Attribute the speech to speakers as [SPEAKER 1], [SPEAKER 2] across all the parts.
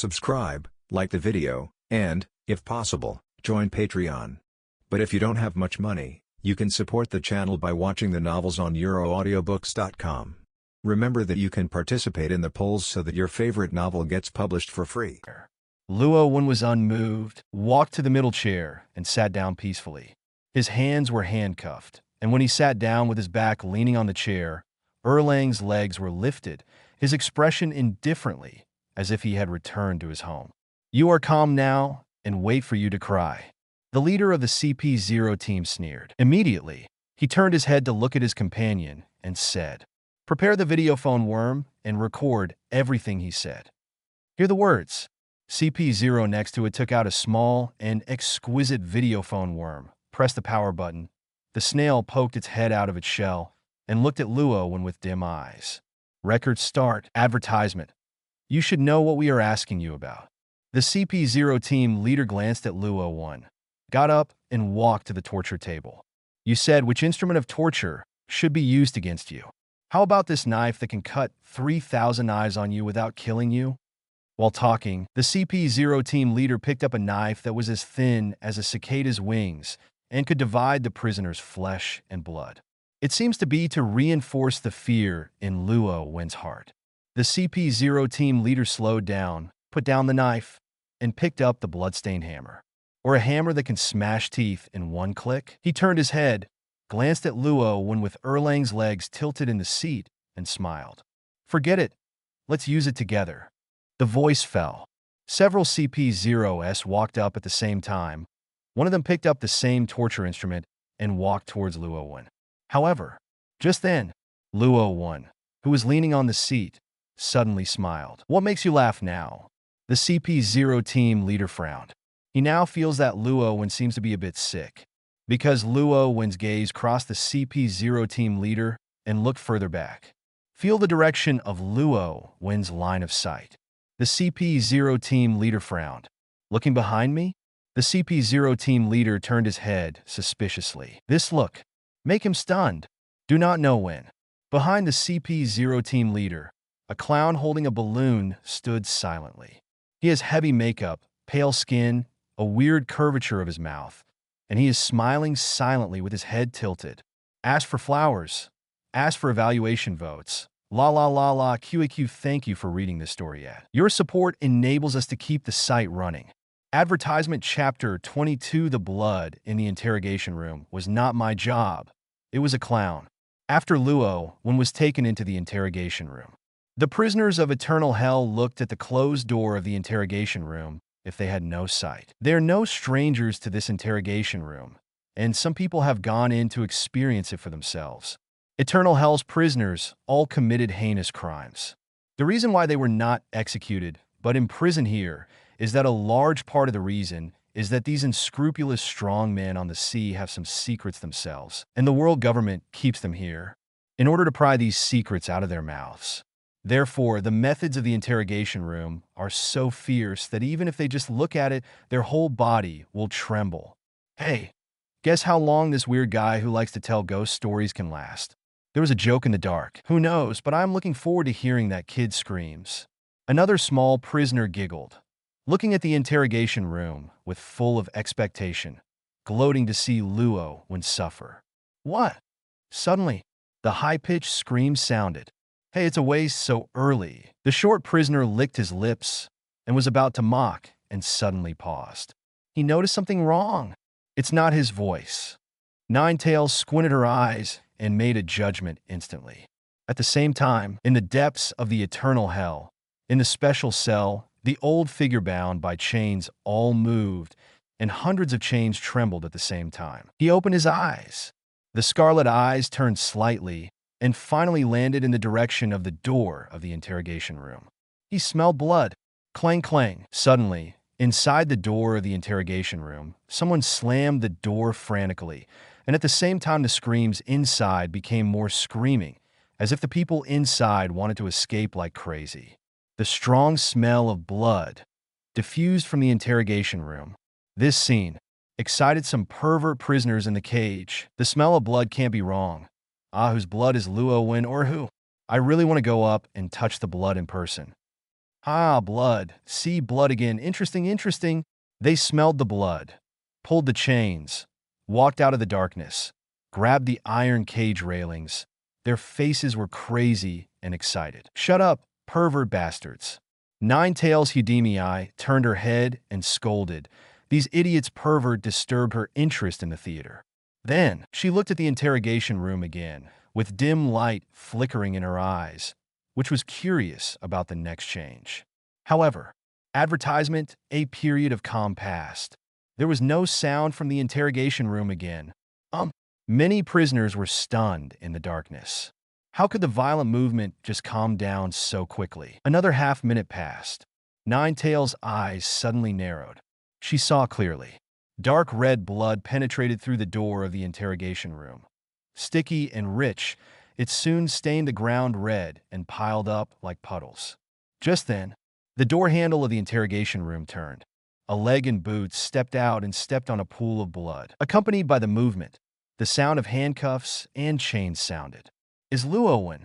[SPEAKER 1] subscribe, like the video, and, if possible, join Patreon. But if you don't have much money, you can support the channel by watching the novels on euroaudiobooks.com. Remember that you can participate in the polls so that your favorite novel gets published for free.
[SPEAKER 2] Luo Wen was unmoved, walked to the middle chair, and sat down peacefully. His hands were handcuffed, and when he sat down with his back leaning on the chair, Erlang's legs were lifted, his expression indifferently, as if he had returned to his home. "You are calm now, and wait for you to cry." The leader of the CP0 team sneered. Immediately, he turned his head to look at his companion and said, "Prepare the videophone worm and record everything he said." Hear the words. CP0 next to it took out a small and exquisite videophone worm, pressed the power button. The snail poked its head out of its shell and looked at Luo Wen with dim eyes. Record start. Advertisement. "You should know what we are asking you about." The CP0 team leader glanced at Luo Wen, got up, and walked to the torture table. "You said which instrument of torture should be used against you. How about this knife that can cut 3,000 eyes on you without killing you?" While talking, the CP0 team leader picked up a knife that was as thin as a cicada's wings and could divide the prisoner's flesh and blood. It seems to be to reinforce the fear in Luo Wen's heart. The CP0 team leader slowed down, put down the knife, and picked up the bloodstained hammer. Or a hammer that can smash teeth in one click? He turned his head, glanced at Luo Wen with Erlang's legs tilted in the seat, and smiled. "Forget it. Let's use it together." The voice fell. Several CP0s walked up at the same time. One of them picked up the same torture instrument and walked towards Luo Wen. However, just then, Luo Wen, who was leaning on the seat, suddenly smiled. "What makes you laugh now?" The CP0 team leader frowned. He now feels that Luo Wen seems to be a bit sick. Because Luo Wen's gaze crossed the CP0 team leader and looked further back. Feel the direction of Luo Wen's line of sight. The CP0 team leader frowned. "Looking behind me?" The CP0 team leader turned his head suspiciously. "This look. Make him stunned." "Do not know when." Behind the CP0 team leader, a clown holding a balloon stood silently. He has heavy makeup, pale skin, a weird curvature of his mouth, and he is smiling silently with his head tilted. "Ask for flowers. Ask for evaluation votes. La la la la QAQ. Thank you for reading this story ad. Your support enables us to keep the site running." Advertisement Chapter 22. The blood in the interrogation room was not my job. It was a clown. After Luo Wen was taken into the interrogation room, the prisoners of eternal hell looked at the closed door of the interrogation room if they had no sight. They are no strangers to this interrogation room, and some people have gone in to experience it for themselves. Eternal Hell's prisoners all committed heinous crimes. The reason why they were not executed, but imprisoned here, is that a large part of the reason is that these unscrupulous strong men on the sea have some secrets themselves, and the world government keeps them here in order to pry these secrets out of their mouths. Therefore, the methods of the interrogation room are so fierce that even if they just look at it, their whole body will tremble. Hey, guess how long this weird guy who likes to tell ghost stories can last? There was a joke in the dark. Who knows, but I'm looking forward to hearing that kid's screams. Another small prisoner giggled, looking at the interrogation room with full of expectation, gloating to see Luo Wen suffer. "What?" Suddenly, the high-pitched scream sounded. "Hey, it's a waste so early." The short prisoner licked his lips and was about to mock and suddenly paused. He noticed something wrong. It's not his voice. Ninetails squinted her eyes and made a judgment instantly. At the same time, in the depths of the eternal hell, in the special cell, the old figure bound by chains all moved, and hundreds of chains trembled at the same time. He opened his eyes. The scarlet eyes turned slightly and finally landed in the direction of the door of the interrogation room. He smelled blood. Clang, clang. Suddenly, inside the door of the interrogation room, someone slammed the door frantically, and at the same time the screams inside became more screaming, as if the people inside wanted to escape like crazy. The strong smell of blood diffused from the interrogation room. This scene excited some pervert prisoners in the cage. The smell of blood can't be wrong. Ah, whose blood is Luo Wen or who? I really want to go up and touch the blood in person. Ah, blood. See, blood again. Interesting, interesting. They smelled the blood, pulled the chains, walked out of the darkness, grabbed the iron cage railings. Their faces were crazy and excited. Shut up, pervert bastards. Nine-Tails Hudemii turned her head and scolded. These idiots' pervert disturbed her interest in the theater. Then, she looked at the interrogation room again, with dim light flickering in her eyes, which was curious about the next change. However, advertisement, a period of calm passed. There was no sound from the interrogation room again. Many prisoners were stunned in the darkness. How could the violent movement just calm down so quickly? Another half-minute passed. Nine-Tails' eyes suddenly narrowed. She saw clearly. Dark red blood penetrated through the door of the interrogation room. Sticky and rich, it soon stained the ground red and piled up like puddles. Just then, the door handle of the interrogation room turned. A leg in boots stepped out and stepped on a pool of blood. Accompanied by the movement, the sound of handcuffs and chains sounded. Is Luo Wen?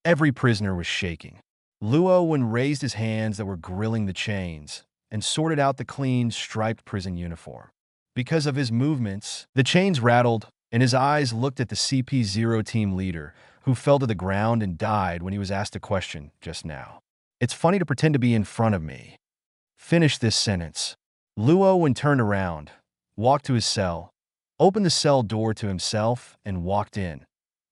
[SPEAKER 2] Every prisoner was shaking. Luo Wen raised his hands that were grilling the chains and sorted out the clean, striped prison uniform. Because of his movements, the chains rattled, and his eyes looked at the CP0 team leader, who fell to the ground and died when he was asked a question just now. It's funny to pretend to be in front of me. Finish this sentence. Luo Wen turned around, walked to his cell, opened the cell door to himself, and walked in,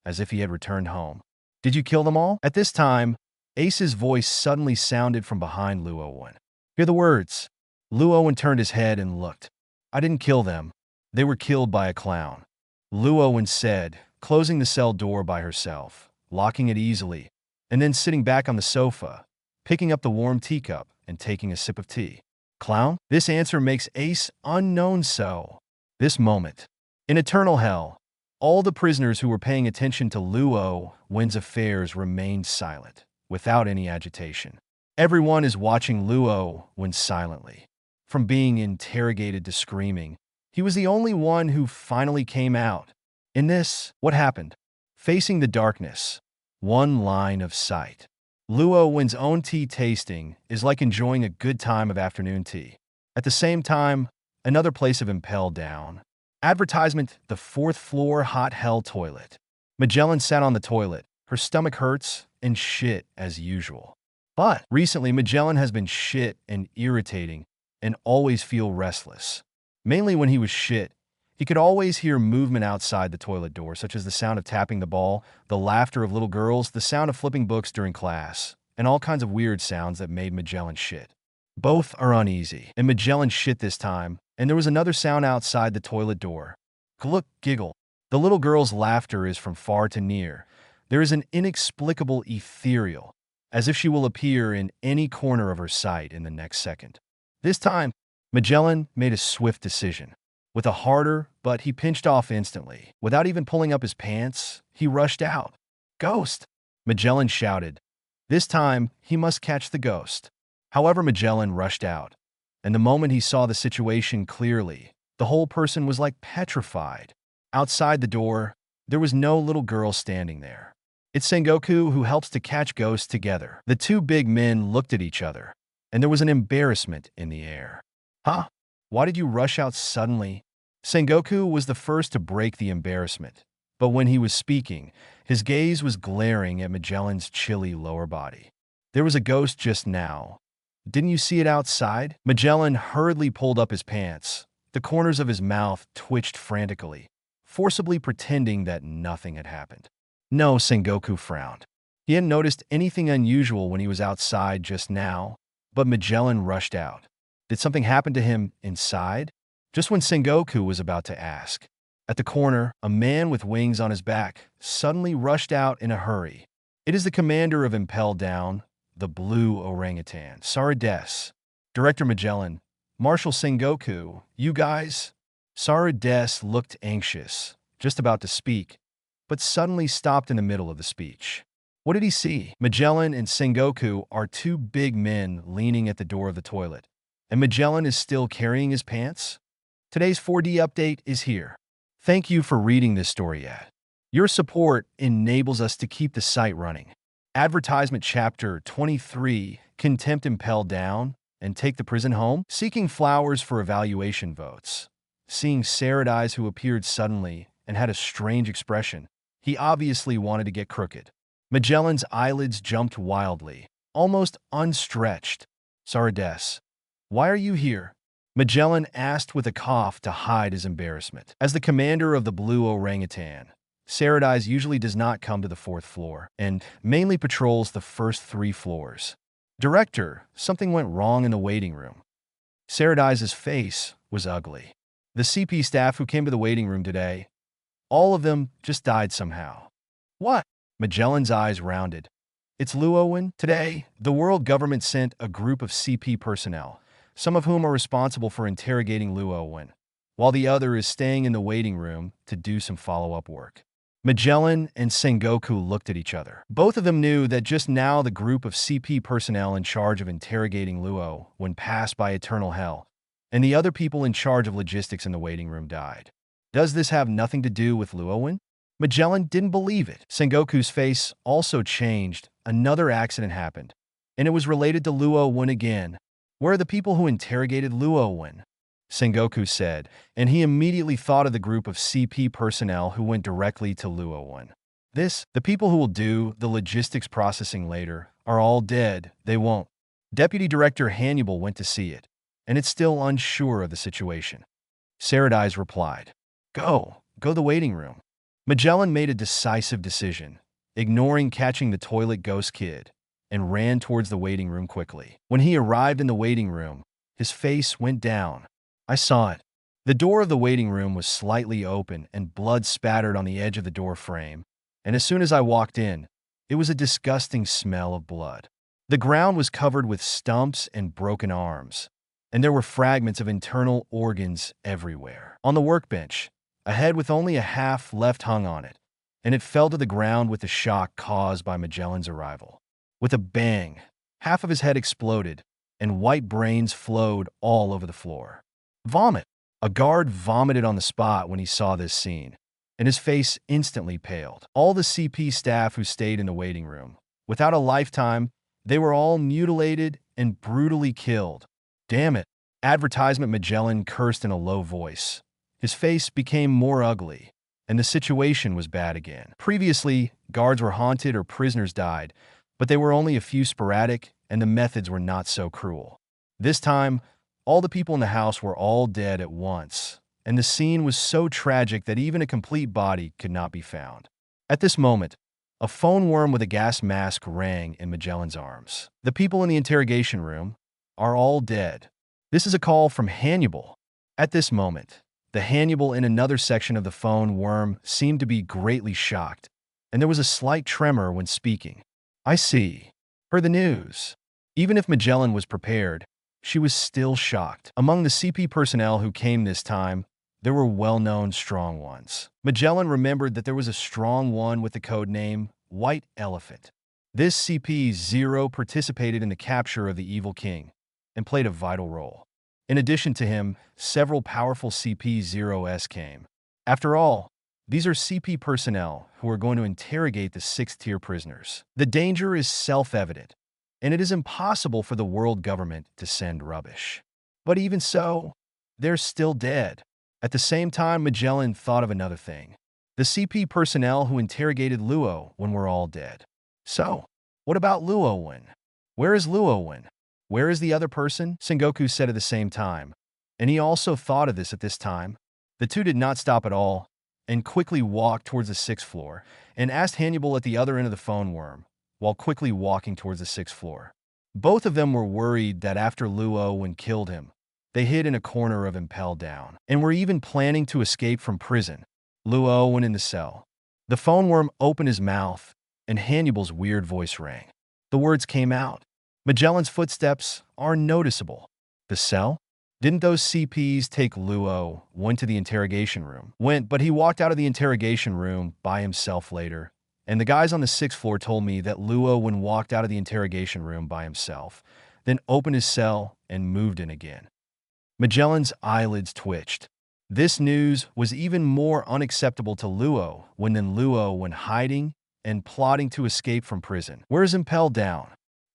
[SPEAKER 2] as if he had returned home. Did you kill them all? At this time, Ace's voice suddenly sounded from behind Luo Wen. Hear the words. Luo Wen turned his head and looked. I didn't kill them. They were killed by a clown. Luo Wen said, closing the cell door by herself, locking it easily, and then sitting back on the sofa, picking up the warm teacup and taking a sip of tea. Clown? This answer makes Ace unknown so. This moment. In eternal hell, all the prisoners who were paying attention to Luo Wen's affairs remained silent, without any agitation. Everyone is watching Luo Wen silently. From being interrogated to screaming, he was the only one who finally came out. In this, what happened? Facing the darkness, one line of sight. Luo Wen's own tea tasting is like enjoying a good time of afternoon tea. At the same time, another place of impel down. Advertisement, the 4th floor hot hell toilet. Magellan sat on the toilet. Her stomach hurts and shit as usual. But recently, Magellan has been shit and irritating and always feel restless. Mainly when he was shit, he could always hear movement outside the toilet door, such as the sound of tapping the ball, the laughter of little girls, the sound of flipping books during class, and all kinds of weird sounds that made Magellan shit. Both are uneasy, and Magellan shit this time, and there was another sound outside the toilet door. Gluck, giggle. The little girl's laughter is from far to near. There is an inexplicable ethereal, as if she will appear in any corner of her sight in the next second. This time, Magellan made a swift decision. With a harder, but he pinched off instantly. Without even pulling up his pants, he rushed out. Ghost! Magellan shouted. This time, he must catch the ghost. However, Magellan rushed out, and the moment he saw the situation clearly, the whole person was like petrified. Outside the door, there was no little girl standing there. It's Sengoku who helps to catch ghosts together. The two big men looked at each other, and there was an embarrassment in the air. Huh? Why did you rush out suddenly? Sengoku was the first to break the embarrassment, but when he was speaking, his gaze was glaring at Magellan's chilly lower body. There was a ghost just now. Didn't you see it outside? Magellan hurriedly pulled up his pants. The corners of his mouth twitched frantically, forcibly pretending that nothing had happened. No, Sengoku frowned. He hadn't noticed anything unusual when he was outside just now, but Magellan rushed out. Did something happen to him inside? Just when Sengoku was about to ask. At the corner, a man with wings on his back suddenly rushed out in a hurry. It is the commander of Impel Down, the blue orangutan, Sarades. Director Magellan, Marshal Sengoku, you guys? Sarades looked anxious, just about to speak, but suddenly stopped in the middle of the speech. What did he see? Magellan and Sengoku are two big men leaning at the door of the toilet, and Magellan is still carrying his pants? Today's 4D update is here. Thank you for reading this story yet. Your support enables us to keep the site running. Advertisement Chapter 23, contempt impel down, and take the prison home? Seeking flowers for evaluation votes. Seeing Saradise, who appeared suddenly and had a strange expression. He obviously wanted to get crooked. Magellan's eyelids jumped wildly, almost unstretched. Saradess, why are you here? Magellan asked with a cough to hide his embarrassment. As the commander of the Blue Orangutan, Saradise usually does not come to the 4th floor and mainly patrols the first 3 floors. Director, something went wrong in the waiting room. Saradise's face was ugly. The CP staff who came to the waiting room today, all of them just died somehow. What? Magellan's eyes rounded. It's Luo Wen. Today, the world government sent a group of CP personnel, some of whom are responsible for interrogating Luo Wen, while the other is staying in the waiting room to do some follow-up work. Magellan and Sengoku looked at each other. Both of them knew that just now the group of CP personnel in charge of interrogating Luo Wen passed by eternal hell, and the other people in charge of logistics in the waiting room died. Does this have nothing to do with Luo Wen? Magellan didn't believe it. Sengoku's face also changed. Another accident happened, and it was related to Luo Wen again. Where are the people who interrogated Luo Wen? Sengoku said, and he immediately thought of the group of CP personnel who went directly to Luo Wen. The people who will do the logistics processing later, are all dead. They won't. Deputy Director Hannibal went to see it, and it's still unsure of the situation. Saradise replied, Go to the waiting room. Magellan made a decisive decision, ignoring catching the toilet ghost kid, and ran towards the waiting room quickly. When he arrived in the waiting room, his face went down. I saw it. The door of the waiting room was slightly open and blood spattered on the edge of the door frame, and as soon as I walked in, it was a disgusting smell of blood. The ground was covered with stumps and broken arms, and there were fragments of internal organs everywhere. On the workbench, a head with only a half left hung on it, and it fell to the ground with the shock caused by Magellan's arrival. With a bang, half of his head exploded, and white brains flowed all over the floor. Vomit! A guard vomited on the spot when he saw this scene, and his face instantly paled. All the CP staff who stayed in the waiting room, without a lifetime, they were all mutilated and brutally killed. Damn it! Advertisement. Magellan cursed in a low voice. His face became more ugly, and the situation was bad again. Previously, guards were haunted or prisoners died, but they were only a few sporadic, and the methods were not so cruel. This time, all the people in the house were all dead at once, and the scene was so tragic that even a complete body could not be found. At this moment, a phone worm with a gas mask rang in Magellan's arms. The people in the interrogation room are all dead. This is a call from Hannibal. At this moment, the Hannibal in another section of the phone worm seemed to be greatly shocked, and there was a slight tremor when speaking. I see. Heard the news. Even if Magellan was prepared, she was still shocked. Among the CP personnel who came this time, there were well-known strong ones. Magellan remembered that there was a strong one with the code name White Elephant. This CP-0 participated in the capture of the Evil King and played a vital role. In addition to him, several powerful CP-0s came. After all, these are CP personnel who are going to interrogate the 6th-tier prisoners. The danger is self-evident, and it is impossible for the world government to send rubbish. But even so, they're still dead. At the same time, Magellan thought of another thing. The CP personnel who interrogated Luo Wen were all dead. So, what about Luo Wen? Where is Luo Wen? Where is the other person? Sengoku said at the same time, and he also thought of this at this time. The two did not stop at all, and quickly walked towards the 6th floor, and asked Hannibal at the other end of the phone worm, while quickly walking towards the 6th floor. Both of them were worried that after Luo Wen killed him, they hid in a corner of Impel Down, and were even planning to escape from prison. Luo Wen in the cell. The phone worm opened his mouth, and Hannibal's weird voice rang. The words came out. Magellan's footsteps are noticeable. The cell? Didn't those CPs take Luo Wen to the interrogation room? But he walked out of the interrogation room by himself later, and the guys on the 6th floor told me that Luo Wen walked out of the interrogation room by himself, then opened his cell and moved in again. Magellan's eyelids twitched. This news was even more unacceptable to Luo Wen than Luo Wen hiding and plotting to escape from prison. Where's Impel Down?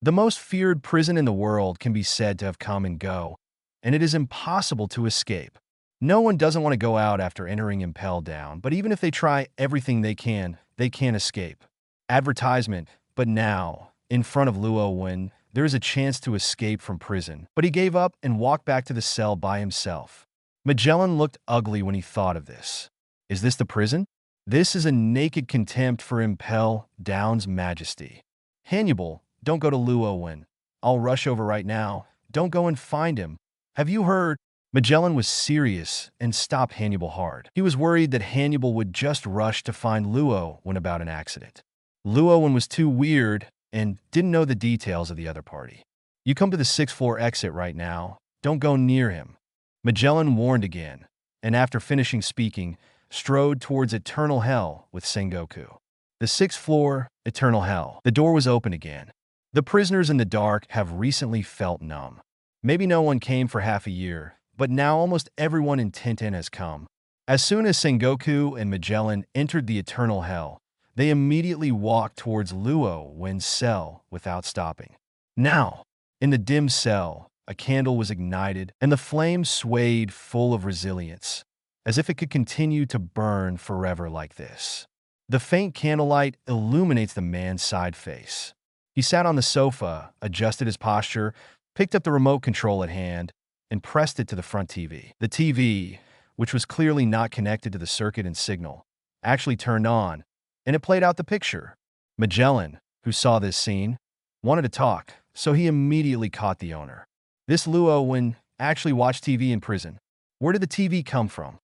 [SPEAKER 2] The most feared prison in the world can be said to have come and go, and it is impossible to escape. No one doesn't want to go out after entering Impel Down, but even if they try everything they can't escape. Advertisement, but now, in front of Luo Wen, there is a chance to escape from prison, but he gave up and walked back to the cell by himself. Magellan looked ugly when he thought of this. Is this the prison? This is a naked contempt for Impel Down's majesty. Hannibal, don't go to Luo Wen. I'll rush over right now. Don't go and find him. Have you heard? Magellan was serious and stopped Hannibal hard. He was worried that Hannibal would just rush to find Luo Wen about an accident. Luo Wen was too weird and didn't know the details of the other party. You come to the 6th floor exit right now. Don't go near him. Magellan warned again, and after finishing speaking, strode towards Eternal Hell with Sengoku. The 6th floor, Eternal Hell. The door was open again. The prisoners in the dark have recently felt numb. Maybe no one came for half a year, but now almost everyone in Tintin has come. As soon as Sengoku and Magellan entered the Eternal Hell, they immediately walked towards Luo Wen's cell without stopping. Now, in the dim cell, a candle was ignited, and the flame swayed full of resilience, as if it could continue to burn forever like this. The faint candlelight illuminates the man's side face. He sat on the sofa, adjusted his posture, picked up the remote control at hand, and pressed it to the front TV. The TV, which was clearly not connected to the circuit and signal, actually turned on, and it played out the picture. Magellan, who saw this scene, wanted to talk, so he immediately caught the owner. This Luo Wen actually watched TV in prison. Where did the TV come from?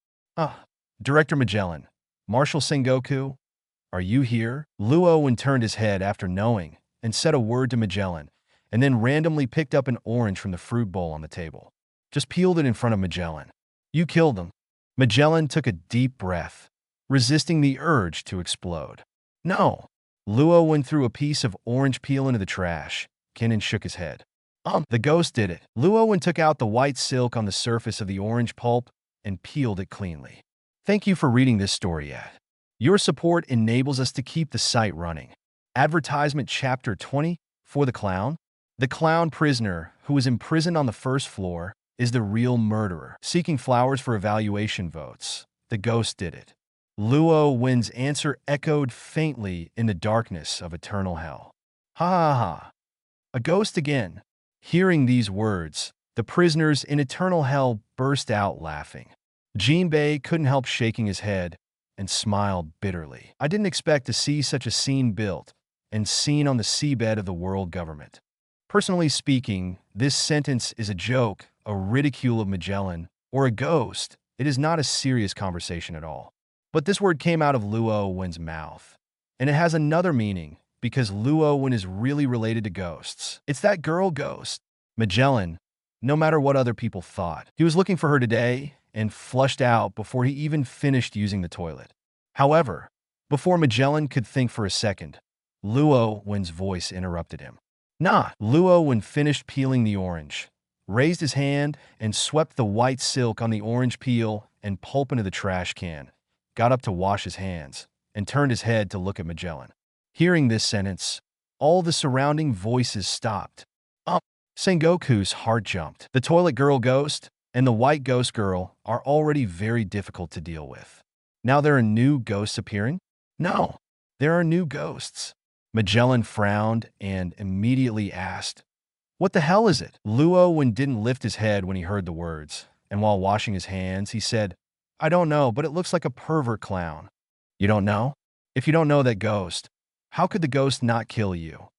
[SPEAKER 2] Director Magellan. Marshal Sengoku, are you here? Luo Wen turned his head after knowing and said a word to Magellan, and then randomly picked up an orange from the fruit bowl on the table. Just peeled it in front of Magellan. You killed them. Magellan took a deep breath, resisting the urge to explode. No. Luo Wen threw a piece of orange peel into the trash. Kenan shook his head. The ghost did it. Luo Wen took out the white silk on the surface of the orange pulp and peeled it cleanly. Thank you for reading this story yet. Your support enables us to keep the site running. Advertisement Chapter 20 for the clown. The clown prisoner, who was imprisoned on the 1st floor, is the real murderer, seeking flowers for evaluation votes. The ghost did it. Luo Wen's answer echoed faintly in the darkness of Eternal Hell. Ha ha ha. A ghost again. Hearing these words, the prisoners in Eternal Hell burst out laughing. Jinbei couldn't help shaking his head and smiled bitterly. I didn't expect to see such a scene built and seen on the seabed of the world government. Personally speaking, this sentence is a joke, a ridicule of Magellan, or a ghost. It is not a serious conversation at all. But this word came out of Luo Wen's mouth, and it has another meaning because Luo Wen is really related to ghosts. It's that girl ghost. Magellan, no matter what other people thought, he was looking for her today and flushed out before he even finished using the toilet. However, before Magellan could think for a second, Luo Wen's voice interrupted him. Nah. Luo Wen finished peeling the orange, raised his hand, and swept the white silk on the orange peel and pulp into the trash can, got up to wash his hands, and turned his head to look at Magellan. Hearing this sentence, all the surrounding voices stopped. Sengoku's heart jumped. The toilet girl ghost and the white ghost girl are already very difficult to deal with. Now there are new ghosts appearing? No, there are new ghosts. Magellan frowned and immediately asked, "What the hell is it?" Luo Wen didn't lift his head when he heard the words, and while washing his hands, he said, "I don't know, but it looks like a pervert clown." You don't know? If you don't know that ghost, how could the ghost not kill you?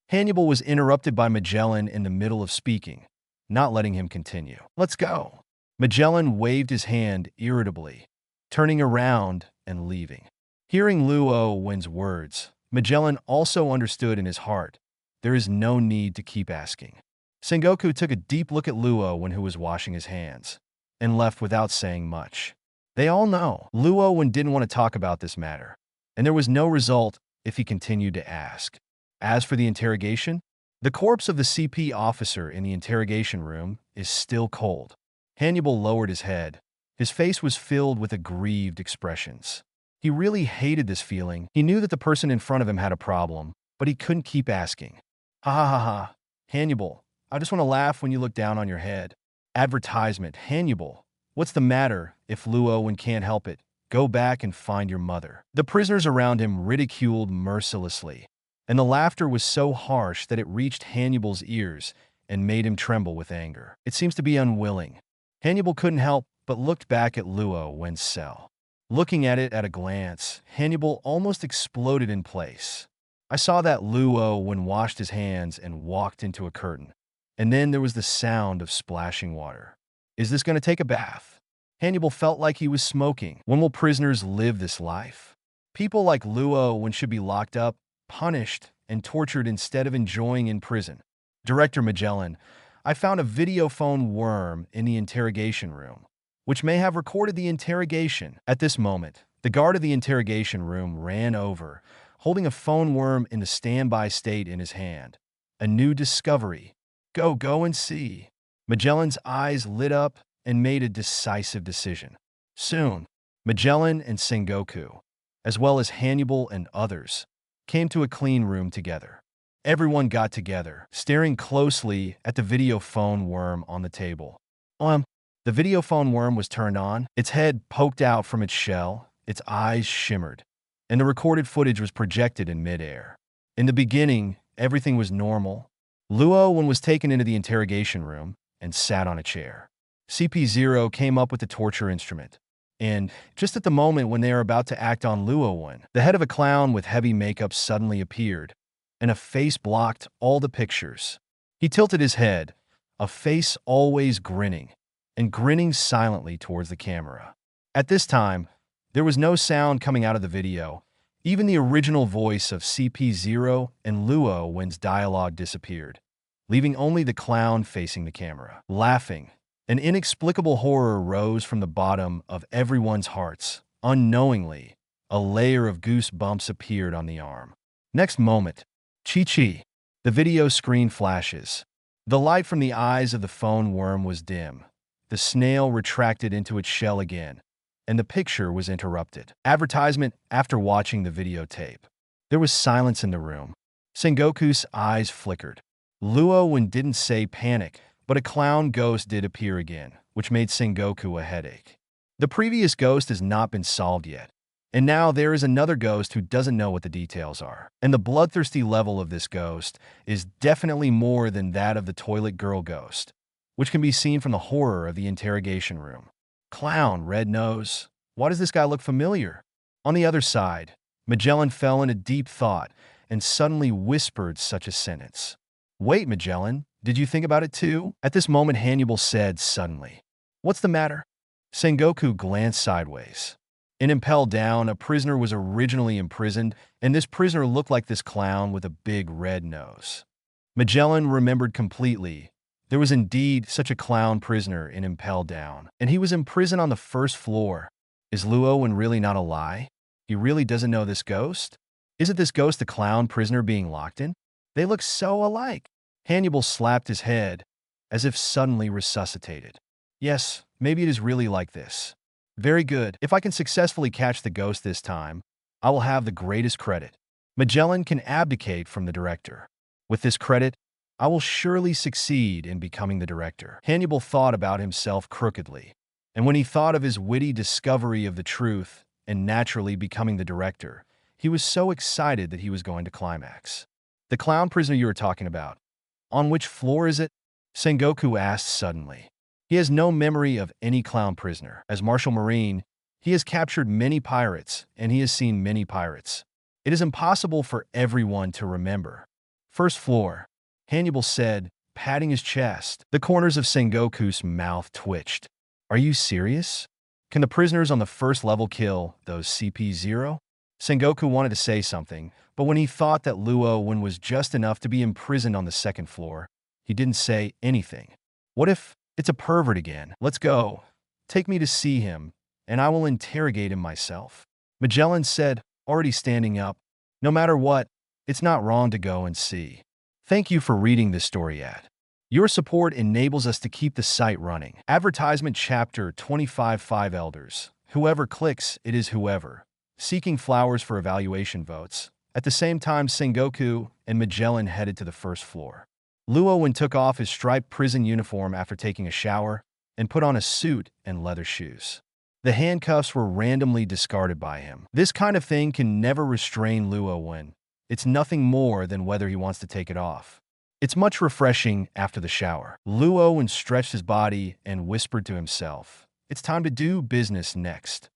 [SPEAKER 2] Hannibal was interrupted by Magellan in the middle of speaking, not letting him continue. Let's go. Magellan waved his hand irritably, turning around and leaving. Hearing Luo Wen's words, Magellan also understood in his heart, there is no need to keep asking. Sengoku took a deep look at Luo Wen, who was washing his hands, and left without saying much. They all know Luo Wen didn't want to talk about this matter, and there was no result if he continued to ask. As for the interrogation, the corpse of the CP officer in the interrogation room is still cold. Hannibal lowered his head. His face was filled with aggrieved expressions. He really hated this feeling. He knew that the person in front of him had a problem, but he couldn't keep asking. Ha ha ha ha. Hannibal, I just want to laugh when you look down on your head. Advertisement. Hannibal, what's the matter? If Luo Wen can't help it, go back and find your mother. The prisoners around him ridiculed mercilessly, and the laughter was so harsh that it reached Hannibal's ears and made him tremble with anger. It seems to be unwilling. Hannibal couldn't help but looked back at Luo Wen's cell. Looking at it at a glance, Hannibal almost exploded in place. I saw that Luo Wen washed his hands and walked into a curtain. And then there was the sound of splashing water. Is this going to take a bath? Hannibal felt like he was smoking. When will prisoners live this life? People like Luo Wen should be locked up, punished, and tortured instead of enjoying in prison. Director Magellan, I found a video phone worm in the interrogation room, which may have recorded the interrogation. At this moment, the guard of the interrogation room ran over, holding a phone worm in the standby state in his hand. A new discovery. Go and see. Magellan's eyes lit up and made a decisive decision. Soon, Magellan and Sengoku, as well as Hannibal and others, came to a clean room together. Everyone got together, staring closely at the video phone worm on the table. The video phone worm was turned on, its head poked out from its shell, its eyes shimmered, and the recorded footage was projected in midair. In the beginning, everything was normal. Luo Wen was taken into the interrogation room and sat on a chair. CP0 came up with the torture instrument. And just at the moment when they are about to act on Luo Wen, the head of a clown with heavy makeup suddenly appeared, and a face blocked all the pictures. He tilted his head, a face always grinning, and grinning silently towards the camera. At this time, there was no sound coming out of the video. Even the original voice of CP0 and Luo Wen's dialogue disappeared, leaving only the clown facing the camera. Laughing, an inexplicable horror rose from the bottom of everyone's hearts. Unknowingly, a layer of goosebumps appeared on the arm. Next moment, Chi-Chi. The video screen flashes. The light from the eyes of the phone worm was dim. The snail retracted into its shell again, and the picture was interrupted. Advertisement. After watching the videotape, there was silence in the room. Sengoku's eyes flickered. Luo Wen didn't say panic, but a clown ghost did appear again, which made Sengoku a headache. The previous ghost has not been solved yet, and now there is another ghost who doesn't know what the details are. And the bloodthirsty level of this ghost is definitely more than that of the toilet girl ghost, which can be seen from the horror of the interrogation room. Clown, red nose. Why does this guy look familiar? On the other side, Magellan fell into deep thought and suddenly whispered such a sentence. Wait, Magellan, did you think about it too? At this moment, Hannibal said suddenly, What's the matter? Sengoku glanced sideways. In Impel Down, a prisoner was originally imprisoned, and this prisoner looked like this clown with a big red nose. Magellan remembered completely. There was indeed such a clown prisoner in Impel Down, and he was imprisoned on the first floor. Is Luo Wen really not a lie? He really doesn't know this ghost? Isn't this ghost the clown prisoner being locked in? They look so alike. Hannibal slapped his head, as if suddenly resuscitated. Yes, maybe it is really like this. Very good. If I can successfully catch the ghost this time, I will have the greatest credit. Magellan can abdicate from the director. With this credit, I will surely succeed in becoming the director. Hannibal thought about himself crookedly, and when he thought of his witty discovery of the truth and naturally becoming the director, he was so excited that he was going to climax. The clown prisoner you were talking about, on which floor is it? Sengoku asked suddenly. He has no memory of any clown prisoner. As Martial Marine, he has captured many pirates, and he has seen many pirates. It is impossible for everyone to remember. First floor, Hannibal said, patting his chest. The corners of Sengoku's mouth twitched. Are you serious? Can the prisoners on the first level kill those CP0? Sengoku wanted to say something, but when he thought that Luo Wen was just enough to be imprisoned on the second floor, he didn't say anything. What if it's a pervert again? Let's go. Take me to see him, and I will interrogate him myself. Magellan said, already standing up. No matter what, it's not wrong to go and see. Thank you for reading this story ad. Your support enables us to keep the site running. Advertisement Chapter 25 5 Elders. Whoever clicks, it is whoever. Seeking flowers for evaluation votes. At the same time, Sengoku and Magellan headed to the first floor. Luo Wen took off his striped prison uniform after taking a shower and put on a suit and leather shoes. The handcuffs were randomly discarded by him. This kind of thing can never restrain Luo Wen. It's nothing more than whether he wants to take it off. It's much refreshing after the shower. Luo Wen stretched his body and whispered to himself, "It's time to do business next."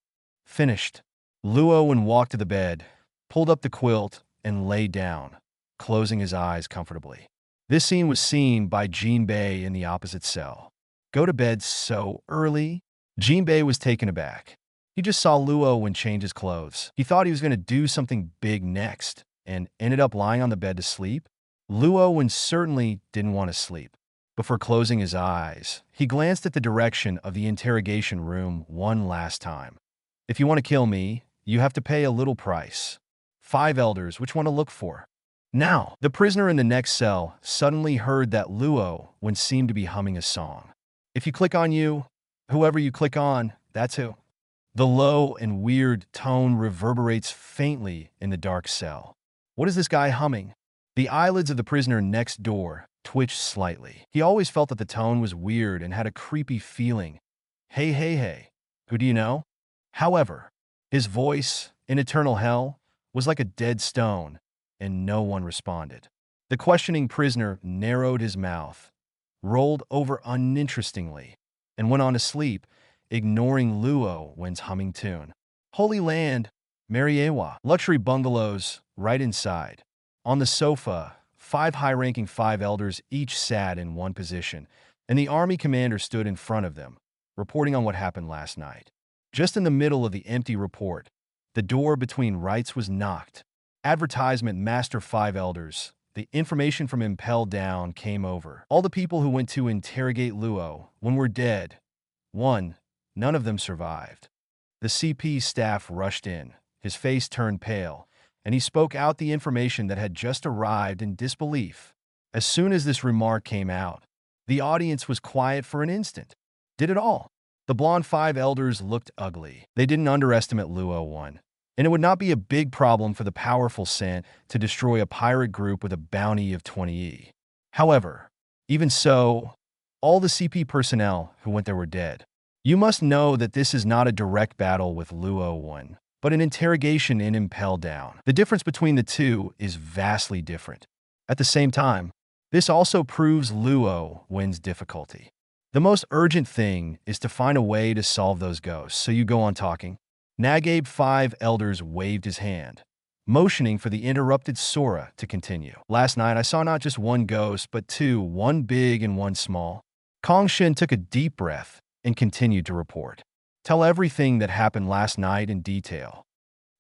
[SPEAKER 2] Finished. Luo Wen walked to the bed, pulled up the quilt, and lay down, closing his eyes comfortably. This scene was seen by Jinbei in the opposite cell. "Go to bed so early?" Jinbei was taken aback. He just saw Luo Wen change his clothes. He thought he was going to do something big next, and ended up lying on the bed to sleep. Luo Wen certainly didn't want to sleep. Before closing his eyes, he glanced at the direction of the interrogation room one last time. "If you want to kill me, you have to pay a little price. 5 elders, which one to look for?" Now, the prisoner in the next cell suddenly heard that Luo Wen seemed to be humming a song. "If you click on you, whoever you click on, that's who." The low and weird tone reverberates faintly in the dark cell. What is this guy humming? The eyelids of the prisoner next door twitched slightly. He always felt that the tone was weird and had a creepy feeling. "Hey, hey, hey, who do you know?" However, his voice, in eternal hell, was like a dead stone, and no one responded. The questioning prisoner narrowed his mouth, rolled over uninterestingly, and went on to sleep, ignoring Luo Wen's humming tune. Holy Land, Mariejois. Luxury bungalows, right inside. On the sofa, 5 high-ranking 5 elders each sat in one position, and the army commander stood in front of them, reporting on what happened last night. Just in the middle of the empty report, the door between rights was knocked. Advertisement Master 5 Elders. The information from Impel Down came over. All the people who went to interrogate Luo Wen were dead. 1. None of them survived. The CP staff rushed in. His face turned pale, and he spoke out the information that had just arrived in disbelief. As soon as this remark came out, the audience was quiet for an instant. Did it all? The blonde 5 elders looked ugly. They didn't underestimate Luo Wen, and it would not be a big problem for the powerful Sant to destroy a pirate group with a bounty of 20E. However, even so, all the CP personnel who went there were dead. You must know that this is not a direct battle with Luo Wen, but an interrogation in Impel Down. The difference between the two is vastly different. At the same time, this also proves Luo Wen's difficulty. The most urgent thing is to find a way to solve those ghosts, so you go on talking. Nagabe 5 elders waved his hand, motioning for the interrupted Sora to continue. "Last night I saw not just one ghost, but 2, one big and one small." Kong Shin took a deep breath and continued to report. "Tell everything that happened last night in detail."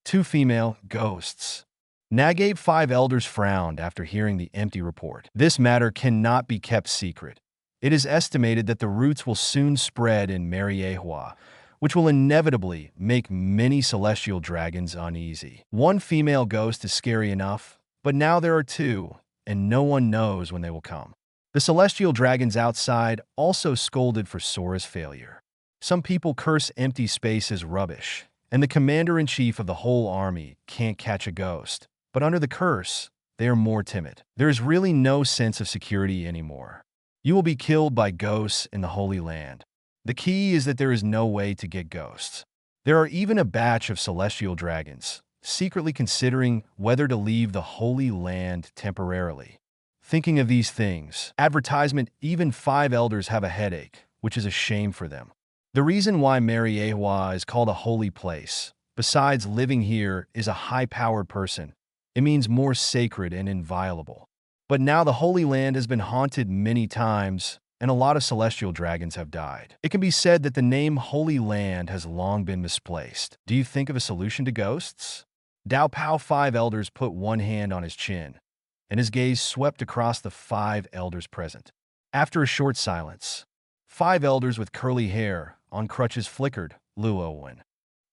[SPEAKER 2] 2 female ghosts. Nagabe 5 elders frowned after hearing the empty report. This matter cannot be kept secret. It is estimated that the roots will soon spread in Mariejois, which will inevitably make many celestial dragons uneasy. 1 female ghost is scary enough, but now there are 2, and no one knows when they will come. The celestial dragons outside also scolded for Sora's failure. Some people curse empty space as rubbish, and the commander-in-chief of the whole army can't catch a ghost. But under the curse, they are more timid. There is really no sense of security anymore. You will be killed by ghosts in the Holy Land. The key is that there is no way to get ghosts. There are even a batch of celestial dragons, secretly considering whether to leave the Holy Land temporarily. Thinking of these things, advertisement, even 5 elders have a headache, which is a shame for them. The reason why Mariejois is called a holy place, besides living here, is a high-powered person. It means more sacred and inviolable. But now the Holy Land has been haunted many times, and a lot of celestial dragons have died. It can be said that the name Holy Land has long been misplaced. Do you think of a solution to ghosts? Dao Pao 5 elders put one hand on his chin, and his gaze swept across the 5 elders present. After a short silence, 5 elders with curly hair on crutches flickered. Luo Wen.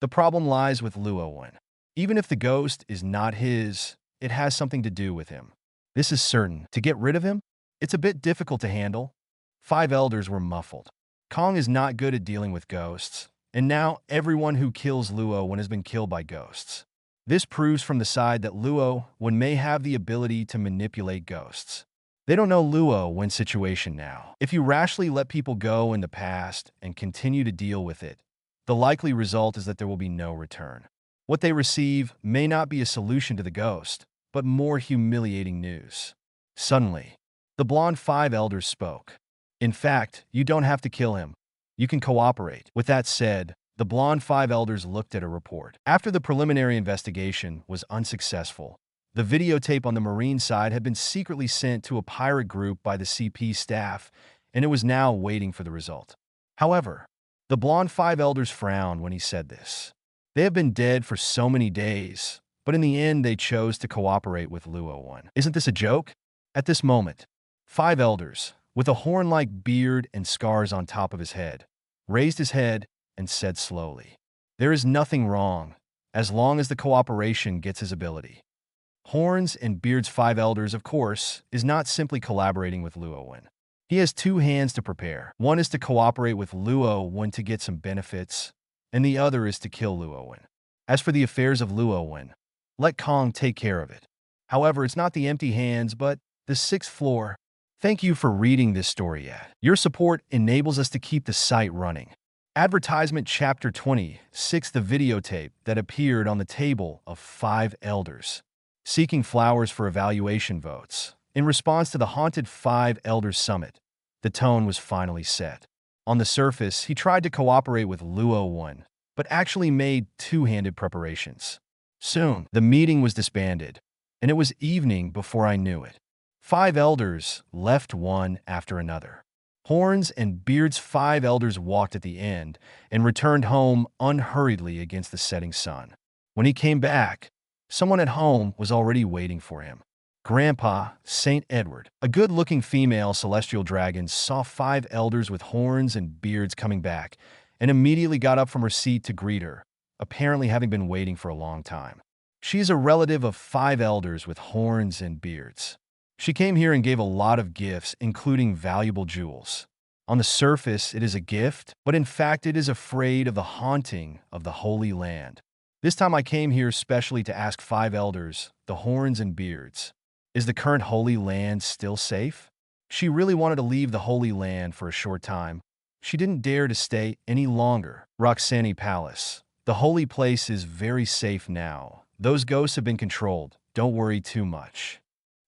[SPEAKER 2] The problem lies with Luo Wen. Even if the ghost is not his, it has something to do with him. This is certain. To get rid of him, it's a bit difficult to handle. 5 elders were muffled. Kong is not good at dealing with ghosts, and now everyone who kills Luo Wen has been killed by ghosts. This proves from the side that Luo Wen may have the ability to manipulate ghosts. They don't know Luo Wen's situation now. If you rashly let people go in the past and continue to deal with it, the likely result is that there will be no return. What they receive may not be a solution to the ghost, but more humiliating news. Suddenly, the blonde five elders spoke. In fact, you don't have to kill him. You can cooperate. With that said, the blonde five elders looked at a report. After the preliminary investigation was unsuccessful, the videotape on the Marine side had been secretly sent to a pirate group by the CP staff, and it was now waiting for the result. However, the blonde five elders frowned when he said this. They have been dead for so many days, but in the end they chose to cooperate with Luo Wen. Isn't this a joke? At this moment, five elders, with a horn-like beard and scars on top of his head, raised his head and said slowly, "There is nothing wrong, as long as the cooperation gets his ability." Horns and Beard's five elders, of course, is not simply collaborating with Luo Wen. He has two hands to prepare. One is to cooperate with Luo Wen to get some benefits, and the other is to kill Luo Wen. As for the affairs of Luo Wen, let Kong take care of it. However, it's not the empty hands, but the sixth floor. Thank you for reading this story yet. Your support enables us to keep the site running. Advertisement Chapter 26, the videotape that appeared on the table of five elders, seeking flowers for evaluation votes. In response to the Haunted Five Elders Summit, the tone was finally set. On the surface, he tried to cooperate with Luo Wen, but actually made two-handed preparations. Soon, the meeting was disbanded, and it was evening before I knew it. Five elders left one after another. Horns and Beard's five elders walked at the end and returned home unhurriedly against the setting sun. When he came back, someone at home was already waiting for him. Grandpa, Saint Edward, a good-looking female celestial dragon, saw five elders with horns and beards coming back and immediately got up from her seat to greet her, apparently having been waiting for a long time. She is a relative of five elders with horns and beards. She came here and gave a lot of gifts, including valuable jewels. On the surface, it is a gift, but in fact it is afraid of the haunting of the Holy Land. This time I came here specially to ask five elders, the horns and beards, is the current Holy Land still safe? She really wanted to leave the Holy Land for a short time. She didn't dare to stay any longer. Roxani Palace. The holy place is very safe now. Those ghosts have been controlled. Don't worry too much.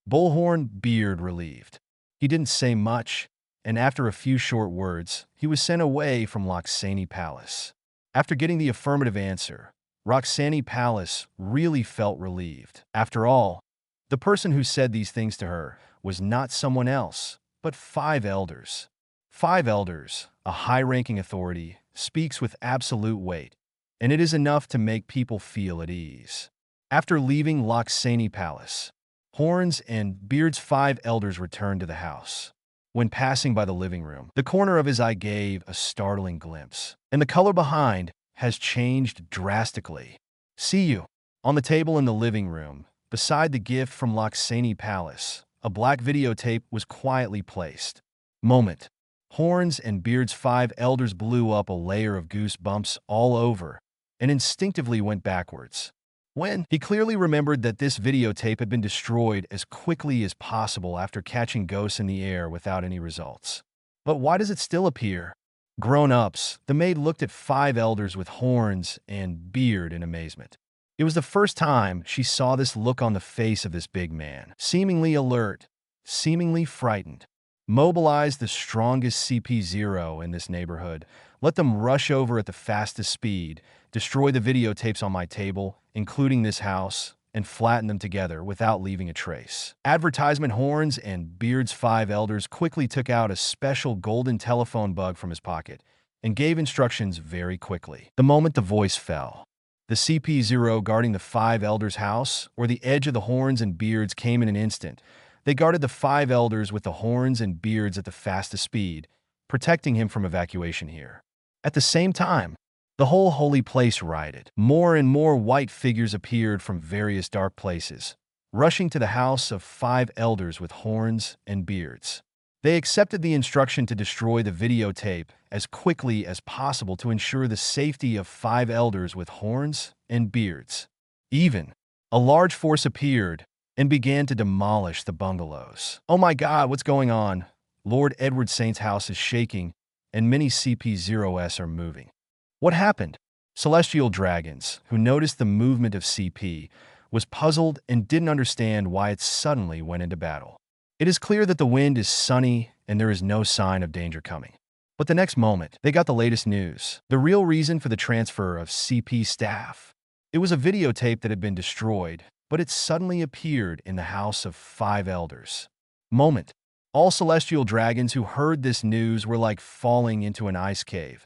[SPEAKER 2] Bullhorn Beard relieved. He didn't say much, and after a few short words, he was sent away from Roxani Palace. After getting the affirmative answer, Roxani Palace really felt relieved. After all, the person who said these things to her was not someone else, but five elders. Five elders, a high-ranking authority, speaks with absolute weight, and it is enough to make people feel at ease. After leaving Roxani Palace, Horns and Beard's five elders returned to the house. When passing by the living room, the corner of his eye gave a startling glimpse, and the color behind has changed drastically. See you. On the table in the living room, beside the gift from Roxani Palace, a black videotape was quietly placed. Moment. Horns and Beard's five elders blew up a layer of goosebumps all over and instinctively went backwards. When he clearly remembered that this videotape had been destroyed as quickly as possible after catching ghosts in the air without any results. But why does it still appear? Grown-ups, the maid looked at five elders with horns and beard in amazement. It was the first time she saw this look on the face of this big man. Seemingly alert, seemingly frightened. Mobilize the strongest CP0 in this neighborhood. Let them rush over at the fastest speed, destroy the videotapes on my table, including this house, and flatten them together without leaving a trace. Advertisement Horns and Beard's five elders quickly took out a special golden telephone bug from his pocket and gave instructions very quickly. The moment the voice fell, the CP0 guarding the five elders' house, or the edge of the Horns and Beards, came in an instant. They guarded the five elders with the horns and beards at the fastest speed, protecting him from evacuation here. At the same time, the whole holy place rioted. More and more white figures appeared from various dark places, rushing to the house of five elders with horns and beards. They accepted the instruction to destroy the videotape as quickly as possible to ensure the safety of five elders with horns and beards. Even, a large force appeared, and began to demolish the bungalows. "Oh my God, what's going on?" Lord Edward Saint's house is shaking, and many CP-0s are moving. What happened? Celestial Dragons, who noticed the movement of CP, was puzzled and didn't understand why it suddenly went into battle. It is clear that the wind is sunny and there is no sign of danger coming. But the next moment, they got the latest news. The real reason for the transfer of CP staff. It was a videotape that had been destroyed, but it suddenly appeared in the House of Five Elders. Moment. All Celestial Dragons who heard this news were like falling into an ice cave,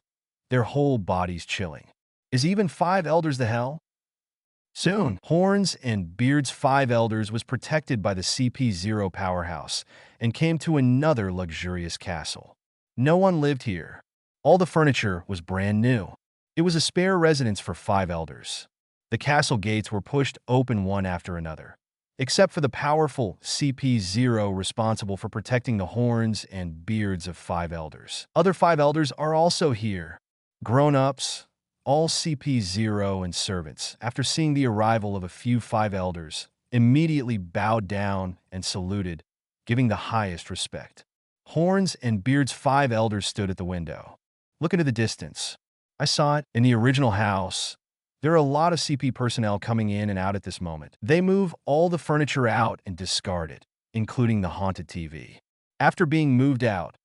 [SPEAKER 2] their whole bodies chilling. Is even Five Elders the hell? Soon, Horns and Beard's Five Elders was protected by the CP0 powerhouse and came to another luxurious castle. No one lived here. All the furniture was brand new. It was a spare residence for Five Elders. The castle gates were pushed open one after another, except for the powerful CP0 responsible for protecting the horns and beards of Five Elders. Other Five Elders are also here. Grown-ups, all CP0 and servants, after seeing the arrival of a few Five Elders, immediately bowed down and saluted, giving the highest respect. Horns and Beard's Five Elders stood at the window. Look into the distance. I saw it in the original house. There are a lot of CP personnel coming in and out at this moment. They move all the furniture out and discard it, including the haunted TV. After being moved out,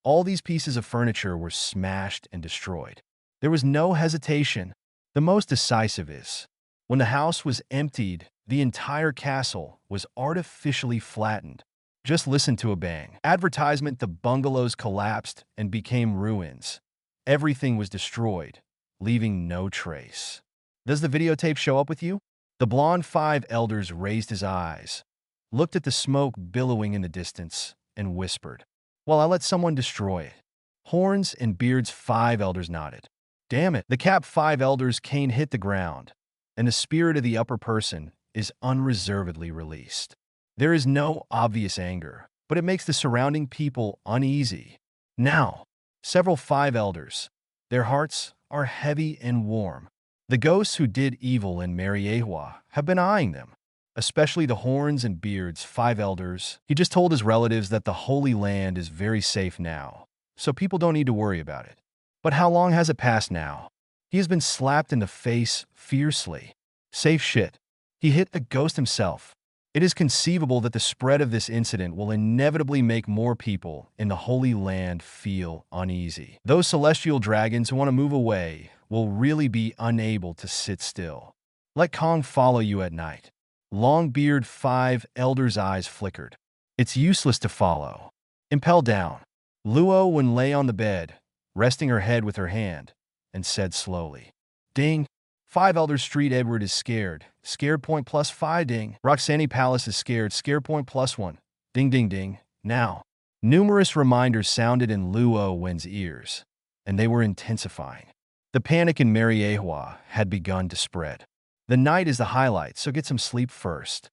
[SPEAKER 2] all these pieces of furniture were smashed and destroyed. There was no hesitation. The most decisive is, when the house was emptied, the entire castle was artificially flattened. Just listen to a bang. Advertisement: the bungalows collapsed and became ruins. Everything was destroyed, leaving no trace. Does the videotape show up with you? The blonde Five Elders raised his eyes, looked at the smoke billowing in the distance, and whispered, "Well, I'll let someone destroy it." Horns and Beard's Five Elders nodded. Damn it. The Cap Five Elders' cane hit the ground, and the spirit of the upper person is unreservedly released. There is no obvious anger, but it makes the surrounding people uneasy. Now, several Five Elders, their hearts are heavy and warm. The ghosts who did evil in Mariejois have been eyeing them, especially the Horns and Beards Five Elders. He just told his relatives that the Holy Land is very safe now, so people don't need to worry about it. But how long has it passed now? He has been slapped in the face fiercely. Safe shit. He hit a ghost himself. It is conceivable that the spread of this incident will inevitably make more people in the Holy Land feel uneasy. Those Celestial Dragons who want to move away will really be unable to sit still. Let Kong follow you at night. Longbeard Five Elders' eyes flickered. It's useless to follow. Impel down. Luo Wen lay on the bed, resting her head with her hand, and said slowly, "Ding." Five Elders Street Edward is scared. Scared point +5 ding. Roxanne Palace is scared. Scare point +1. Ding ding ding. Now. Numerous reminders sounded in Luo Wen's ears, and they were intensifying. The panic in Mariejois had begun to spread. The night is the highlight, so get some sleep first.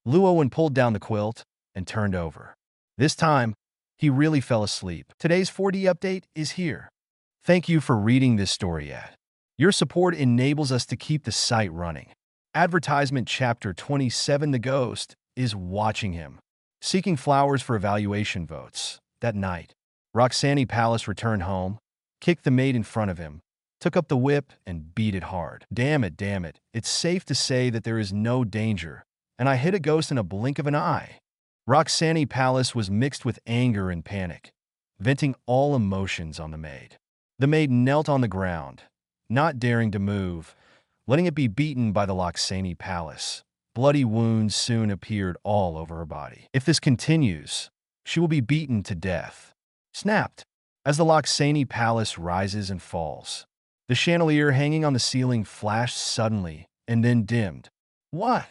[SPEAKER 2] Luo Wen pulled down the quilt and turned over. This time, he really fell asleep. Today's 4D update is here. Thank you for reading this story yet. Your support enables us to keep the site running. Advertisement Chapter 27: The Ghost is watching him, seeking flowers for evaluation votes. That night, Roxanne Palace returned home, kicked the maid in front of him, took up the whip, and beat it hard. Damn it, damn it. It's safe to say that there is no danger, and I hit a ghost in a blink of an eye. Roxanne Palace was mixed with anger and panic, venting all emotions on the maid. The maid knelt on the ground, not daring to move, letting it be beaten by the Roxanne Palace. Bloody wounds soon appeared all over her body. If this continues, she will be beaten to death. Snapped. As the Roxanne Palace rises and falls, the chandelier hanging on the ceiling flashed suddenly and then dimmed. What?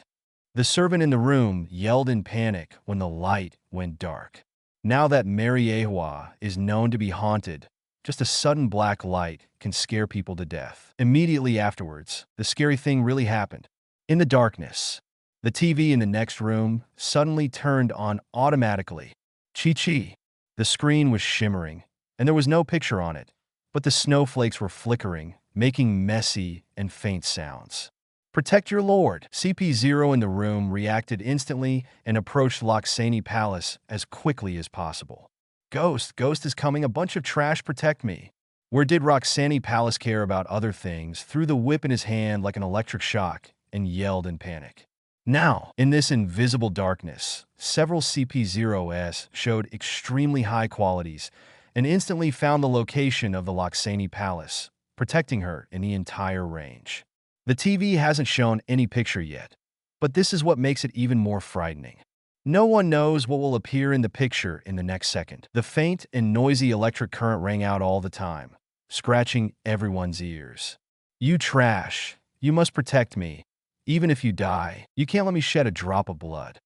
[SPEAKER 2] The servant in the room yelled in panic when the light went dark. Now that Mariejois is known to be haunted, just a sudden black light can scare people to death. Immediately afterwards, the scary thing really happened. In the darkness, the TV in the next room suddenly turned on automatically. Chi-chi. The screen was shimmering, and there was no picture on it, but the snowflakes were flickering, making messy and faint sounds. Protect your lord. CP0 in the room reacted instantly and approached Loxani Palace as quickly as possible. Ghost is coming, a bunch of trash, protect me. Where did Roxani Palace care about other things, threw the whip in his hand like an electric shock and yelled in panic. Now, in this invisible darkness, several CP0s showed extremely high qualities and instantly found the location of the Loxani Palace, protecting her in the entire range. The TV hasn't shown any picture yet, but this is what makes it even more frightening. No one knows what will appear in the picture in the next second. The faint and noisy electric current rang out all the time, scratching everyone's ears. You trash. You must protect me. Even if you die, you can't let me shed a drop of blood.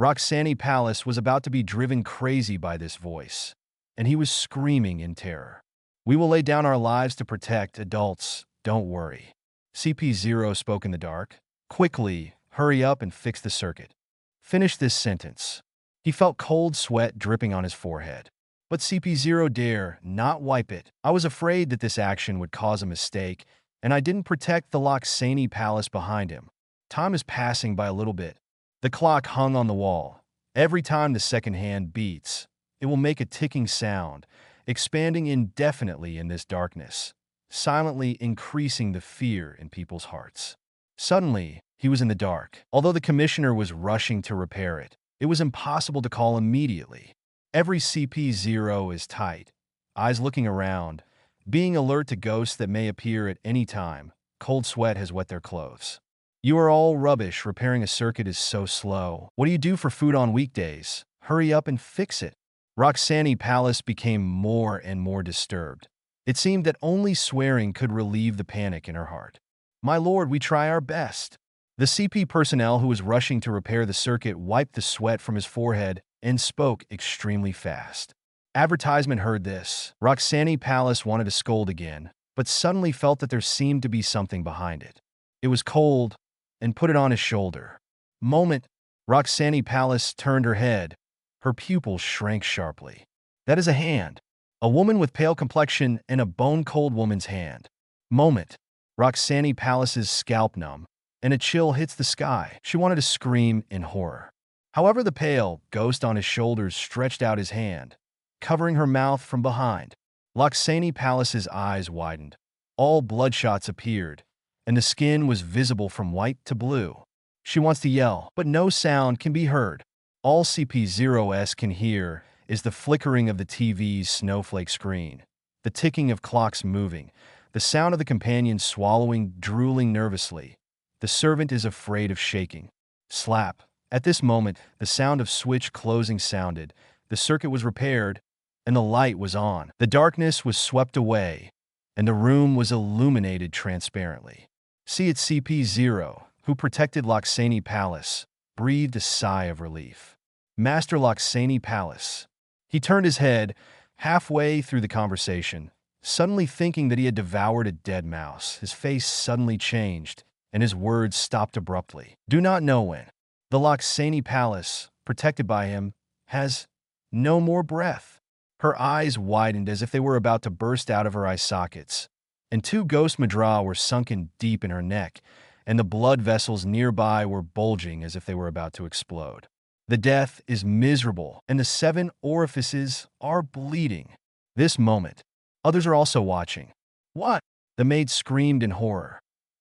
[SPEAKER 2] Roxani Palace was about to be driven crazy by this voice, and he was screaming in terror. We will lay down our lives to protect adults, don't worry. CP0 spoke in the dark. Quickly, hurry up and fix the circuit. Finish this sentence. He felt cold sweat dripping on his forehead. But CP0 dare not wipe it. I was afraid that this action would cause a mistake, and I didn't protect the Loxani Palace behind him. Time is passing by a little bit. The clock hung on the wall. Every time the second hand beats, it will make a ticking sound, expanding indefinitely in this darkness, silently increasing the fear in people's hearts. Suddenly, he was in the dark. Although the commissioner was rushing to repair it, it was impossible to call immediately. Every CP0 is tight, eyes looking around, being alert to ghosts that may appear at any time. Cold sweat has wet their clothes. You are all rubbish. Repairing a circuit is so slow. What do you do for food on weekdays? Hurry up and fix it. Roxani Palace became more and more disturbed. It seemed that only swearing could relieve the panic in her heart. My lord, we try our best. The CP personnel who was rushing to repair the circuit wiped the sweat from his forehead and spoke extremely fast. Advertisement heard this. Roxani Palace wanted to scold again, but suddenly felt that there seemed to be something behind it. It was cold and put it on his shoulder. Moment, Roxani Palace turned her head. Her pupils shrank sharply. That is a hand. A woman with pale complexion and a bone-cold woman's hand. Moment. Roxani Palace's scalp numb, and a chill hits the sky. She wanted to scream in horror. However, the pale ghost on his shoulders stretched out his hand, covering her mouth from behind. Roxani Palace's eyes widened. All bloodshots appeared, and the skin was visible from white to blue. She wants to yell, but no sound can be heard. All CP0s can hear is the flickering of the TV's snowflake screen, the ticking of clocks moving, the sound of the companion swallowing, drooling nervously. The servant is afraid of shaking. Slap. At this moment, the sound of switch closing sounded, the circuit was repaired, and the light was on. The darkness was swept away, and the room was illuminated transparently. See it, CP0, who protected Loxani Palace, breathed a sigh of relief. Master Loxani Palace. He turned his head halfway through the conversation, suddenly thinking that he had devoured a dead mouse. His face suddenly changed, and his words stopped abruptly. Do not know when. The Loxani Palace, protected by him, has no more breath. Her eyes widened as if they were about to burst out of her eye sockets, and two ghost madra were sunken deep in her neck, and the blood vessels nearby were bulging as if they were about to explode. The death is miserable, and the 7 orifices are bleeding. This moment, others are also watching. What? The maid screamed in horror,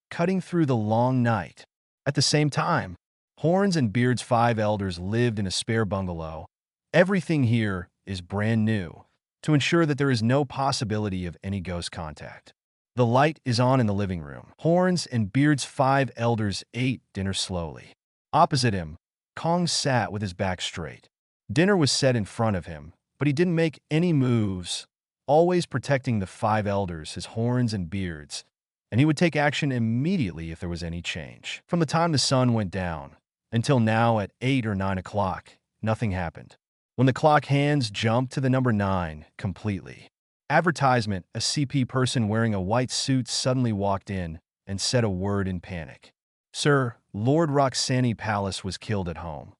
[SPEAKER 2] cutting through the long night. At the same time, Horns and Beard's 5 elders lived in a spare bungalow. Everything here is brand new, to ensure that there is no possibility of any ghost contact. The light is on in the living room. Horns and Beard's 5 elders ate dinner slowly. Opposite him, Kong sat with his back straight. Dinner was set in front of him, but he didn't make any moves, always protecting the 5 elders, his Horns and Beards, and he would take action immediately if there was any change. From the time the sun went down until now at 8 or 9 o'clock, nothing happened. When the clock hands jumped to the number 9 completely. Advertisement, a CP person wearing a white suit suddenly walked in and said a word in panic. Sir, Lord Roxani Palace was killed at home.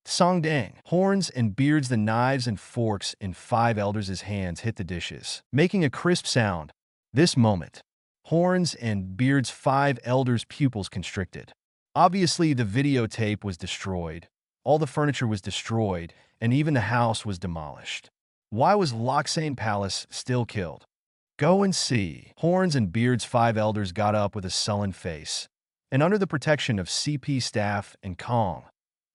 [SPEAKER 2] Song dang. Horns and Beards, the knives and forks in 5 elders' hands hit the dishes, making a crisp sound. This moment, Horns and Beard's 5 elders' pupils constricted. Obviously, the videotape was destroyed, all the furniture was destroyed, and even the house was demolished. Why was Loxane Palace still killed? Go and see. Horns and Beard's 5 elders got up with a sullen face, and under the protection of CP staff and Kong,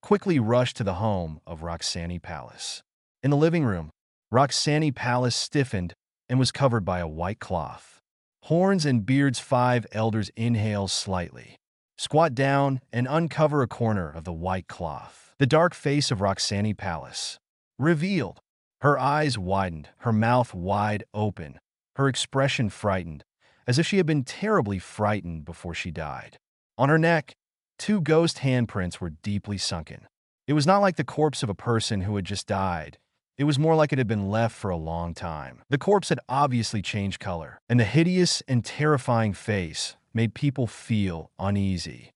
[SPEAKER 2] quickly rushed to the home of Roxanne Palace. In the living room, Roxanne Palace stiffened and was covered by a white cloth. Horns and Beard's 5 elders inhale slightly, squat down, and uncover a corner of the white cloth. The dark face of Roxanne Palace revealed. Her eyes widened, her mouth wide open, her expression frightened, as if she had been terribly frightened before she died. On her neck, 2 ghost handprints were deeply sunken. It was not like the corpse of a person who had just died. It was more like it had been left for a long time. The corpse had obviously changed color, and the hideous and terrifying face made people feel uneasy.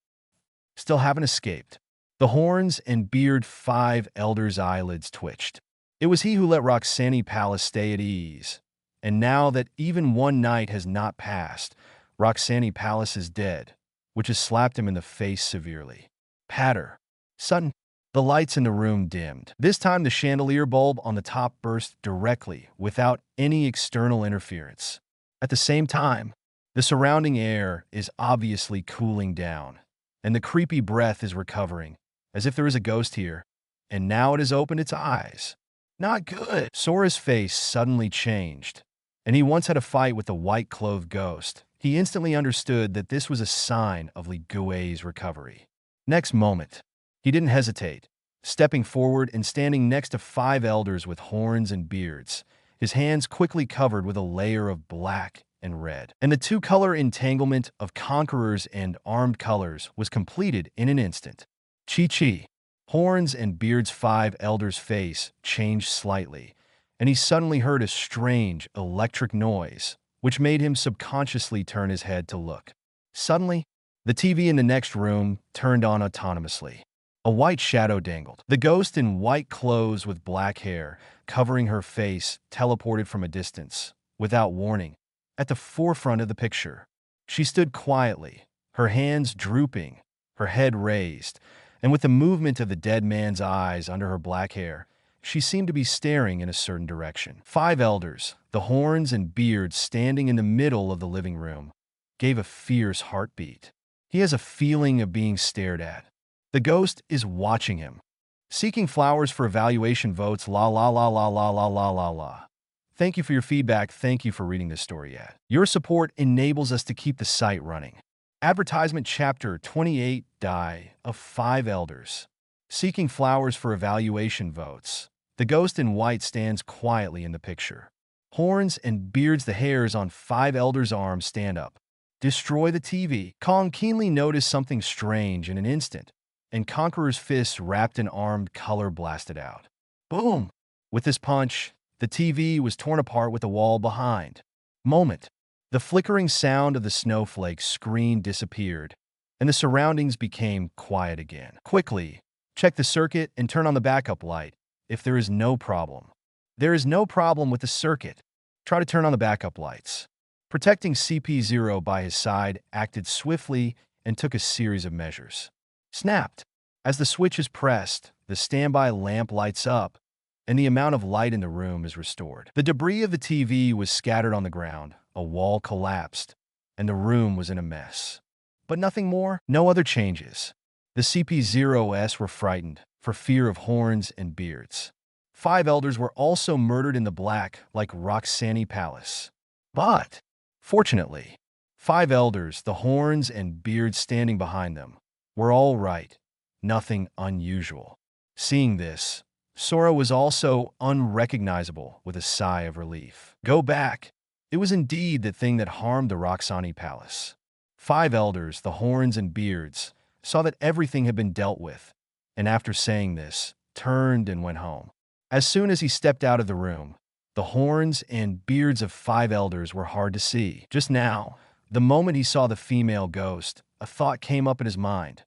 [SPEAKER 2] Still haven't escaped. The Horns and Beard 5 elders' eyelids twitched. It was he who let Roxanne Palace stay at ease. And now that even one night has not passed, Roxanne Palace is dead, which has slapped him in the face severely. Patter. Sudden. The lights in the room dimmed. This time the chandelier bulb on the top burst directly, without any external interference. At the same time, the surrounding air is obviously cooling down, and the creepy breath is recovering, as if there is a ghost here, and now it has opened its eyes. Not good. Sora's face suddenly changed, and he once had a fight with the white-clothed ghost. He instantly understood that this was a sign of Li Gui's recovery. Next moment, he didn't hesitate, stepping forward and standing next to 5 elders with horns and beards, his hands quickly covered with a layer of black and red. And the 2-color entanglement of conquerors and armed colors was completed in an instant. Chi-chi. Horns and Beard's 5 elders' face changed slightly, and he suddenly heard a strange electric noise, which made him subconsciously turn his head to look. Suddenly, the TV in the next room turned on autonomously. A white shadow dangled. The ghost in white clothes with black hair, covering her face, teleported from a distance, without warning, at the forefront of the picture. She stood quietly, her hands drooping, her head raised, and with the movement of the dead man's eyes under her black hair, she seemed to be staring in a certain direction. 5 elders, the Horns and Beards standing in the middle of the living room, gave a fierce heartbeat. He has a feeling of being stared at. The ghost is watching him. Seeking flowers for evaluation votes, la la la la la la la la la. Thank you for your feedback. Thank you for reading this story yet. Your support enables us to keep the site running. Advertisement Chapter 28 Die of 5 Elders. Seeking flowers for evaluation votes. The ghost in white stands quietly in the picture. Horns and Beards, the hairs on 5 elders' arms stand up. Destroy the TV. Kong keenly noticed something strange in an instant, and Conqueror's fists wrapped in armed color blasted out. Boom! With this punch, the TV was torn apart with the wall behind. Moment. The flickering sound of the snowflake screen disappeared, and the surroundings became quiet again. Quickly, check the circuit and turn on the backup light if there is no problem. There is no problem with the circuit. Try to turn on the backup lights. Protecting CP0 by his side acted swiftly and took a series of measures. Snapped. As the switch is pressed, the standby lamp lights up, and the amount of light in the room is restored. The debris of the TV was scattered on the ground, a wall collapsed, and the room was in a mess. But nothing more, no other changes. The CP0s were frightened, for fear of Horns and Beards. 5 elders were also murdered in the black, like Roxanne Palace. But, fortunately, 5 elders, the Horns and Beards standing behind them, were all right. Nothing unusual. Seeing this, Sora was also unrecognizable with a sigh of relief. Go back. It was indeed the thing that harmed the Roxanne Palace. 5 elders, the Horns and Beards, saw that everything had been dealt with, and after saying this, turned and went home. As soon as he stepped out of the room, the Horns and Beards of 5 elders were hard to see. Just now, the moment he saw the female ghost, a thought came up in his mind.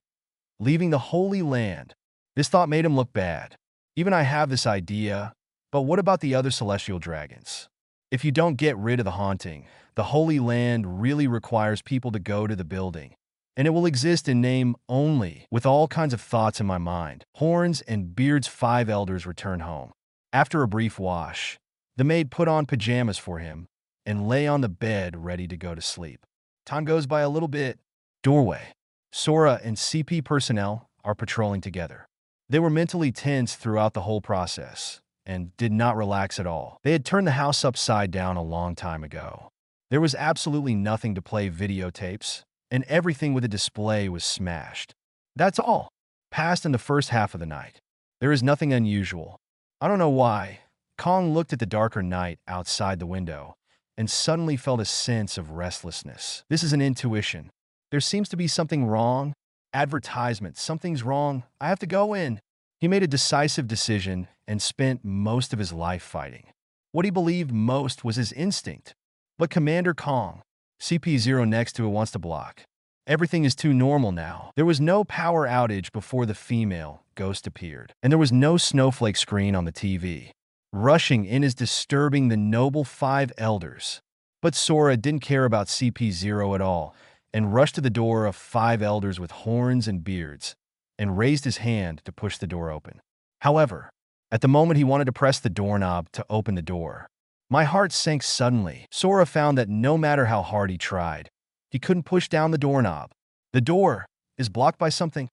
[SPEAKER 2] Leaving the Holy Land. This thought made him look bad. Even I have this idea, but what about the other celestial dragons? If you don't get rid of the haunting, the Holy Land really requires people to go to the building. And it will exist in name only, with all kinds of thoughts in my mind. Horns and Beard's 5 elders return home. After a brief wash, the maid put on pajamas for him and lay on the bed ready to go to sleep. Time goes by a little bit. Doorway. Sora and CP personnel are patrolling together. They were mentally tense throughout the whole process and did not relax at all. They had turned the house upside down a long time ago. There was absolutely nothing to play videotapes, and everything with a display was smashed. That's all. Passed in the first half of the night. There is nothing unusual. I don't know why. Kong looked at the darker night outside the window and suddenly felt a sense of restlessness. This is an intuition. There seems to be something wrong. Advertisement. Something's wrong. I have to go in. He made a decisive decision and spent most of his life fighting. What he believed most was his instinct. But Commander Kong, CP0 next to it, wants to block. Everything is too normal now. There was no power outage before the female ghost appeared, and there was no snowflake screen on the TV. Rushing in is disturbing the noble 5 elders. But Sora didn't care about CP0 at all, and rushed to the door of 5 elders with horns and beards, and raised his hand to push the door open. However, at the moment he wanted to press the doorknob to open the door, my heart sank suddenly. Sora found that no matter how hard he tried, he couldn't push down the doorknob. The door is blocked by something.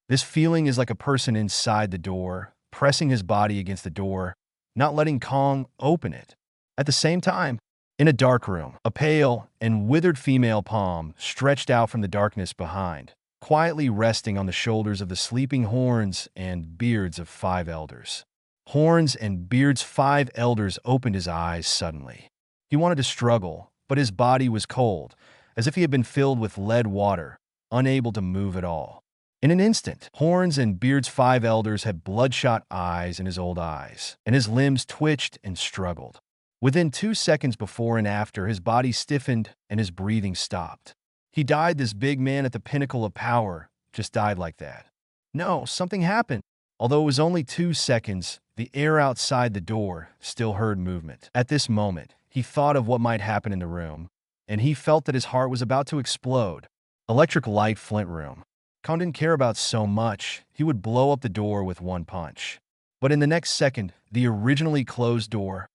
[SPEAKER 2] This feeling is like a person inside the door, pressing his body against the door, not letting Kong open it. At the same time, in a dark room, a pale and withered female palm stretched out from the darkness behind, quietly resting on the shoulders of the sleeping horns and beards of 5 elders. Horns and Beard's 5 elders opened his eyes suddenly. He wanted to struggle, but his body was cold, as if he had been filled with lead water, unable to move at all. In an instant, Horns and Beard's 5 elders had bloodshot eyes in his old eyes, and his limbs twitched and struggled. Within 2 seconds before and after, his body stiffened and his breathing stopped. He died. This big man at the pinnacle of power just died like that. No, something happened. Although it was only 2 seconds, the air outside the door still heard movement. At this moment, he thought of what might happen in the room, and he felt that his heart was about to explode. Electric light flint room. Kong didn't care about so much. He would blow up the door with one punch. But in the next second, the originally closed door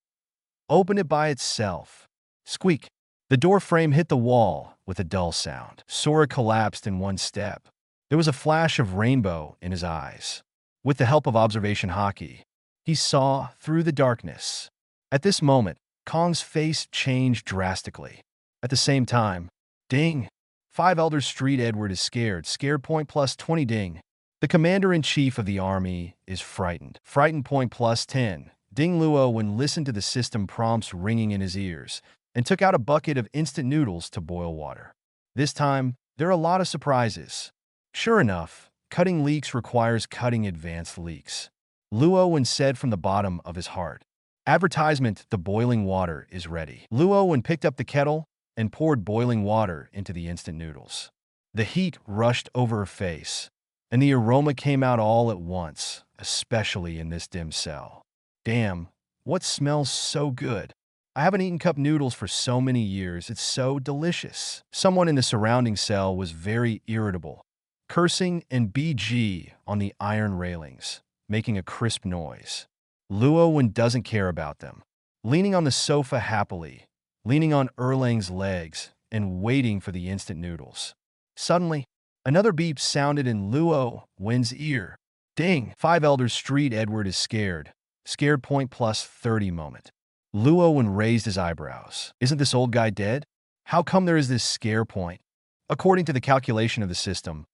[SPEAKER 2] opened it by itself. Squeak. The door frame hit the wall with a dull sound. Sora collapsed in one step. There was a flash of rainbow in his eyes. With the help of observation hockey, he saw through the darkness. At this moment, Kong's face changed drastically. At the same time, ding! 5 Elders Street. Edward is scared. Scared point plus 20 ding. The commander-in-chief of the army is frightened. Frightened point plus 10. Ding. Luo Wen listened to the system prompts ringing in his ears and took out a bucket of instant noodles to boil water. This time, there are a lot of surprises. Sure enough, cutting leeks requires cutting advanced leeks. Luo Wen said from the bottom of his heart. Advertisement: the boiling water is ready. Luo Wen picked up the kettle and poured boiling water into the instant noodles. The heat rushed over her face, and the aroma came out all at once, especially in this dim cell. Damn, what smells so good? I haven't eaten cup noodles for so many years. It's so delicious. Someone in the surrounding cell was very irritable, cursing and BG on the iron railings, making a crisp noise. Luo Wen doesn't care about them, leaning on the sofa happily, leaning on Erlang's legs and waiting for the instant noodles. Suddenly, another beep sounded in Luo Wen's ear. Ding! 5 Elders Street. Edward is scared. Scared point plus 30 moment. Luo Wen raised his eyebrows. Isn't this old guy dead? How come there is this scare point? According to the calculation of the system,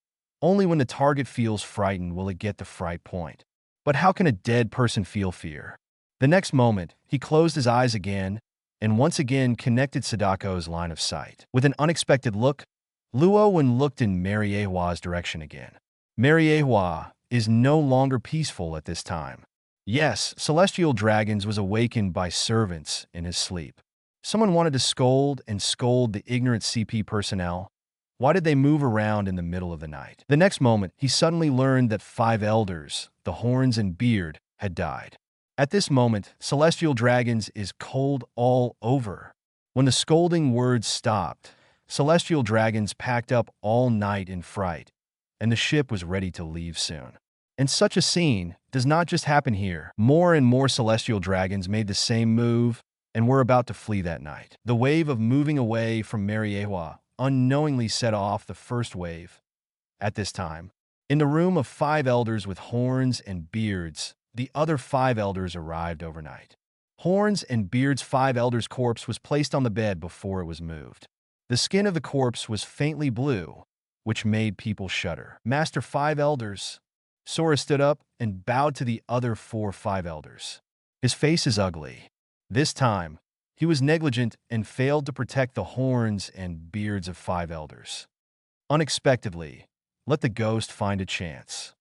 [SPEAKER 2] only when the target feels frightened will it get the fright point. But how can a dead person feel fear? The next moment, he closed his eyes again and once again connected Sadako's line of sight. With an unexpected look, Luo Wen looked in Mariejois' direction again. Mariejois is no longer peaceful at this time. Yes, Celestial Dragons was awakened by servants in his sleep. Someone wanted to scold the ignorant CP personnel. Why did they move around in the middle of the night? The next moment, he suddenly learned that 5 elders, the Horns and Beard, had died. At this moment, Celestial Dragons is cold all over. When the scolding words stopped, Celestial Dragons packed up all night in fright, and the ship was ready to leave soon. And such a scene does not just happen here. More and more Celestial Dragons made the same move and were about to flee that night. The wave of moving away from Mariejois unknowingly set off the first wave. At this time, in the room of 5 elders with horns and beards, the other 5 elders arrived overnight. Horns and Beard's 5 elders' corpse was placed on the bed before it was moved. The skin of the corpse was faintly blue, which made people shudder. Master 5 elders. Sora stood up and bowed to the other 5 elders. His face is ugly. This time, he was negligent and failed to protect the horns and beards of 5 elders. Unexpectedly, let the ghost find a chance.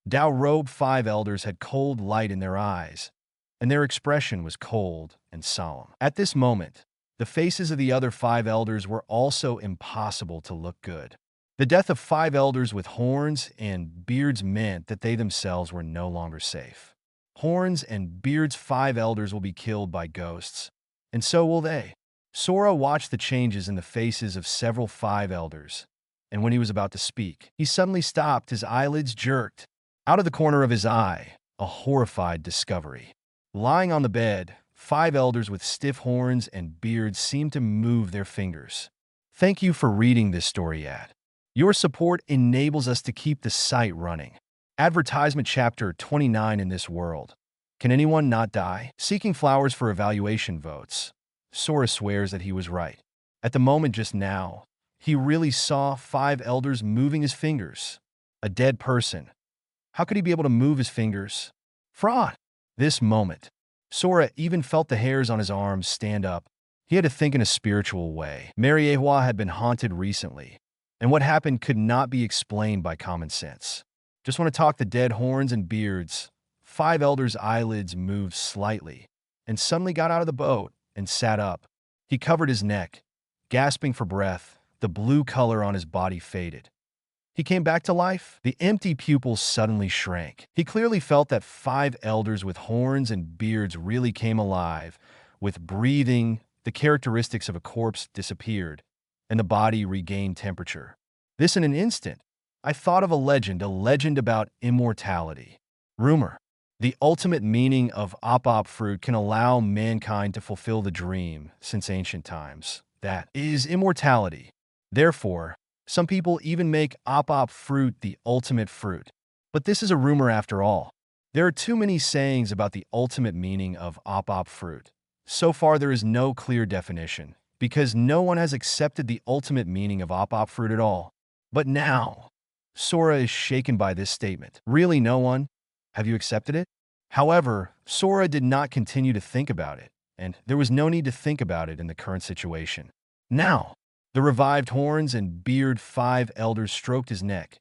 [SPEAKER 2] Dao-robed 5 elders had cold light in their eyes, and their expression was cold and solemn. At this moment, the faces of the other 5 elders were also impossible to look good. The death of 5 elders with horns and beards meant that they themselves were no longer safe. Horns and Beard's 5 elders will be killed by ghosts, and so will they. Sora watched the changes in the faces of several 5 elders, and when he was about to speak, he suddenly stopped, his eyelids jerked. Out of the corner of his eye, a horrified discovery. Lying on the bed, 5 elders with stiff horns and beards seemed to move their fingers. Thank you for reading this story ad. Your support enables us to keep the site running. Advertisement Chapter 29 in this world. Can anyone not die? Seeking flowers for evaluation votes. Sora swears that he was right. At the moment just now, he really saw 5 elders moving his fingers. A dead person. How could he be able to move his fingers? Fraud! This moment, Sora even felt the hairs on his arms stand up. He had to think in a spiritual way. Mariejois had been haunted recently, and what happened could not be explained by common sense. Just want to talk the dead horns and beards. 5 elders' eyelids moved slightly, and suddenly got out of the boat and sat up. He covered his neck, gasping for breath. The blue color on his body faded. He came back to life. The empty pupils suddenly shrank. He clearly felt that 5 elders with horns and beards really came alive. With breathing, the characteristics of a corpse disappeared, and the body regained temperature. This in an instant. I thought of a legend about immortality. Rumor. The ultimate meaning of op fruit can allow mankind to fulfill the dream since ancient times. That is immortality. Therefore, some people even make op fruit the ultimate fruit. But this is a rumor after all. There are too many sayings about the ultimate meaning of op fruit. So far there is no clear definition, because no one has accepted the ultimate meaning of op fruit at all. But now, Sora is shaken by this statement. Really, no one? Have you accepted it? However, Sora did not continue to think about it, and there was no need to think about it in the current situation. Now, the revived horns and beard 5 elders stroked his neck,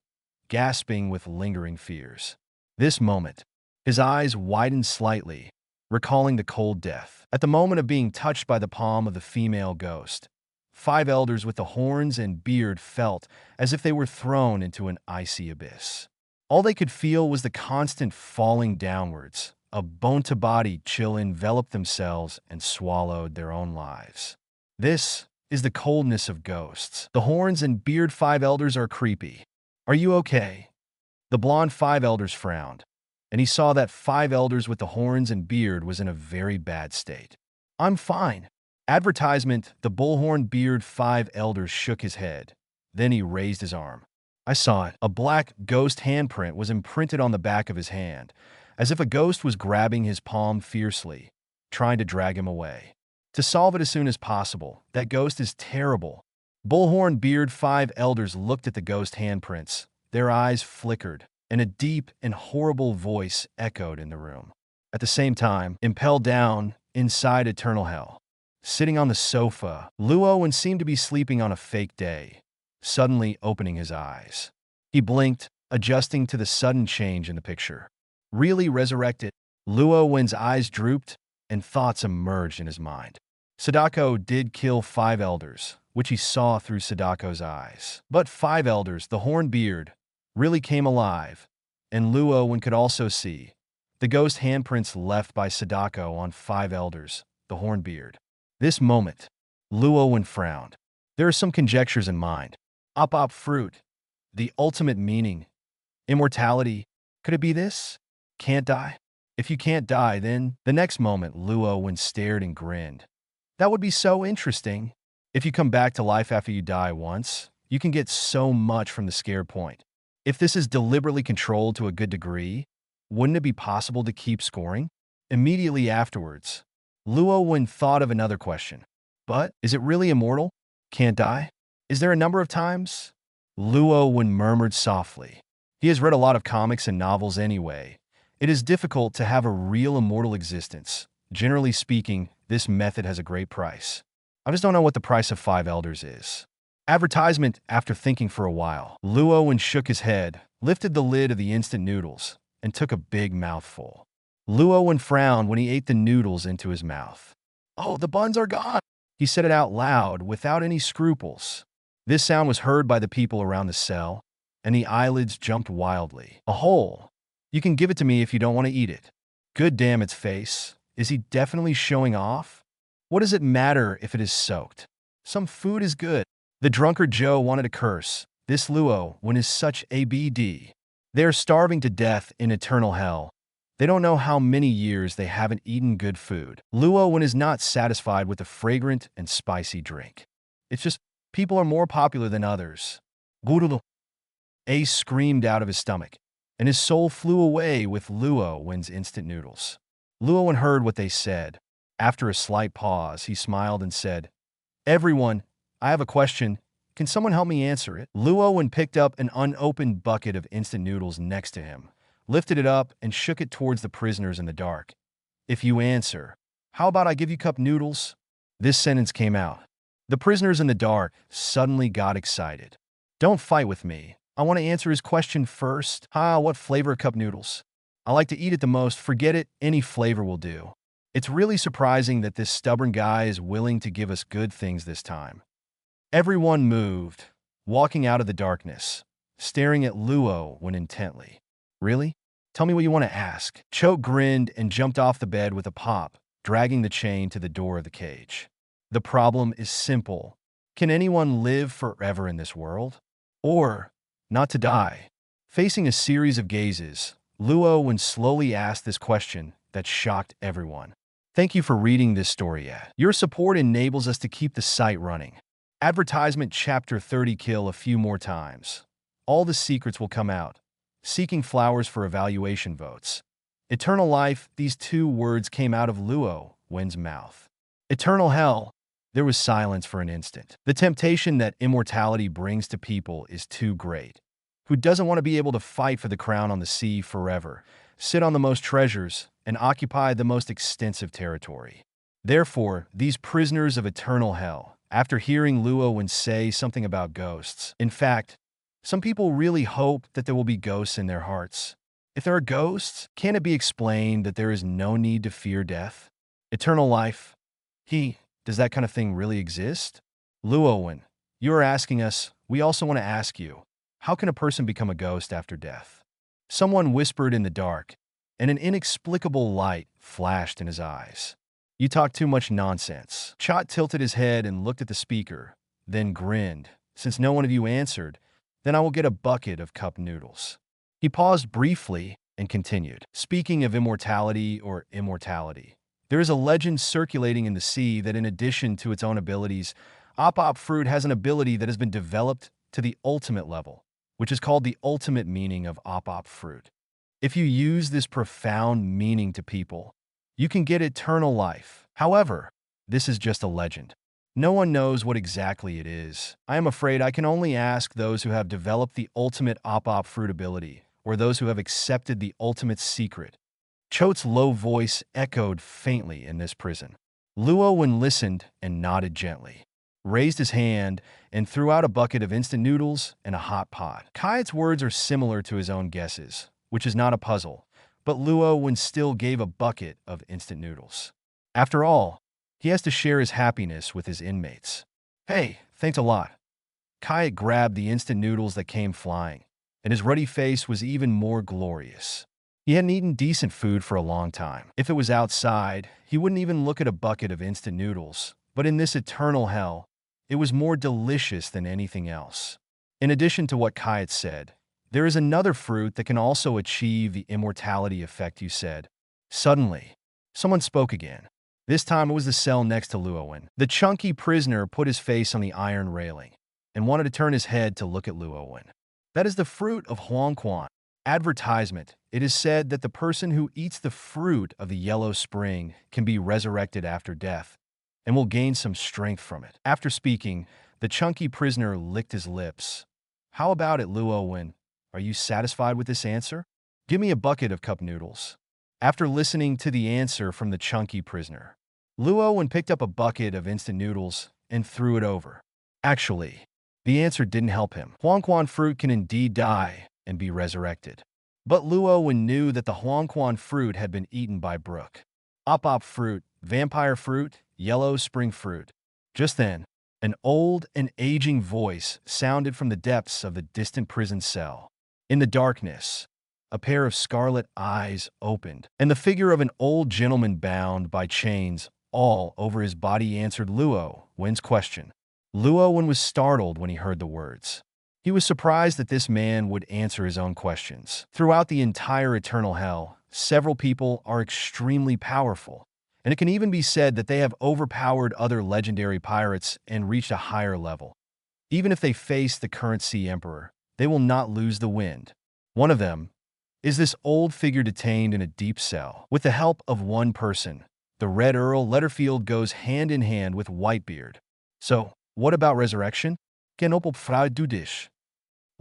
[SPEAKER 2] gasping with lingering fears. This moment, his eyes widened slightly, recalling the cold death. At the moment of being touched by the palm of the female ghost, 5 elders with the horns and beard felt as if they were thrown into an icy abyss. All they could feel was the constant falling downwards. A bone-to-body chill enveloped themselves and swallowed their own lives. This is the coldness of ghosts. The horns and beard 5 elders are creepy. Are you okay? The blonde 5 elders frowned, and he saw that 5 elders with the horns and beard was in a very bad state. I'm fine. Advertisement. The bullhorn beard 5 elders shook his head. Then he raised his arm. I saw it. A black ghost handprint was imprinted on the back of his hand, as if a ghost was grabbing his palm fiercely, trying to drag him away. To solve it as soon as possible. That ghost is terrible. Bullhorn beard 5 elders looked at the ghost handprints. Their eyes flickered, and a deep and horrible voice echoed in the room. At the same time, impelled down, inside eternal hell. Sitting on the sofa, Luo Wen seemed to be sleeping on a fake day, suddenly opening his eyes. He blinked, adjusting to the sudden change in the picture. Really resurrected? Luo Wen's eyes drooped, and thoughts emerged in his mind. Sadako did kill 5 elders, which he saw through Sadako's eyes. But 5 elders, the horn beard, really came alive, and Luo Wen could also see The ghost handprints left by Sadako on 5 elders, the Hornbeard. This moment, Luo Wen frowned. There are some conjectures in mind. Op fruit. The ultimate meaning. Immortality. Could it be this? Can't die? If you can't die, then the next moment Luo Wen stared and grinned. That would be so interesting. If you come back to life after you die once, you can get so much from the scared point. If this is deliberately controlled to a good degree, wouldn't it be possible to keep scoring? Immediately afterwards, Luo Wen thought of another question. But is it really immortal? Can't die? Is there a number of times? Luo Wen murmured softly. He has read a lot of comics and novels anyway. It is difficult to have a real immortal existence. Generally speaking, this method has a great price. I just don't know what the price of 5 elders is. Advertisement. After thinking for a while, Luo Wen shook his head, lifted the lid of the instant noodles, and took a big mouthful. Luo Wen frowned when he ate the noodles into his mouth. Oh, the buns are gone! He said it out loud without any scruples. This sound was heard by the people around the cell, and the eyelids jumped wildly. A hole. You can give it to me if you don't want to eat it. Good damn its face. Is he definitely showing off? What does it matter if it is soaked? Some food is good. The drunkard Joe wanted to curse. This Luo Wen is such ABD. They are starving to death in eternal hell. They don't know how many years they haven't eaten good food. Luo Wen is not satisfied with the fragrant and spicy drink. It's just people are more popular than others. Gurulu. Ace screamed out of his stomach, and his soul flew away with Luo Wen's instant noodles. Luo Wen heard what they said. After a slight pause, he smiled and said, Everyone, I have a question. Can someone help me answer it? Luo Wen picked up an unopened bucket of instant noodles next to him, lifted it up, and shook it towards the prisoners in the dark. If you answer, how about I give you cup noodles? This sentence came out. The prisoners in the dark suddenly got excited. Don't fight with me. I want to answer his question first. What flavor cup noodles? I like to eat it the most. Forget it, any flavor will do. It's really surprising that this stubborn guy is willing to give us good things this time. Everyone moved, walking out of the darkness, staring at Luo Wen intently. Really? Tell me what you want to ask. Choke grinned and jumped off the bed with a pop, dragging the chain to the door of the cage. The problem is simple. Can anyone live forever in this world? Or not to die? Facing a series of gazes, Luo Wen slowly asked this question that shocked everyone. Thank you for reading this story yet. Your support enables us to keep the site running. Advertisement Chapter 30. Kill a few more times. All the secrets will come out. Seeking flowers for evaluation votes. Eternal life. These 2 words came out of Luo Wen's mouth. Eternal hell. There was silence for an instant. The temptation that immortality brings to people is too great. Who doesn't want to be able to fight for the crown on the sea forever, sit on the most treasures, and occupy the most extensive territory? Therefore, these prisoners of eternal hell, after hearing Luo Wen say something about ghosts, in fact, some people really hope that there will be ghosts in their hearts. If there are ghosts, can it be explained that there is no need to fear death? Eternal life. Does that kind of thing really exist? Luo Wen, you are asking us, we also want to ask you, how can a person become a ghost after death? Someone whispered in the dark, and an inexplicable light flashed in his eyes. You talk too much nonsense. Chot tilted his head and looked at the speaker, then grinned. Since no one of you answered, then I will get a bucket of cup noodles. He paused briefly and continued. Speaking of immortality or immortality, there is a legend circulating in the sea that in addition to its own abilities, op fruit has an ability that has been developed to the ultimate level, which is called the ultimate meaning of op fruit. If you use this profound meaning to people, you can get eternal life. However, this is just a legend. No one knows what exactly it is. I am afraid I can only ask those who have developed the ultimate op fruit ability, or those who have accepted the ultimate secret. Chote's low voice echoed faintly in this prison. Luo Wen listened and nodded gently, raised his hand, and threw out a bucket of instant noodles and a hot pot. Kayet's words are similar to his own guesses, which is not a puzzle, but Luo Wen still gave a bucket of instant noodles. After all, he has to share his happiness with his inmates. Hey, thanks a lot. Kayet grabbed the instant noodles that came flying, and his ruddy face was even more glorious. He hadn't eaten decent food for a long time. If it was outside, he wouldn't even look at a bucket of instant noodles. But in this eternal hell, it was more delicious than anything else. In addition to what Kayat said, there is another fruit that can also achieve the immortality effect you said. Suddenly, someone spoke again. This time it was the cell next to Luo Wen. The chunky prisoner put his face on the iron railing and wanted to turn his head to look at Luo Wen. That is the fruit of Huangquan. Advertisement. It is said that the person who eats the fruit of the yellow spring can be resurrected after death and will gain some strength from it. After speaking, the chunky prisoner licked his lips. How about it, Luo Wen? Are you satisfied with this answer? Give me a bucket of cup noodles. After listening to the answer from the chunky prisoner, Luo Wen picked up a bucket of instant noodles and threw it over. Actually, the answer didn't help him. Huangquan fruit can indeed die and be resurrected. But Luo Wen knew that the Huangquan fruit had been eaten by Brook. Op fruit, vampire fruit, yellow spring fruit. Just then, an old and aging voice sounded from the depths of the distant prison cell. In the darkness, a pair of scarlet eyes opened, and the figure of an old gentleman bound by chains all over his body answered Luo Wen's question. Luo Wen was startled when he heard the words. He was surprised that this man would answer his own questions. Throughout the entire eternal hell, several people are extremely powerful, and it can even be said that they have overpowered other legendary pirates and reached a higher level. Even if they face the current Sea Emperor, they will not lose the wind. One of them is this old figure detained in a deep cell. With the help of one person, the Red Earl Letterfield goes hand in hand with Whitebeard. So, what about resurrection? Ken opop frau du dich?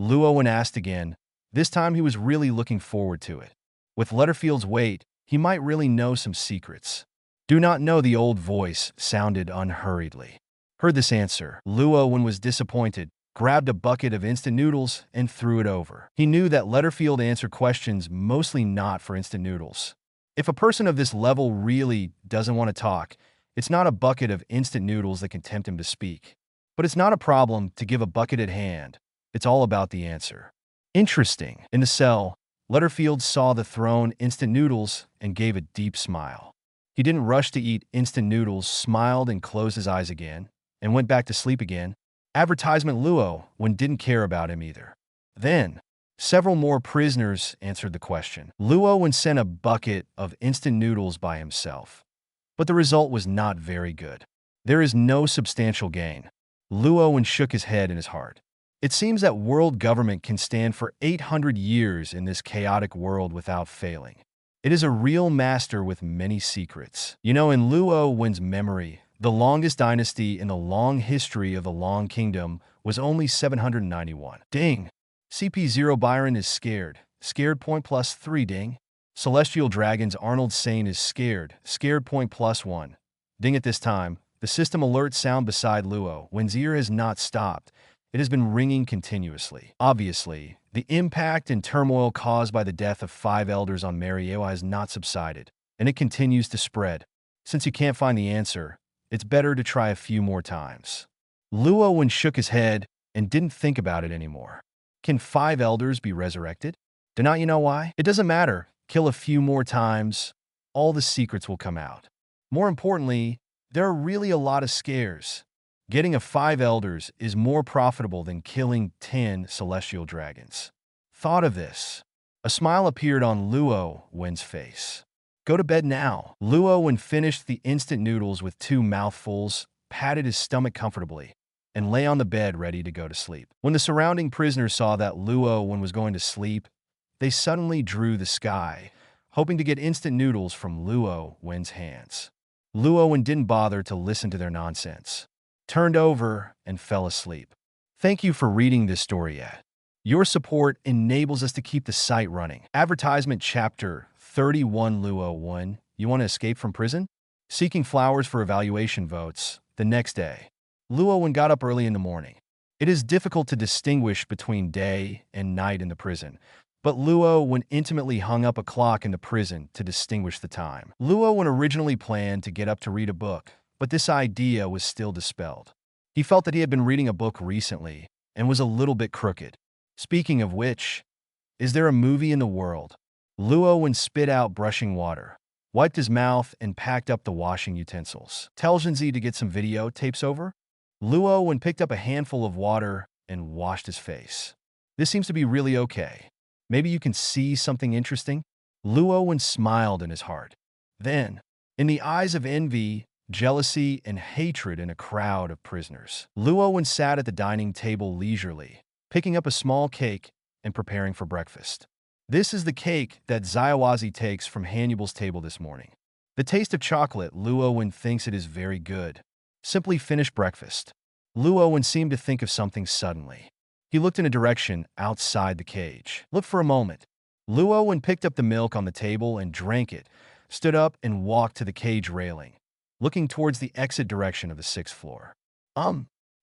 [SPEAKER 2] Luo Wen asked again. This time he was really looking forward to it. With Letterfield's weight, he might really know some secrets. Do not know, the old voice sounded unhurriedly. Heard this answer, Luo Wen was disappointed, grabbed a bucket of instant noodles, and threw it over. He knew that Letterfield answered questions mostly not for instant noodles. If a person of this level really doesn't want to talk, it's not a bucket of instant noodles that can tempt him to speak. But it's not a problem to give a bucket at hand. It's all about the answer. Interesting. In the cell, Letterfield saw the thrown instant noodles and gave a deep smile. He didn't rush to eat instant noodles, smiled and closed his eyes again, and went back to sleep again. Advertisement Luo Wen didn't care about him either. Then, several more prisoners answered the question. Luo Wen sent a bucket of instant noodles by himself. But the result was not very good. There is no substantial gain. Luo Wen shook his head in his heart. It seems that world government can stand for 800 years in this chaotic world without failing. It is a real master with many secrets. You know, in Luo Wen's memory, the longest dynasty in the long history of the Long Kingdom was only 791. Ding! CP0 Byron is scared. Scared point +3 ding. Celestial Dragons Arnold Sane is scared. Scared point +1. Ding at this time. The system alert sound beside Luo Wen's ear has not stopped. It has been ringing continuously. Obviously, the impact and turmoil caused by the death of 5 elders on Mariejois has not subsided, and it continues to spread. Since you can't find the answer, it's better to try a few more times. Luo Wen shook his head and didn't think about it anymore. Can 5 elders be resurrected? Do not you know why? It doesn't matter. Kill a few more times. All the secrets will come out. More importantly, there are really a lot of scares. Getting a 5 elders is more profitable than killing 10 celestial dragons. Thought of this. A smile appeared on Luo Wen's face. Go to bed now. Luo Wen finished the instant noodles with 2 mouthfuls, patted his stomach comfortably, and lay on the bed ready to go to sleep. When the surrounding prisoners saw that Luo Wen was going to sleep, they suddenly drew the sky, hoping to get instant noodles from Luo Wen's hands. Luo Wen didn't bother to listen to their nonsense. Turned over and fell asleep. Thank you for reading this story yet. Your support enables us to keep the site running. Advertisement Chapter 31 Luo Wen, you want to escape from prison? Seeking flowers for evaluation votes. The next day, Luo Wen got up early in the morning. It is difficult to distinguish between day and night in the prison, but Luo Wen intimately hung up a clock in the prison to distinguish the time. Luo Wen originally planned to get up to read a book, but this idea was still dispelled. He felt that he had been reading a book recently and was a little bit crooked. Speaking of which, is there a movie in the world Luo Wen spit out brushing water, wiped his mouth, and packed up the washing utensils. Tell Jinzi to get some video tapes over. Luo Wen picked up a handful of water and washed his face. This seems to be really okay. Maybe you can see something interesting? Luo Wen smiled in his heart. Then, in the eyes of envy, jealousy, and hatred in a crowd of prisoners, Luo Wen sat at the dining table leisurely, picking up a small cake and preparing for breakfast. This is the cake that Zayawazi takes from Hannibal's table this morning. The taste of chocolate, Luo Wen thinks it is very good. Simply finish breakfast. Luo Wen seemed to think of something suddenly. He looked in a direction outside the cage. Look for a moment. Luo Wen picked up the milk on the table and drank it, stood up and walked to the cage railing, looking towards the exit direction of the 6th floor.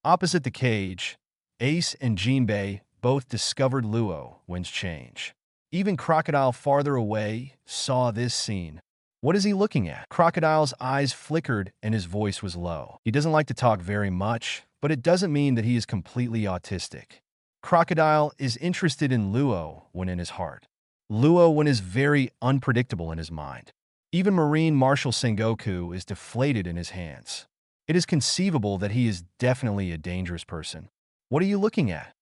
[SPEAKER 2] Opposite the cage, Ace and Jinbei both discovered Luo Wen's change. Even Crocodile farther away saw this scene. What is he looking at? Crocodile's eyes flickered and his voice was low. He doesn't like to talk very much, but it doesn't mean that he is completely autistic. Crocodile is interested in Luo Wen in his heart. Luo Wen is very unpredictable in his mind. Even Marine Marshal Sengoku is deflated in his hands. It is conceivable that he is definitely a dangerous person. What are you looking at?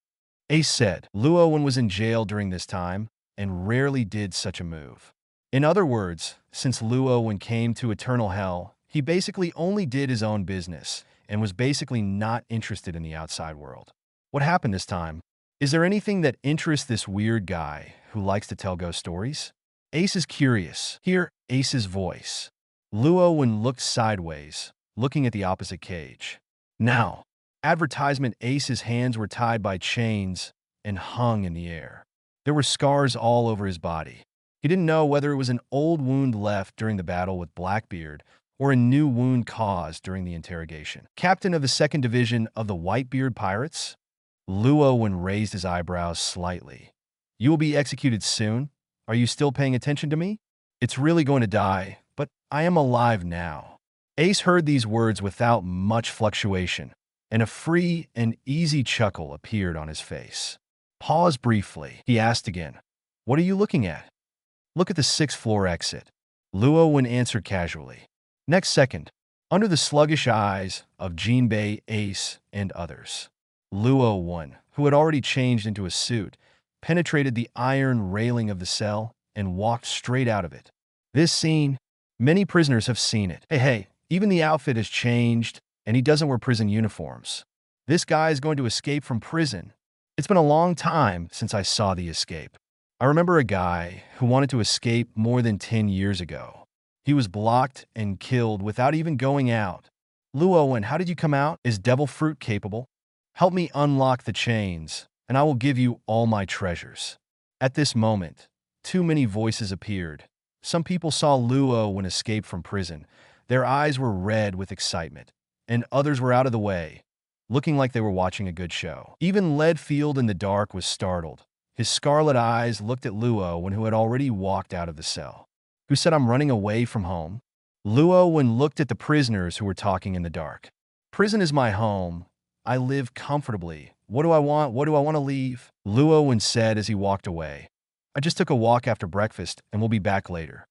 [SPEAKER 2] Ace said. Luo Wen was in jail during this time and rarely did such a move. In other words, since Luo Wen came to Eternal Hell, he basically only did his own business and was basically not interested in the outside world. What happened this time? Is there anything that interests this weird guy who likes to tell ghost stories? Ace is curious. Hear Ace's voice. Luo Wen looked sideways, looking at the opposite cage. Now, advertisement. Ace's hands were tied by chains and hung in the air. There were scars all over his body. He didn't know whether it was an old wound left during the battle with Blackbeard or a new wound caused during the interrogation. Captain of the 2nd Division of the Whitebeard Pirates? Luo Wen raised his eyebrows slightly. You will be executed soon? Are you still paying attention to me? It's really going to die, but I am alive now. Ace heard these words without much fluctuation, and a free and easy chuckle appeared on his face. Pause briefly. He asked again, What are you looking at? Look at the 6th floor exit. Luo Wen answered casually. Next second, under the sluggish eyes of Jinbei, Ace, and others, Luo Wen, who had already changed into a suit, penetrated the iron railing of the cell and walked straight out of it. This scene, many prisoners have seen it. Hey, even the outfit has changed, and he doesn't wear prison uniforms. This guy is going to escape from prison. It's been a long time since I saw the escape. I remember a guy who wanted to escape more than 10 years ago. He was blocked and killed without even going out. Luo Wen, how did you come out? Is Devil Fruit capable? Help me unlock the chains, and I will give you all my treasures. At this moment, too many voices appeared. Some people saw Luo Wen escape from prison. Their eyes were red with excitement, and others were out of the way, looking like they were watching a good show. Even Leadfield in the dark was startled. His scarlet eyes looked at Luo Wen, who had already walked out of the cell. Who said I'm running away from home? Luo Wen looked at the prisoners who were talking in the dark. Prison is my home. I live comfortably. What do I want? What do I want to leave? Luo Wen said as he walked away. I just took a walk after breakfast and will be back later.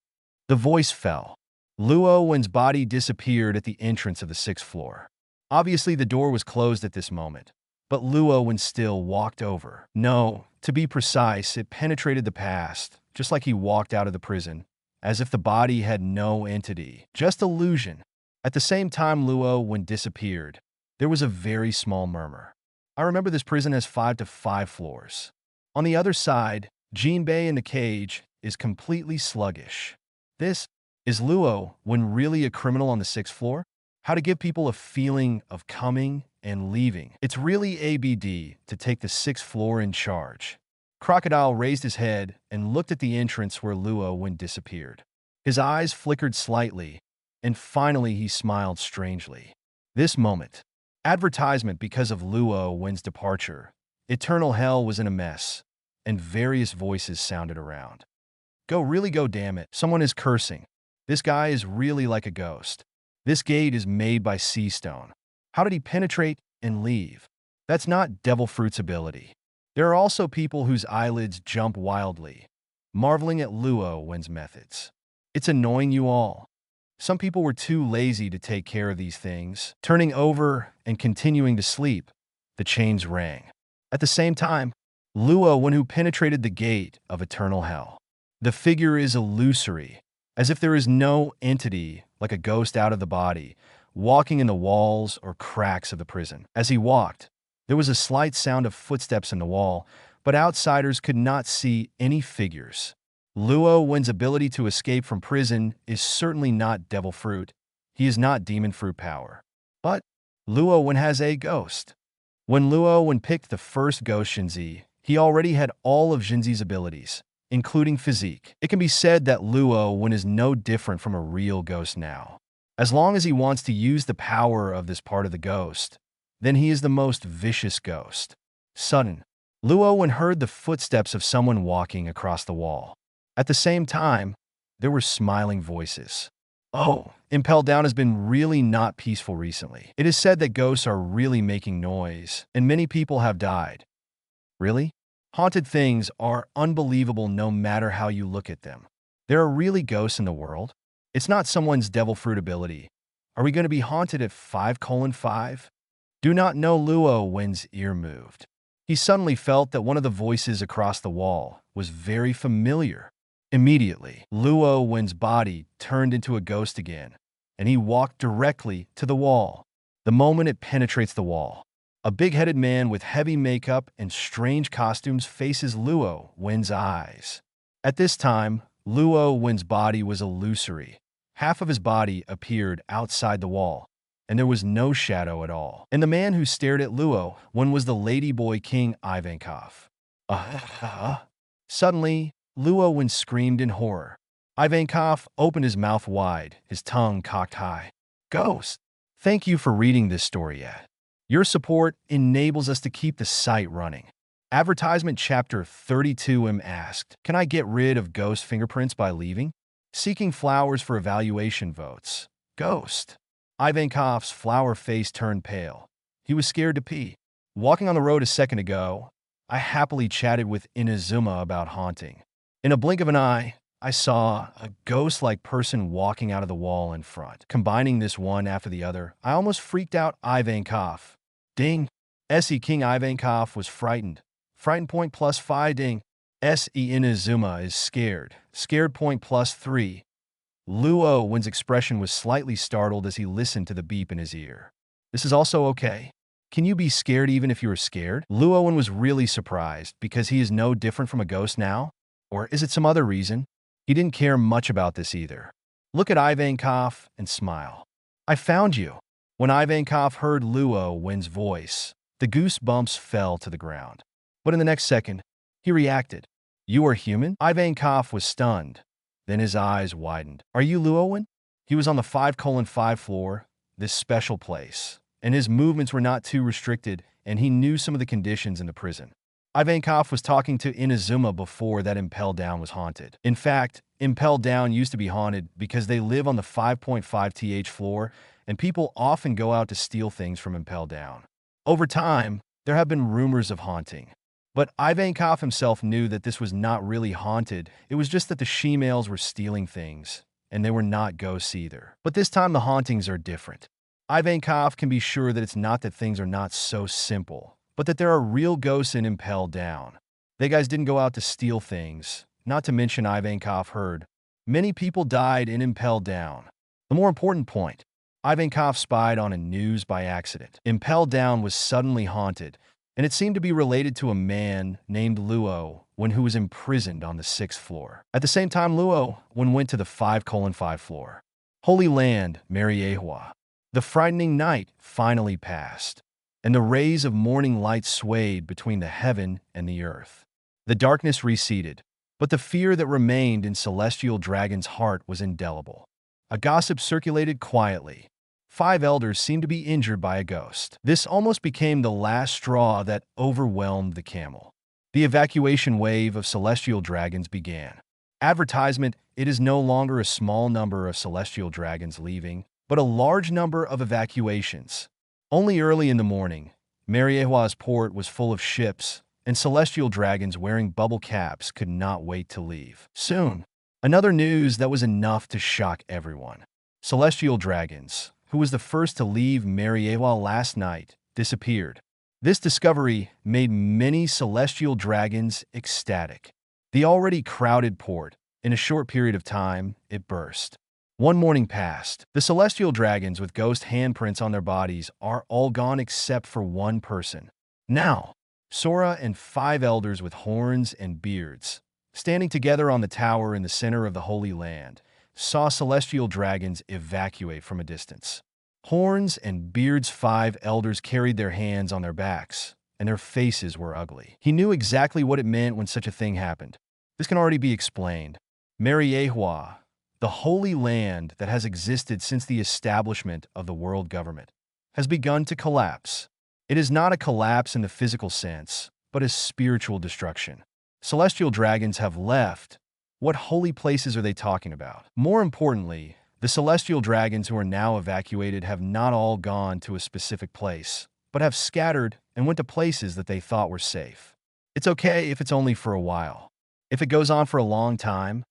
[SPEAKER 2] The voice fell. Luo Wen's body disappeared at the entrance of the 6th floor. Obviously, the door was closed at this moment, but Luo Wen still walked over. No, to be precise, it penetrated the past, just like he walked out of the prison, as if the body had no entity, just illusion. At the same time Luo Wen disappeared, there was a very small murmur. I remember this prison has 5 to 5 floors. On the other side, Jinbei in the cage is completely sluggish. Is Luo Wen really a criminal on the 6th floor? How to give people a feeling of coming and leaving. It's really ABD to take the 6th floor in charge. Crocodile raised his head and looked at the entrance where Luo Wen disappeared. His eyes flickered slightly, and finally he smiled strangely. This moment, advertisement because of Luo Wen's departure. Eternal Hell was in a mess, and various voices sounded around. Really go, damn it. Someone is cursing. This guy is really like a ghost. This gate is made by sea stone. How did he penetrate and leave? That's not Devil Fruit's ability. There are also people whose eyelids jump wildly. marveling at Luo Wen's methods. It's annoying you all. Some people were too lazy to take care of these things, turning over and continuing to sleep. The chains rang. At the same time, Luo Wen, who penetrated the gate of eternal hell. The figure is illusory, as if there is no entity, like a ghost out of the body, walking in the walls or cracks of the prison. As he walked, there was a slight sound of footsteps in the wall, but outsiders could not see any figures. Luo Wen's ability to escape from prison is certainly not devil fruit. He is not demon fruit power. But Luo Wen has a ghost. When Luo Wen picked the first ghost Shinzi, he already had all of Shinzi's abilities, including physique. It can be said that Luo Wen is no different from a real ghost now. As long as he wants to use the power of this part of the ghost, then he is the most vicious ghost. Sudden, Luo Wen heard the footsteps of someone walking across the wall. At the same time, there were smiling voices. Oh, Impel Down has been really not peaceful recently. It is said that ghosts are really making noise, and many people have died. Really? Haunted things are unbelievable no matter how you look at them. There are really ghosts in the world? It's not someone's devil fruit ability. Are we going to be haunted at 5:5? Do not know. Luo Wen's ear moved. He suddenly felt that one of the voices across the wall was very familiar. Immediately, Luo Wen's body turned into a ghost again, and he walked directly to the wall. The moment it penetrates the wall, a big-headed man with heavy makeup and strange costumes faces Luo Wen's eyes. At this time, Luo Wen's body was illusory. Half of his body appeared outside the wall, and there was no shadow at all. And the man who stared at Luo Wen was the ladyboy King Ivankov. Suddenly, Luo Wen screamed in horror. Ivankov opened his mouth wide, his tongue cocked high. Ghost! Thank you for reading this story yet. Your support enables us to keep the site running. Advertisement Chapter 32M asked, can I get rid of ghost fingerprints by leaving? Seeking flowers for evaluation votes. Ghost. Ivankov's flower face turned pale. He was scared to pee. Walking on the road a second ago, I happily chatted with Inazuma about haunting. In a blink of an eye, I saw a ghost-like person walking out of the wall in front. Combining this one after the other, I almost freaked out Ivankov. Ding! SE King Ivankov was frightened. Frightened point +5 ding. SE Inazuma is scared. Scared point +3. Luo Wen's expression was slightly startled as he listened to the beep in his ear. This is also okay. Can you be scared even if you are scared? Luo Wen was really surprised because he is no different from a ghost now. Or is it some other reason? He didn't care much about this either. Look at Ivankov and smile. I found you. When Ivankov heard Luo Wen's voice, the goosebumps fell to the ground. But in the next second, he reacted. You are human? Ivankov was stunned. Then his eyes widened. Are you Luo Wen? He was on the 5:5 floor, this special place, and his movements were not too restricted, and he knew some of the conditions in the prison. Ivankov was talking to Inazuma before that Impel Down was haunted. In fact, Impel Down used to be haunted because they live on the 5.5th floor, and people often go out to steal things from Impel Down. Over time, there have been rumors of haunting. But Ivankov himself knew that this was not really haunted, it was just that the she-males were stealing things, and they were not ghosts either. But this time the hauntings are different. Ivankov can be sure that it's not that things are not so simple, but that there are real ghosts in Impel Down. They guys didn't go out to steal things, not to mention Ivankov heard. Many people died in Impel Down. The more important point, Ivankov spied on a news by accident. Impel Down was suddenly haunted, and it seemed to be related to a man named Luo Wen who was imprisoned on the 6th floor. At the same time, Luo Wen went to the 5:5 floor. Holy Land, Mariejois. The frightening night finally passed, and the rays of morning light swayed between the heaven and the earth. The darkness receded, but the fear that remained in Celestial Dragon's heart was indelible. A gossip circulated quietly. 5 elders seemed to be injured by a ghost. This almost became the last straw that overwhelmed the camel. The evacuation wave of celestial dragons began. Advertisement: it is no longer a small number of celestial dragons leaving, but a large number of evacuations. Only early in the morning, Mariejois port was full of ships, and celestial dragons wearing bubble caps could not wait to leave. Soon, another news that was enough to shock everyone. Celestial dragons, who was the first to leave Mariejois last night, disappeared. This discovery made many celestial dragons ecstatic. The already crowded port, in a short period of time, it burst. One morning passed. The celestial dragons with ghost handprints on their bodies are all gone except for one person. Now, Sora and 5 elders with horns and beards, standing together on the tower in the center of the Holy Land, saw celestial dragons evacuate from a distance. Horns and beards 5 elders carried their hands on their backs, and their faces were ugly. He knew exactly what it meant when such a thing happened. This can already be explained. Mariejois, the Holy Land that has existed since the establishment of the world government, has begun to collapse. It is not a collapse in the physical sense, but a spiritual destruction. Celestial dragons have left. What holy places are they talking about? More importantly, the celestial dragons who are now evacuated have not all gone to a specific place, but have scattered and went to places that they thought were safe. It's okay if it's only for a while. If it goes on for a long time,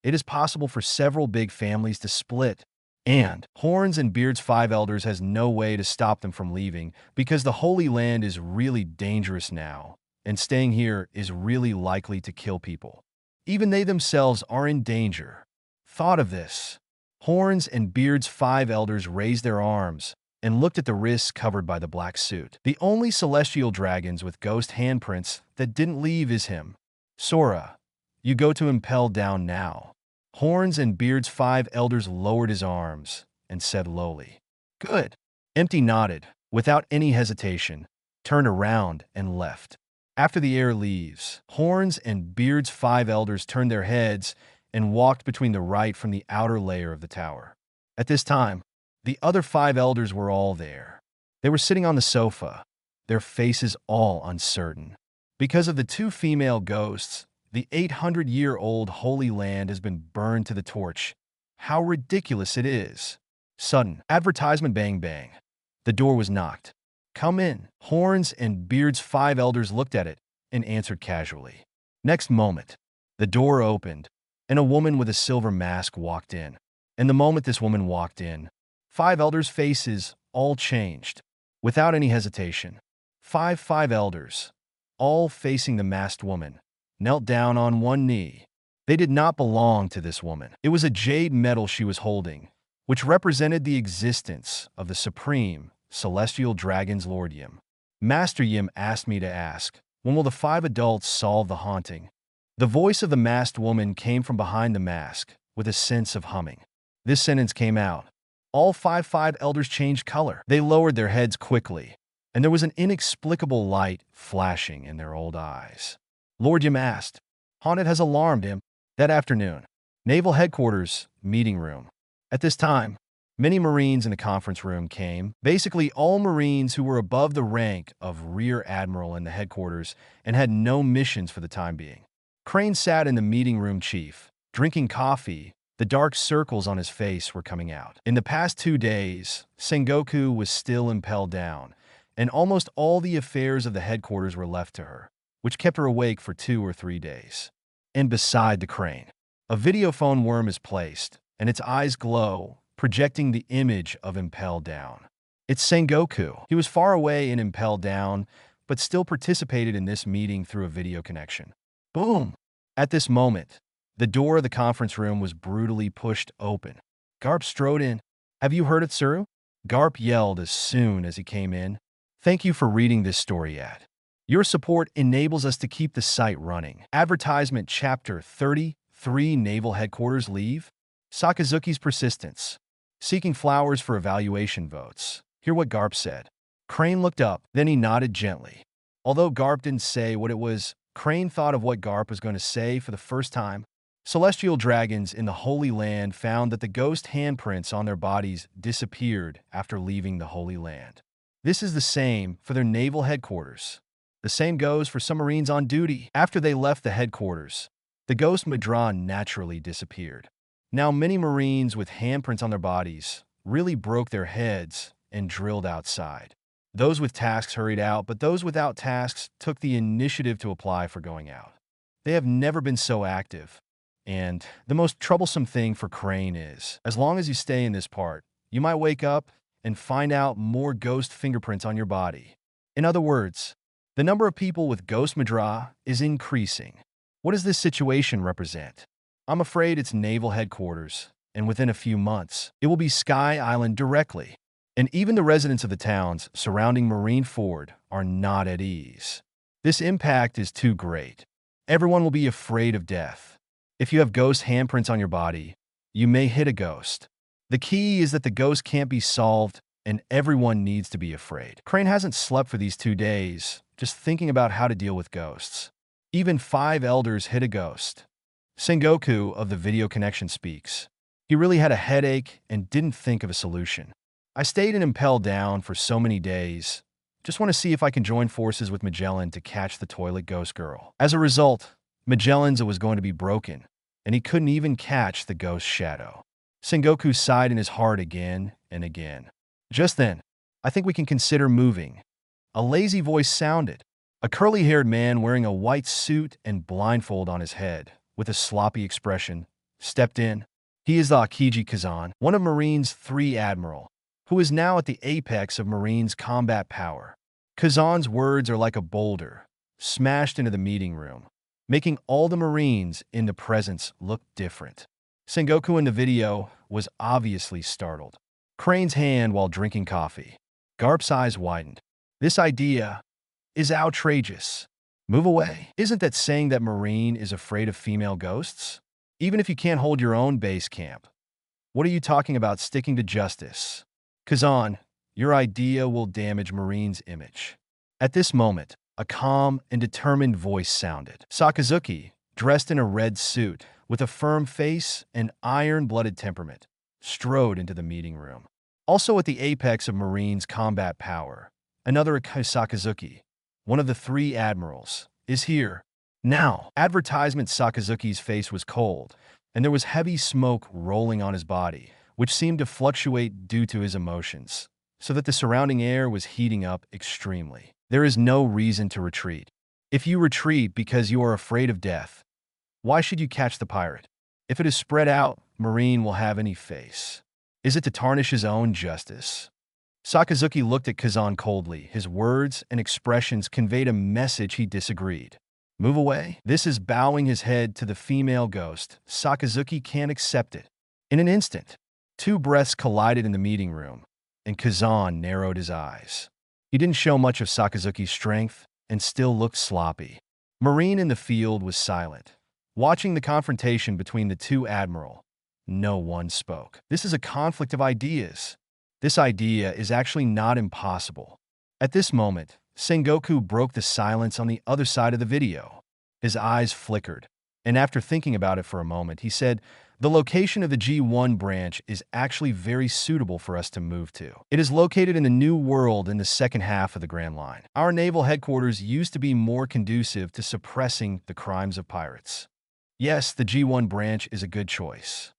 [SPEAKER 2] it is possible for several big families to split. And Horns and Beards 5 elders has no way to stop them from leaving because the Holy Land is really dangerous now, and staying here is really likely to kill people. Even they themselves are in danger. Thought of this. Horns and Beards 5 elders raised their arms and looked at the wrists covered by the black suit. The only celestial dragons with ghost handprints that didn't leave is him. Sora, you go to impel down now. Horns and Beards 5 elders lowered his arms and said lowly, "Good." Empty nodded, without any hesitation, turned around and left. After the air leaves, Horns and Beards 5 elders turned their heads and walked between the right from the outer layer of the tower. At this time, the other 5 elders were all there. They were sitting on the sofa, their faces all uncertain. Because of the 2 female ghosts, the 800-year-old Holy Land has been burned to the torch. How ridiculous it is. Sudden, advertisement bang bang. The door was knocked. "Come in." Horns and Beards 5 elders looked at it and answered casually. Next moment, the door opened, and a woman with a silver mask walked in. And the moment this woman walked in, 5 elders' faces all changed. Without any hesitation, 5 elders, all facing the masked woman, knelt down on one knee. They did not belong to this woman. It was a jade medal she was holding, which represented the existence of the supreme celestial dragon's Lord Yim. Master Yim asked me to ask, when will the 5 adults solve the haunting? The voice of the masked woman came from behind the mask, with a sense of humming. This sentence came out. All 5 elders changed color. They lowered their heads quickly, and there was an inexplicable light flashing in their old eyes. Lord Yim asked. Haunted has alarmed him. That afternoon, Naval Headquarters, meeting room. At this time, many Marines in the conference room came, basically all Marines who were above the rank of Rear Admiral in the headquarters and had no missions for the time being. Crane sat in the meeting room chief, drinking coffee. The dark circles on his face were coming out. In the past 2 days, Sengoku was still impelled down, and almost all the affairs of the headquarters were left to her, which kept her awake for 2 or 3 days. And beside the crane, a videophone worm is placed, and its eyes glow, projecting the image of impelled down. It's Sengoku. He was far away and impelled down, but still participated in this meeting through a video connection. Boom! At this moment, the door of the conference room was brutally pushed open. Garp strode in. "Have you heard it, Tsuru?" Garp yelled as soon as he came in. "Thank you for reading this story ad. Your support enables us to keep the site running." Advertisement Chapter 33 Naval Headquarters Leave. Sakazuki's Persistence. Seeking flowers for evaluation votes. Hear what Garp said. Crane looked up, then he nodded gently. Although Garp didn't say what it was, Crane thought of what Garp was going to say for the first time. Celestial dragons in the Holy Land found that the ghost handprints on their bodies disappeared after leaving the Holy Land. This is the same for their naval headquarters. The same goes for some Marines on duty. After they left the headquarters, the ghost Madron naturally disappeared. Now many Marines with handprints on their bodies really broke their heads and drilled outside. Those with tasks hurried out, but those without tasks took the initiative to apply for going out. They have never been so active. And the most troublesome thing for Crane is, as long as you stay in this part, you might wake up and find out more ghost fingerprints on your body. In other words, the number of people with ghost Madra is increasing. What does this situation represent? I'm afraid it's Naval Headquarters, and within a few months, it will be Sky Island directly. And even the residents of the towns surrounding Marine Ford are not at ease. This impact is too great. Everyone will be afraid of death. If you have ghost handprints on your body, you may hit a ghost. The key is that the ghost can't be solved, and everyone needs to be afraid. Crane hasn't slept for these 2 days, just thinking about how to deal with ghosts. Even 5 elders hit a ghost. Sengoku of the video connection speaks. He really had a headache and didn't think of a solution. I stayed in Impel Down for so many days. Just want to see if I can join forces with Magellan to catch the toilet ghost girl. As a result, Magellan's was going to be broken, and he couldn't even catch the ghost shadow. Sengoku sighed in his heart again and again. Just then, I think we can consider moving. A lazy voice sounded. A curly-haired man wearing a white suit and blindfold on his head, with a sloppy expression, stepped in. He is the Akiji Kazan, one of Marine's 3 admiral, who is now at the apex of Marine's combat power. Kazan's words are like a boulder, smashed into the meeting room, making all the Marines in the presence look different. Sengoku in the video was obviously startled. Crane's hand while drinking coffee. Garp's eyes widened. This idea is outrageous. Move away. Isn't that saying that Marine is afraid of female ghosts? Even if you can't hold your own base camp. What are you talking about sticking to justice? Kazan, your idea will damage Marine's image. At this moment, a calm and determined voice sounded. Sakazuki, dressed in a red suit, with a firm face and iron-blooded temperament, strode into the meeting room. Also at the apex of Marine's combat power, another Sakazuki, one of the 3 admirals, is here. Now, advertisement Sakazuki's face was cold, and there was heavy smoke rolling on his body, which seemed to fluctuate due to his emotions, so that the surrounding air was heating up extremely. There is no reason to retreat. If you retreat because you are afraid of death, why should you catch the pirate? If it is spread out, Marine will have any face. Is it to tarnish his own justice? Sakazuki looked at Kazan coldly. His words and expressions conveyed a message he disagreed. Move away. This is bowing his head to the female ghost. Sakazuki can't accept it. In an instant, 2 breaths collided in the meeting room, and Kazan narrowed his eyes. He didn't show much of Sakazuki's strength and still looked sloppy. Marine in the field was silent. Watching the confrontation between the 2 admiral, no one spoke. This is a conflict of ideas. This idea is actually not impossible. At this moment, Sengoku broke the silence on the other side of the video. His eyes flickered, and after thinking about it for a moment, he said, the location of the G1 branch is actually very suitable for us to move to. It is located in the New World in the second half of the Grand Line. Our naval headquarters used to be more conducive to suppressing the crimes of pirates. Yes, the G1 branch is a good choice.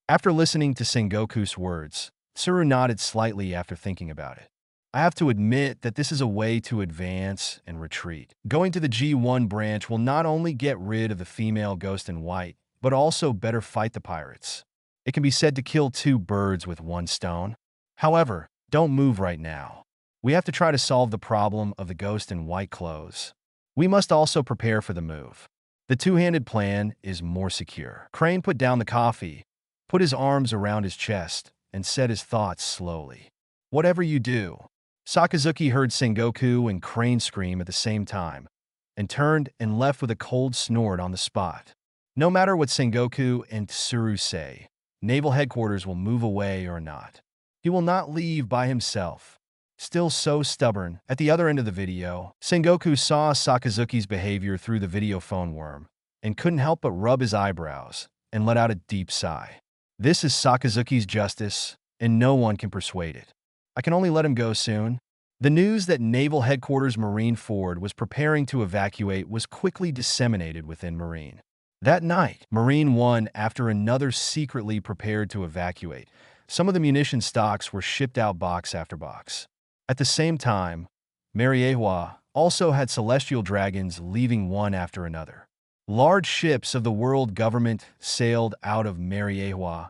[SPEAKER 2] After listening to Sengoku's words, Tsuru nodded slightly after thinking about it. I have to admit that this is a way to advance and retreat. Going to the G1 branch will not only get rid of the female ghost in white, but also better fight the pirates. It can be said to kill 2 birds with 1 stone. However, don't move right now. We have to try to solve the problem of the ghost in white clothes. We must also prepare for the move. The 2-handed plan is more secure. Crane put down the coffee, put his arms around his chest, and said his thoughts slowly. Whatever you do. Sakazuki heard Sengoku and Crane scream at the same time, and turned and left with a cold snort on the spot. No matter what Sengoku and Tsuru say, Naval Headquarters will move away or not. He will not leave by himself. Still so stubborn, at the other end of the video, Sengoku saw Sakazuki's behavior through the video phone worm, and couldn't help but rub his eyebrows, and let out a deep sigh. This is Sakazuki's justice, and no one can persuade it. I can only let him go soon. The news that Naval Headquarters Marine Ford was preparing to evacuate was quickly disseminated within Marine. That night, Marine 1, after another secretly prepared to evacuate, some of the munition stocks were shipped out box after box. At the same time, Mariejois also had celestial dragons leaving one after another. Large ships of the world government sailed out of Mariejois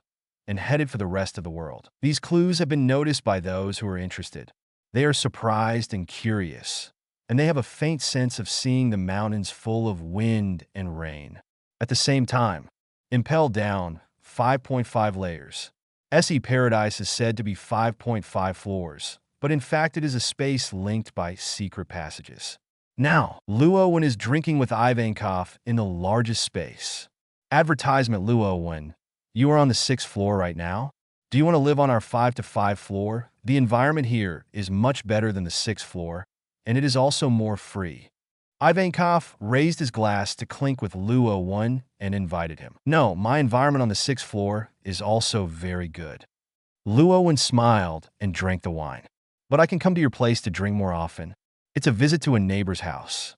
[SPEAKER 2] and headed for the rest of the world. These clues have been noticed by those who are interested. They are surprised and curious, and they have a faint sense of seeing the mountains full of wind and rain. At the same time, impelled down 5.5 layers. SE Paradise is said to be 5.5 floors, but in fact it is a space linked by secret passages. Now, Luo Wen is drinking with Ivankov in the largest space. Advertisement. Luo Wen, you are on the 6th floor right now? Do you want to live on our 5-5 floor? The environment here is much better than the 6th floor, and it is also more free. Ivankov raised his glass to clink with Luo Wen and invited him. No, my environment on the 6th floor is also very good. Luo Wen smiled and drank the wine. But I can come to your place to drink more often. It's a visit to a neighbor's house.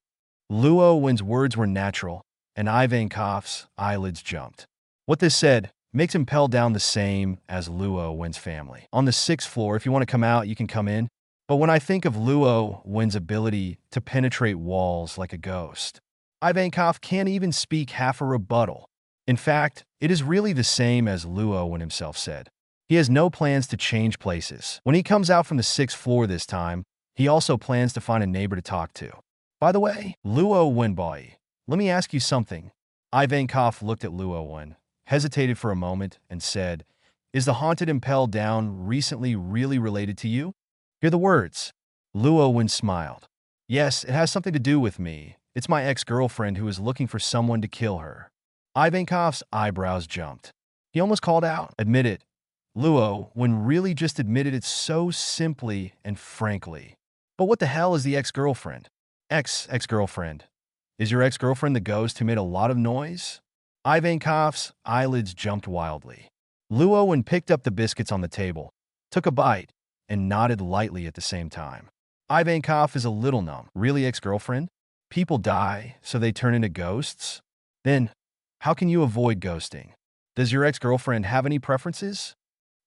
[SPEAKER 2] Luo Wen's words were natural, and Ivankov's eyelids jumped. What this said makes him pell down the same as Luo Wen's family. On the 6th floor, if you want to come out, you can come in. But when I think of Luo Wen's ability to penetrate walls like a ghost, Ivankov can't even speak half a rebuttal. In fact, it is really the same as Luo Wen himself said. He has no plans to change places. When he comes out from the 6th floor this time, he also plans to find a neighbor to talk to. By the way, Luo Wen boy, let me ask you something. Ivankov looked at Luo Wen, hesitated for a moment, and said, is the haunted impelled down recently really related to you? Hear the words. Luo Wen smiled. Yes, it has something to do with me. It's my ex-girlfriend who is looking for someone to kill her. Ivankov's eyebrows jumped. He almost called out. Admit it. Luo Wen really just admitted it so simply and frankly. But what the hell is the ex-girlfriend? Ex-girlfriend. Is your ex-girlfriend the ghost who made a lot of noise? Ivankov's eyelids jumped wildly. Luo Wen picked up the biscuits on the table, took a bite, and nodded lightly at the same time. Ivankov is a little numb. Really, ex-girlfriend? People die, so they turn into ghosts? Then, how can you avoid ghosting? Does your ex-girlfriend have any preferences?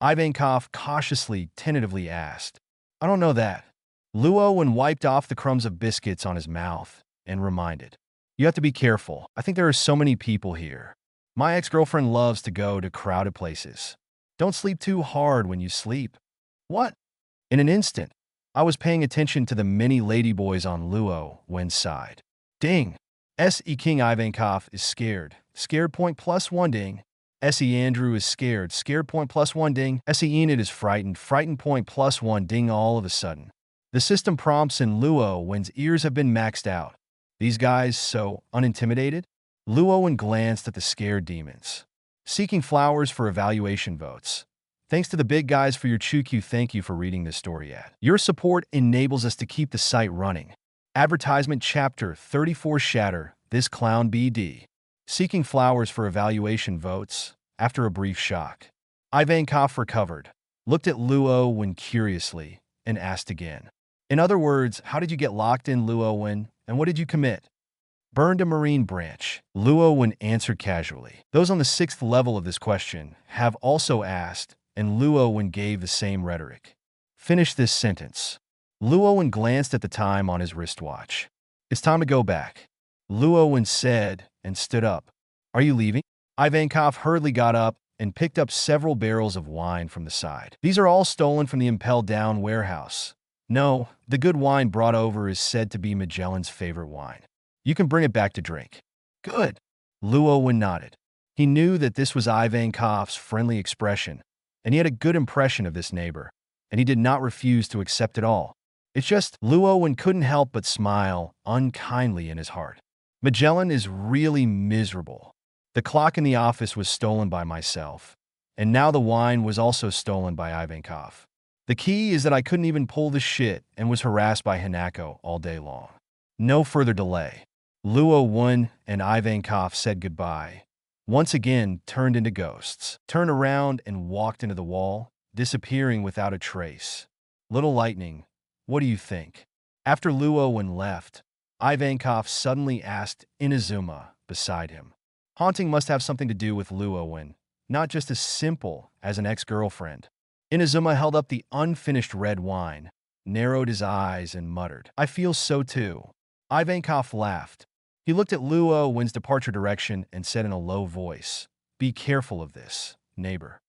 [SPEAKER 2] Ivankov cautiously, tentatively asked. I don't know that. Luo Wen wiped off the crumbs of biscuits on his mouth and reminded. You have to be careful. I think there are so many people here. My ex-girlfriend loves to go to crowded places. Don't sleep too hard when you sleep. What? In an instant, I was paying attention to the many ladyboys on Luo Wen's side. Ding! S.E. King Ivankov is scared. Scared point +1 ding. S.E. Andrew is scared. Scared point +1 ding. S.E. Enid is frightened. Frightened point +1 ding. All of a sudden, the system prompts in Luo Wen's ears have been maxed out. These guys so unintimidated? Luo Wen glanced at the scared demons. Seeking flowers for evaluation votes. Thanks to the big guys for your Chukyu. Thank you for reading this story ad. Your support enables us to keep the site running. Advertisement Chapter 34 Shatter, this clown BD. Seeking flowers for evaluation votes. After a brief shock, Ivankov recovered, looked at Luo Wen curiously, and asked again. In other words, how did you get locked in, Luo Wen, and what did you commit? Burned a marine branch. Luo Wen answered casually. Those on the 6th level of this question have also asked, and Luo Wen gave the same rhetoric. Finish this sentence. Luo Wen glanced at the time on his wristwatch. It's time to go back. Luo Wen said and stood up. Are you leaving? Ivankov hurriedly got up and picked up several barrels of wine from the side. These are all stolen from the impelled down warehouse. No, the good wine brought over is said to be Magellan's favorite wine. You can bring it back to drink. Good. Luo Wen nodded. He knew that this was Ivankov's friendly expression, and he had a good impression of this neighbor, and he did not refuse to accept it all. It's just Luo Wen couldn't help but smile unkindly in his heart. Magellan is really miserable. The clock in the office was stolen by myself, and now the wine was also stolen by Ivankov. The key is that I couldn't even pull the shit and was harassed by Hanako all day long. No further delay. Luo Wen and Ivankov said goodbye, once again turned into ghosts, turned around and walked into the wall, disappearing without a trace. Little lightning, what do you think? After Luo Wen left, Ivankov suddenly asked Inazuma beside him. Haunting must have something to do with Luo Wen, not just as simple as an ex-girlfriend. Inazuma held up the unfinished red wine, narrowed his eyes, and muttered, "I feel so too." Ivankov laughed. He looked at Luo Wen's departure direction and said in a low voice, "Be careful of this, neighbor."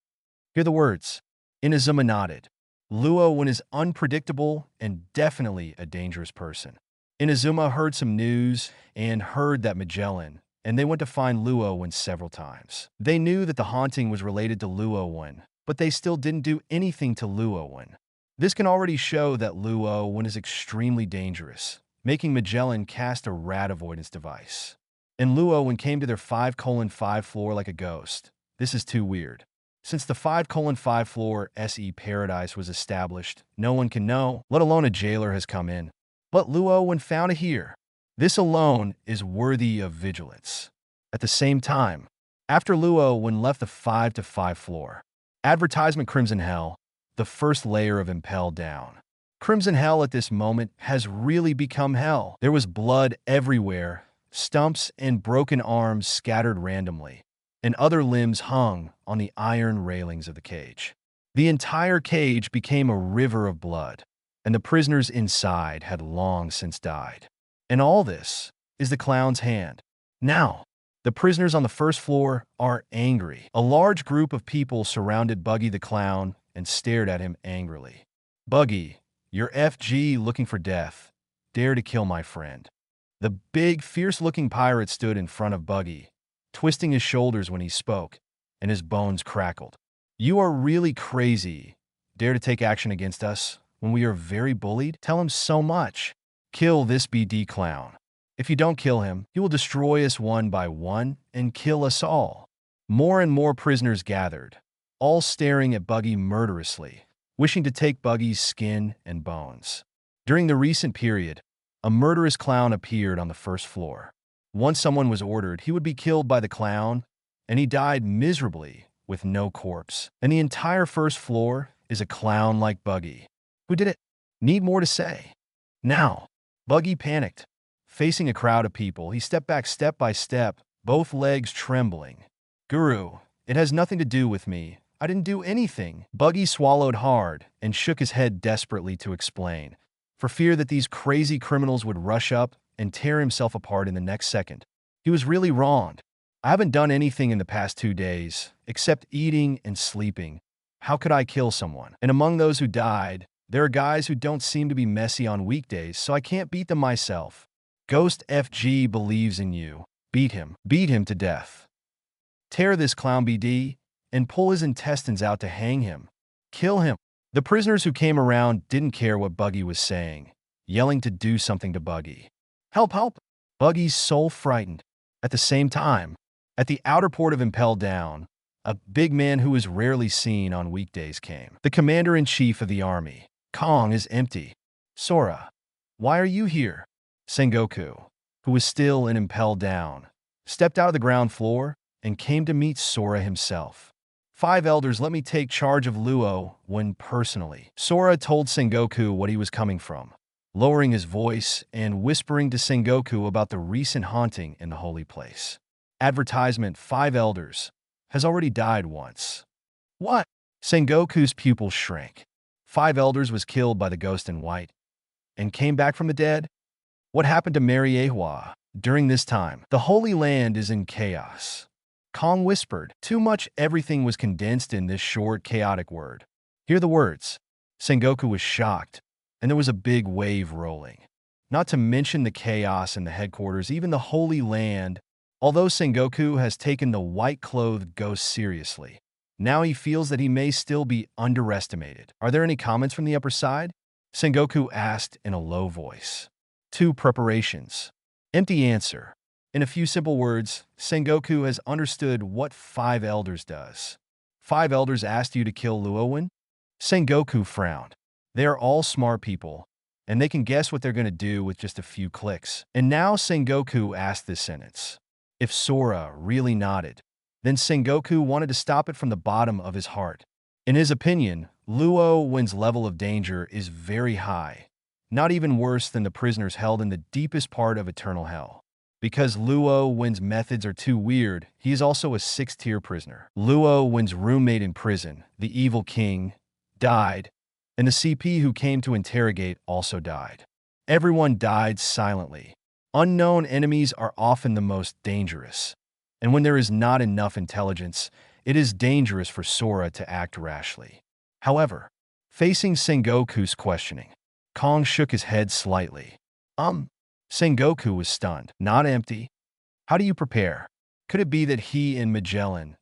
[SPEAKER 2] Hear the words. Inazuma nodded. Luo Wen is unpredictable and definitely a dangerous person. Inazuma heard some news and heard that Magellan, and they went to find Luo Wen several times. They knew that the haunting was related to Luo Wen, but they still didn't do anything to Luo Wen. This can already show that Luo Wen is extremely dangerous, making Magellan cast a rat avoidance device. And Luo Wen came to their 5:5 floor like a ghost. This is too weird. Since the 5:5 floor SE paradise was established, no one can know, let alone a jailer has come in. But Luo Wen found it here. This alone is worthy of vigilance. At the same time, after Luo Wen left the 5-5 floor, advertisement Crimson Hell, the first layer of Impel down. Crimson Hell at this moment has really become hell. There was blood everywhere, stumps and broken arms scattered randomly, and other limbs hung on the iron railings of the cage. The entire cage became a river of blood, and the prisoners inside had long since died. And all this is the clown's hand. Now, the prisoners on the first floor are angry. A large group of people surrounded Buggy the Clown and stared at him angrily. "Buggy, you're FG looking for death. Dare to kill my friend." The big, fierce-looking pirate stood in front of Buggy, twisting his shoulders when he spoke, and his bones crackled. "You are really crazy. Dare to take action against us when we are very bullied? Tell him so much. Kill this BD clown. If you don't kill him, he will destroy us one by one and kill us all." More and more prisoners gathered, all staring at Buggy murderously, wishing to take Buggy's skin and bones. During the recent period, a murderous clown appeared on the first floor. Once someone was ordered, he would be killed by the clown, and he died miserably with no corpse. And the entire first floor is a clown like Buggy. Who did it? Need more to say. Now, Buggy panicked. Facing a crowd of people, he stepped back step by step, both legs trembling. "Guru, it has nothing to do with me. I didn't do anything." Buggy swallowed hard and shook his head desperately to explain, for fear that these crazy criminals would rush up and tear himself apart in the next second. He was really wronged. "I haven't done anything in the past 2 days, except eating and sleeping. How could I kill someone? And among those who died, there are guys who don't seem to be messy on weekdays, so I can't beat them myself. Ghost FG believes in you. Beat him. Beat him to death. Tear this clown BD and pull his intestines out to hang him. Kill him." The prisoners who came around didn't care what Buggy was saying, yelling to do something to Buggy. "Help, help!" Buggy's so frightened. At the same time, at the outer port of Impel Down, a big man who is rarely seen on weekdays came. The commander-in-chief of the army. Kong is empty. "Sora, why are you here?" Sengoku, who was still in Impel Down, stepped out of the ground floor and came to meet Sora himself. "5 elders let me take charge of Luo Wen personally." Sora told Sengoku what he was coming from, lowering his voice and whispering to Sengoku about the recent haunting in the holy place. Advertisement 5 elders has already died once. "What?" Sengoku's pupils shrank. 5 elders was killed by the ghost in white and came back from the dead? What happened to Mariejois during this time? The Holy Land is in chaos. Kong whispered. Too much everything was condensed in this short, chaotic word. Hear the words. Sengoku was shocked, and there was a big wave rolling. Not to mention the chaos in the headquarters, even the Holy Land. Although Sengoku has taken the white-clothed ghost seriously, now he feels that he may still be underestimated. Are there any comments from the upper side? Sengoku asked in a low voice. 2 preparations. Empty answer. In a few simple words, Sengoku has understood what 5 elders does. 5 elders asked you to kill Luo Wen? Sengoku frowned. They are all smart people, and they can guess what they're going to do with just a few clicks. And now Sengoku asked this sentence. If Sora really nodded, then Sengoku wanted to stop it from the bottom of his heart. In his opinion, Luo Wen's level of danger is very high, not even worse than the prisoners held in the deepest part of eternal hell. Because Luo Wen's methods are too weird, he is also a 6th-tier prisoner. Luo Wen's roommate in prison, the evil king, died, and the CP who came to interrogate also died. Everyone died silently. Unknown enemies are often the most dangerous. And when there is not enough intelligence, it is dangerous for Sora to act rashly. However, facing Sengoku's questioning, Kong shook his head slightly. Sengoku was stunned. Not empty. How do you prepare? Could it be that he and Magellan?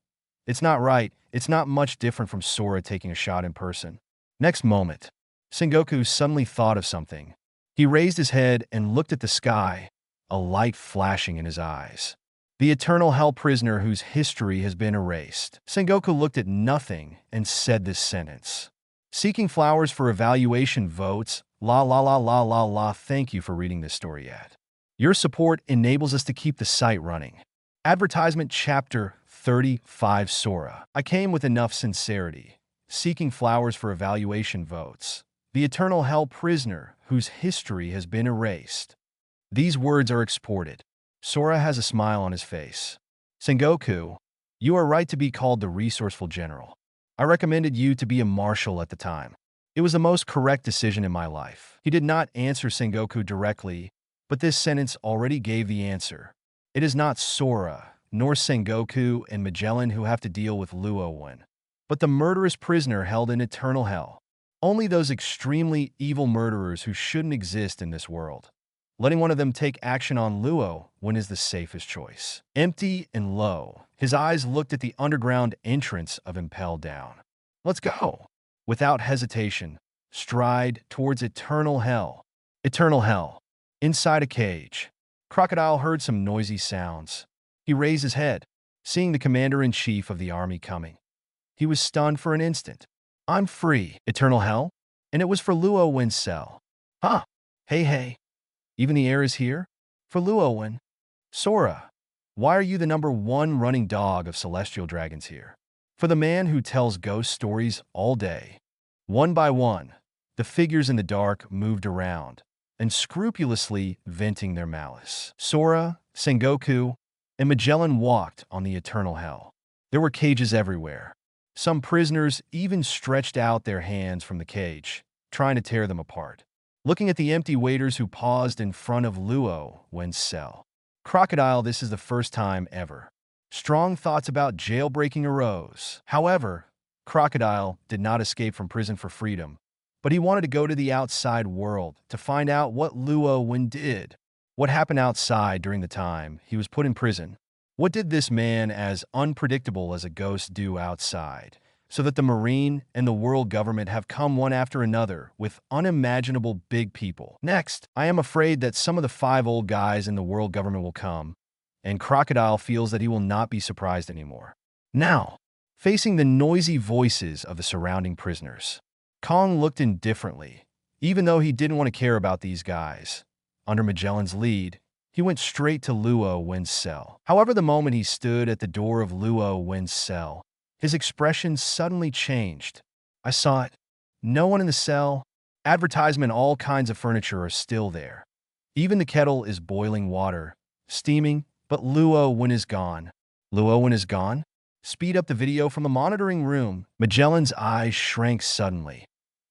[SPEAKER 2] It's not right. It's not much different from Sora taking a shot in person. Next moment, Sengoku suddenly thought of something. He raised his head and looked at the sky, a light flashing in his eyes. The eternal hell prisoner whose history has been erased. Sengoku looked at nothing and said this sentence. Seeking flowers for evaluation votes. La la la la la la. Thank you for reading this story yet. Your support enables us to keep the site running. Advertisement Chapter 35 Sora. I came with enough sincerity. Seeking flowers for evaluation votes. The eternal hell prisoner whose history has been erased. These words are exported. Sora has a smile on his face. Sengoku, you are right to be called the resourceful general. I recommended you to be a marshal at the time. It was the most correct decision in my life. He did not answer Sengoku directly, but this sentence already gave the answer. It is not Sora, nor Sengoku and Magellan who have to deal with Luo Wen, but the murderous prisoner held in eternal hell. Only those extremely evil murderers who shouldn't exist in this world. Letting one of them take action on Luo Wen is the safest choice. Empty and low, his eyes looked at the underground entrance of Impel Down. Let's go. Without hesitation, stride towards eternal hell. Eternal hell. Inside a cage, Crocodile heard some noisy sounds. He raised his head, seeing the commander-in-chief of the army coming. He was stunned for an instant. I'm free. Eternal hell? And it was for Luo Wen's cell. Huh. Hey. Even the air is here? For Luo Wen. Sora, why are you the #1 running dog of celestial dragons here? For the man who tells ghost stories all day. One by one, the figures in the dark moved around, and scrupulously venting their malice. Sora, Sengoku, and Magellan walked on the eternal hell. There were cages everywhere. Some prisoners even stretched out their hands from the cage, trying to tear them apart. Looking at the empty waiters who paused in front of Luo Wen's cell. Crocodile, this is the first time ever. Strong thoughts about jailbreaking arose. However, Crocodile did not escape from prison for freedom, but he wanted to go to the outside world to find out what Luo Wen did. What happened outside during the time he was put in prison? What did this man as unpredictable as a ghost do outside, so that the Marine and the world government have come one after another with unimaginable big people? Next, I am afraid that some of the 5 old guys in the world government will come, and Crocodile feels that he will not be surprised anymore. Now, facing the noisy voices of the surrounding prisoners, Kong looked indifferently, even though he didn't want to care about these guys. Under Magellan's lead, he went straight to Luo Wen's cell. However, the moment he stood at the door of Luo Wen's cell, his expression suddenly changed. I saw it. No one in the cell. Advertisement, all kinds of furniture are still there. Even the kettle is boiling water, steaming, but Luo Wen is gone. Luo Wen is gone? Speed up the video from the monitoring room. Magellan's eyes shrank suddenly,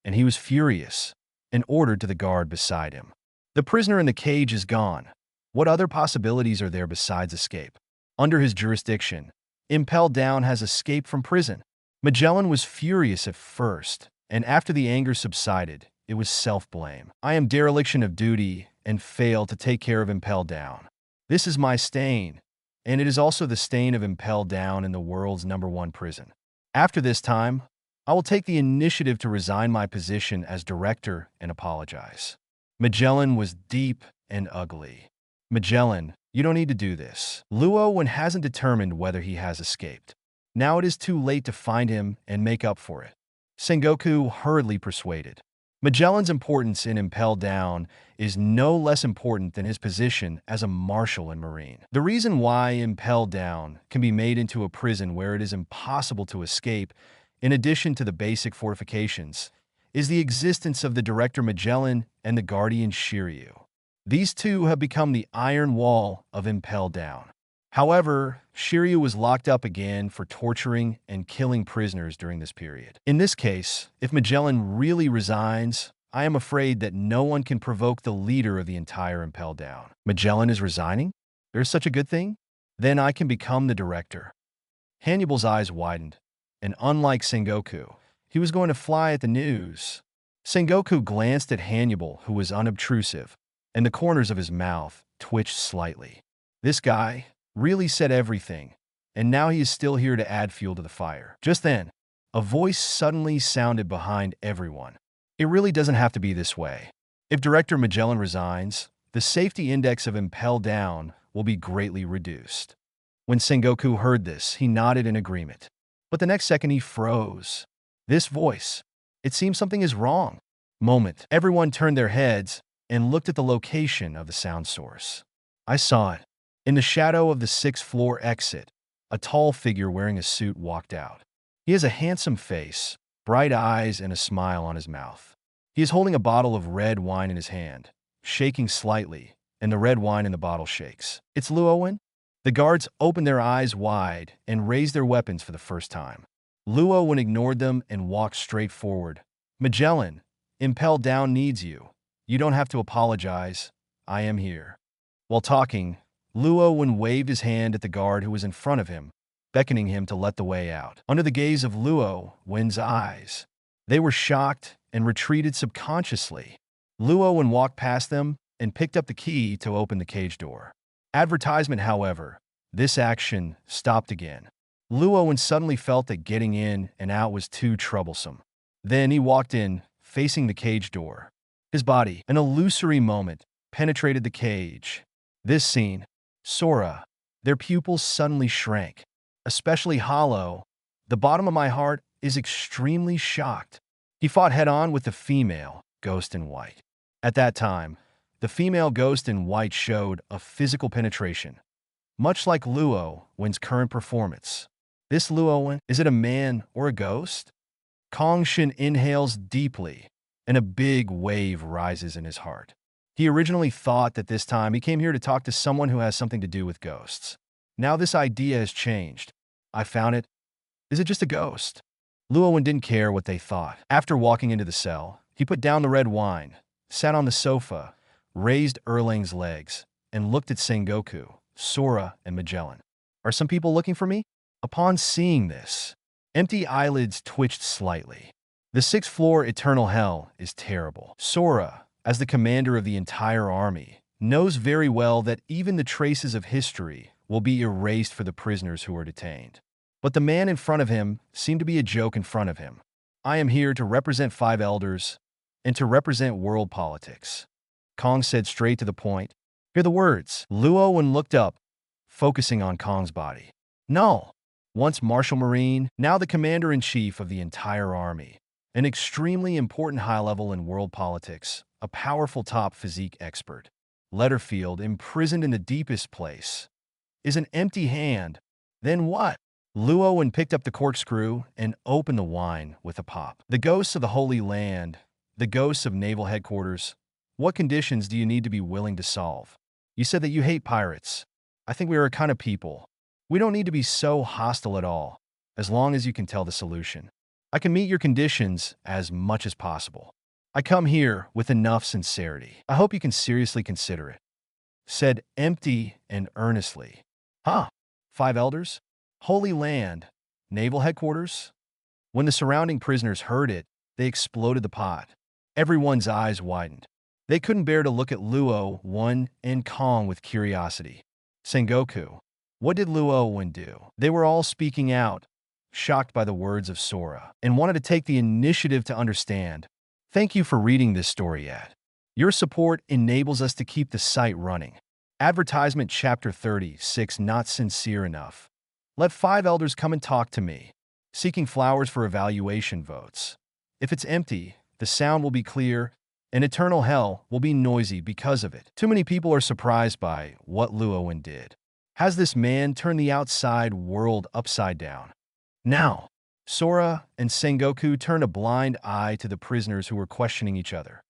[SPEAKER 2] and he was furious and ordered to the guard beside him. The prisoner in the cage is gone. What other possibilities are there besides escape? Under his jurisdiction, Impel Down has escaped from prison. Magellan was furious at first, and after the anger subsided, it was self-blame. I am dereliction of duty and failed to take care of Impel Down. This is my stain, and it is also the stain of Impel Down in the world's #1 prison. After this time, I will take the initiative to resign my position as director and apologize. Magellan was deep and ugly. Magellan, you don't need to do this. Luo Wen hasn't determined whether he has escaped. Now it is too late to find him and make up for it. Sengoku hurriedly persuaded. Magellan's importance in Impel Down is no less important than his position as a marshal and marine. The reason why Impel Down can be made into a prison where it is impossible to escape, in addition to the basic fortifications, is the existence of the director Magellan and the guardian Shiryu. These two have become the iron wall of Impel Down. However, Shiryu was locked up again for torturing and killing prisoners during this period. In this case, if Magellan really resigns, I am afraid that no one can provoke the leader of the entire Impel Down. Magellan is resigning? There's such a good thing? Then I can become the director. Hannibal's eyes widened, and unlike Sengoku, he was going to fly at the news. Sengoku glanced at Hannibal, who was unobtrusive, and the corners of his mouth twitched slightly. This guy really said everything, and now he is still here to add fuel to the fire. Just then, a voice suddenly sounded behind everyone. It really doesn't have to be this way. If Director Magellan resigns, the safety index of Impel Down will be greatly reduced. When Sengoku heard this, he nodded in agreement. But the next second he froze. This voice, it seems something is wrong. Moment. Everyone turned their heads and looked at the location of the sound source. I saw it. In the shadow of the sixth-floor exit, a tall figure wearing a suit walked out. He has a handsome face, bright eyes, and a smile on his mouth. He is holding a bottle of red wine in his hand, shaking slightly, and the red wine in the bottle shakes. It's Luo Wen? The guards opened their eyes wide and raised their weapons for the first time. Luo Wen ignored them and walked straight forward. Magellan, Impel Down needs you. You don't have to apologize. I am here. While talking, Luo Wen waved his hand at the guard who was in front of him, beckoning him to let the way out. Under the gaze of Luo Wen's eyes, they were shocked and retreated subconsciously. Luo Wen walked past them and picked up the key to open the cage door. Advertisement, however, this action stopped again. Luo Wen suddenly felt that getting in and out was too troublesome. Then he walked in, facing the cage door. His body, an illusory moment, penetrated the cage. This scene, Sora, their pupils suddenly shrank. Especially Hollow, the bottom of my heart is extremely shocked. He fought head-on with the female, Ghost in White. At that time, the female Ghost in White showed a physical penetration, much like Luo Wen's current performance. This Luo Wen, is it a man or a ghost? Kong Shin inhales deeply, and a big wave rises in his heart. He originally thought that this time he came here to talk to someone who has something to do with ghosts. Now this idea has changed. I found it. Is it just a ghost? Luo Wen didn't care what they thought. After walking into the cell, he put down the red wine, sat on the sofa, raised Erlang's legs, and looked at Sengoku, Sora, and Magellan. Are some people looking for me? Upon seeing this, empty eyelids twitched slightly. The sixth floor eternal hell is terrible. Sora, as the commander of the entire army, knows very well that even the traces of history will be erased for the prisoners who are detained. But the man in front of him seemed to be a joke in front of him. I am here to represent 5 elders and to represent world politics. Kong said straight to the point. Hear the words. Luo Wen looked up, focusing on Kong's body. No. Once Marshal Marine, now the commander-in-chief of the entire army. An extremely important high level in world politics. A powerful top physique expert. Letterfield, imprisoned in the deepest place, is an empty hand. Then what? Luo Wen picked up the corkscrew and opened the wine with a pop. The ghosts of the Holy Land, the ghosts of Naval Headquarters. What conditions do you need to be willing to solve? You said that you hate pirates. I think we are a kind of people. We don't need to be so hostile at all, as long as you can tell the solution. I can meet your conditions as much as possible. I come here with enough sincerity. I hope you can seriously consider it. Said empty and earnestly. Huh? 5 elders? Holy Land? Naval Headquarters? When the surrounding prisoners heard it, they exploded the pot. Everyone's eyes widened. They couldn't bear to look at Luo Wen and Kong with curiosity. Sengoku, what did Luo Wen do? They were all speaking out, shocked by the words of Sora, and wanted to take the initiative to understand. Thank you for reading this story yet. Your support enables us to keep the site running. Advertisement Chapter 36 Not sincere enough. Let 5 elders come and talk to me. Seeking flowers for evaluation votes. If it's empty, the sound will be clear, and eternal hell will be noisy because of it. Too many people are surprised by what Luo Wen did. Has this man turned the outside world upside down? Now, Sora and Sengoku turned a blind eye to the prisoners who were questioning each other.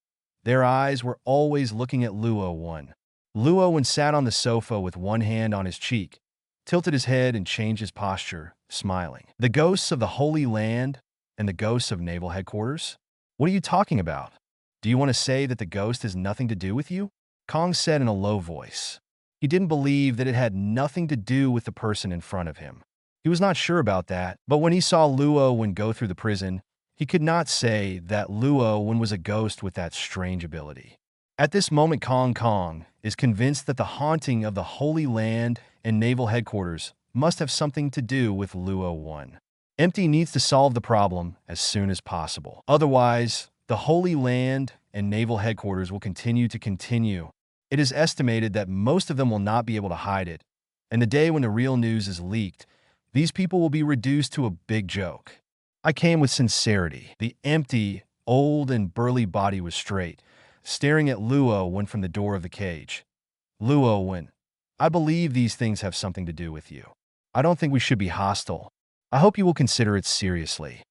[SPEAKER 2] Their eyes were always looking at Luo Wen. Luo Wen sat on the sofa with one hand on his cheek, tilted his head and changed his posture, smiling. The ghosts of the Holy Land and the ghosts of Naval Headquarters? What are you talking about? Do you want to say that the ghost has nothing to do with you? Kong said in a low voice. He didn't believe that it had nothing to do with the person in front of him. He was not sure about that, but when he saw Luo Wen go through the prison, he could not say that Luo Wen was a ghost with that strange ability. At this moment, Kong is convinced that the haunting of the Holy Land and Naval Headquarters must have something to do with Luo Wen. Empty needs to solve the problem as soon as possible. Otherwise, the Holy Land and Naval Headquarters will continue. It is estimated that most of them will not be able to hide it, and the day when the real news is leaked, these people will be reduced to a big joke. I came with sincerity. The empty, old, and burly body was straight, staring at Luo Wen from the door of the cage. Luo Wen, I believe these things have something to do with you. I don't think we should be hostile. I hope you will consider it seriously.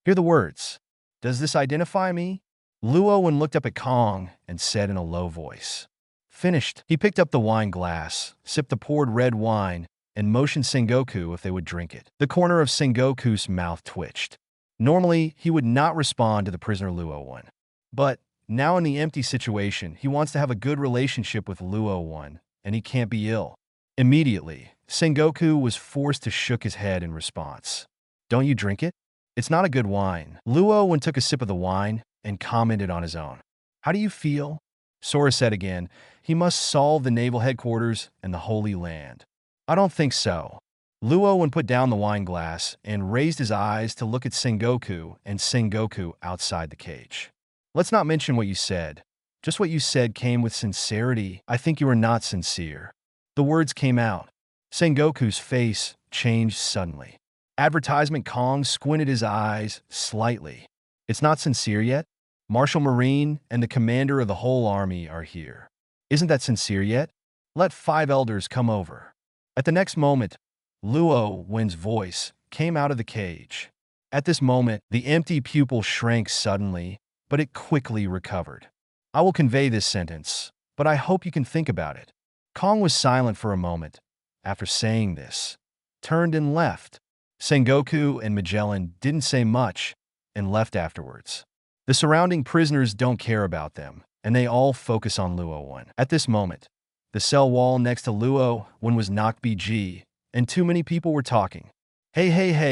[SPEAKER 2] Hear the words. Does this identify me? Luo Wen looked up at Kong and said in a low voice. Finished. He picked up the wine glass, sipped the poured red wine, and motioned Sengoku if they would drink it. The corner of Sengoku's mouth twitched. Normally, he would not respond to the prisoner Luo Wen. But now in the empty situation, he wants to have a good relationship with Luo Wen, and he can't be ill. Immediately, Sengoku was forced to shook his head in response. Don't you drink it? It's not a good wine. Luo Wen took a sip of the wine and commented on his own. How do you feel? Sora said again, he must solve the Naval Headquarters and the Holy Land. I don't think so. Luo Wen put down the wine glass and raised his eyes to look at Sengoku and Sengoku outside the cage. Let's not mention what you said. Just what you said came with sincerity. I think you are not sincere. The words came out. Sengoku's face changed suddenly. Advertisement Kong squinted his eyes slightly. It's not sincere yet? Marshal Marine and the commander of the whole army are here. Isn't that sincere yet? Let 5 elders come over. At the next moment, Luo Wen's voice came out of the cage. At this moment, the empty pupil shrank suddenly, but it quickly recovered. I will convey this sentence, but I hope you can think about it. Kong was silent for a moment. After saying this, turned and left. Sengoku and Magellan didn't say much and left afterwards. The surrounding prisoners don't care about them, and they all focus on Luo Wen. At this moment, the cell wall next to Luo Wen was knocked BG, and too many people were talking. Hey,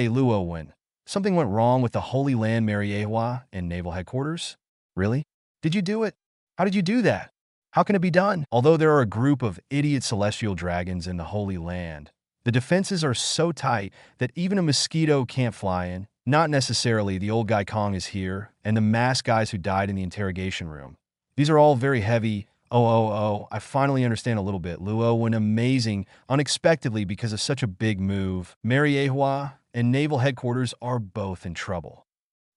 [SPEAKER 2] Luo Wen. Something went wrong with the Holy Land Mariejois and Naval Headquarters? Really? Did you do it? How did you do that? How can it be done? Although there are a group of idiot celestial dragons in the Holy Land, the defenses are so tight that even a mosquito can't fly in. Not necessarily. The old guy Kong is here, and the masked guys who died in the interrogation room. These are all very heavy. I finally understand a little bit. Luo Wen amazing, unexpectedly because of such a big move. Mariejois and Naval Headquarters are both in trouble.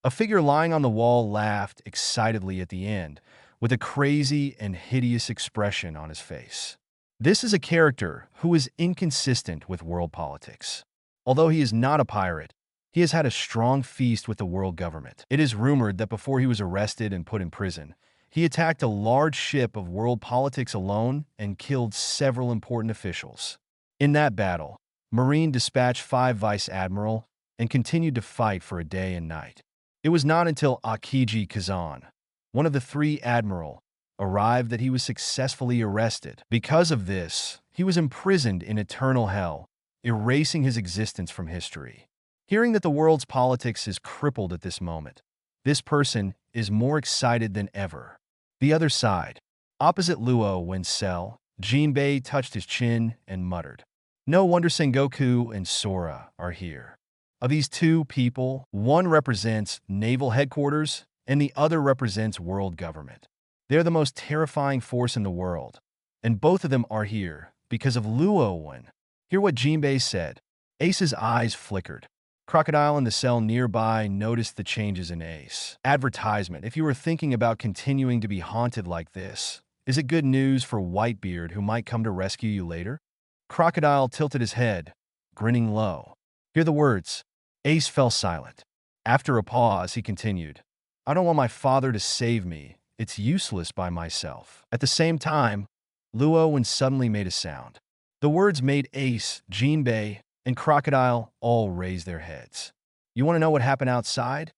[SPEAKER 2] A figure lying on the wall laughed excitedly at the end, with a crazy and hideous expression on his face. This is a character who is inconsistent with world politics. Although he is not a pirate, he has had a strong feast with the world government. It is rumored that before he was arrested and put in prison, he attacked a large ship of world politics alone and killed several important officials. In that battle, Marine dispatched 5 vice admiral and continued to fight for a day and night. It was not until Akiji Kazan, one of the 3 admiral, arrived that he was successfully arrested. Because of this, he was imprisoned in eternal hell, erasing his existence from history. Hearing that the world's politics is crippled at this moment, this person is more excited than ever. The other side, opposite Luo Wen's cell, Jinbei touched his chin and muttered. No wonder Sengoku and Sora are here. Of these 2 people, one represents Naval Headquarters and the other represents world government. They're the most terrifying force in the world, and both of them are here because of Luo Wen. Hear what Jinbei said. Ace's eyes flickered. Crocodile in the cell nearby noticed the changes in Ace. Advertisement. If you were thinking about continuing to be haunted like this, is it good news for Whitebeard who might come to rescue you later? Crocodile tilted his head, grinning low. Hear the words. Ace fell silent. After a pause, he continued. I don't want my father to save me. It's useless by myself. At the same time, Luo Wen suddenly made a sound. The words made Ace, Jinbei, and Crocodile all raise their heads. You want to know what happened outside?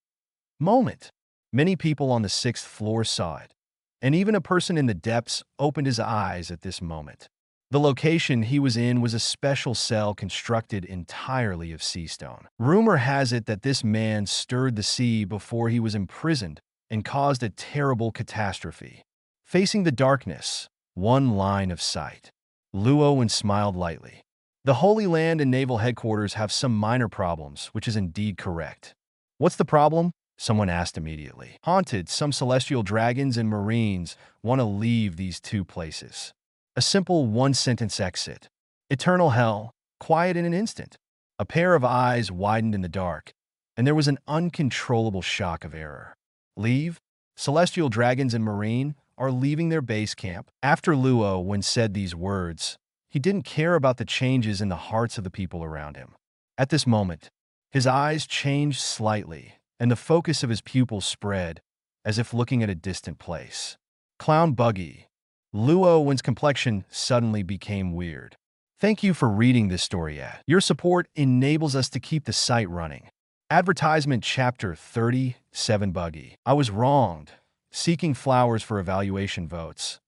[SPEAKER 2] Moment. Many people on the 6th floor saw it, and even a person in the depths opened his eyes at this moment. The location he was in was a special cell constructed entirely of sea stone. Rumor has it that this man stirred the sea before he was imprisoned and caused a terrible catastrophe. Facing the darkness, one line of sight. Luo Wen smiled lightly. The Holy Land and Naval Headquarters have some minor problems, which is indeed correct. What's the problem? Someone asked immediately. Haunted, some celestial dragons and marines want to leave these two places. A simple one-sentence exit. Eternal hell, quiet in an instant. A pair of eyes widened in the dark, and there was an uncontrollable shock of error. Leave? Celestial dragons and marine are leaving their base camp. After Luo Wen said these words, he didn't care about the changes in the hearts of the people around him. At this moment, his eyes changed slightly, and the focus of his pupils spread, as if looking at a distant place. Clown Buggy. Luo Wen's complexion suddenly became weird. Thank you for reading this story, Ed. Your support enables us to keep the site running. Advertisement Chapter 37 Buggy. I was wronged, seeking flowers for evaluation votes.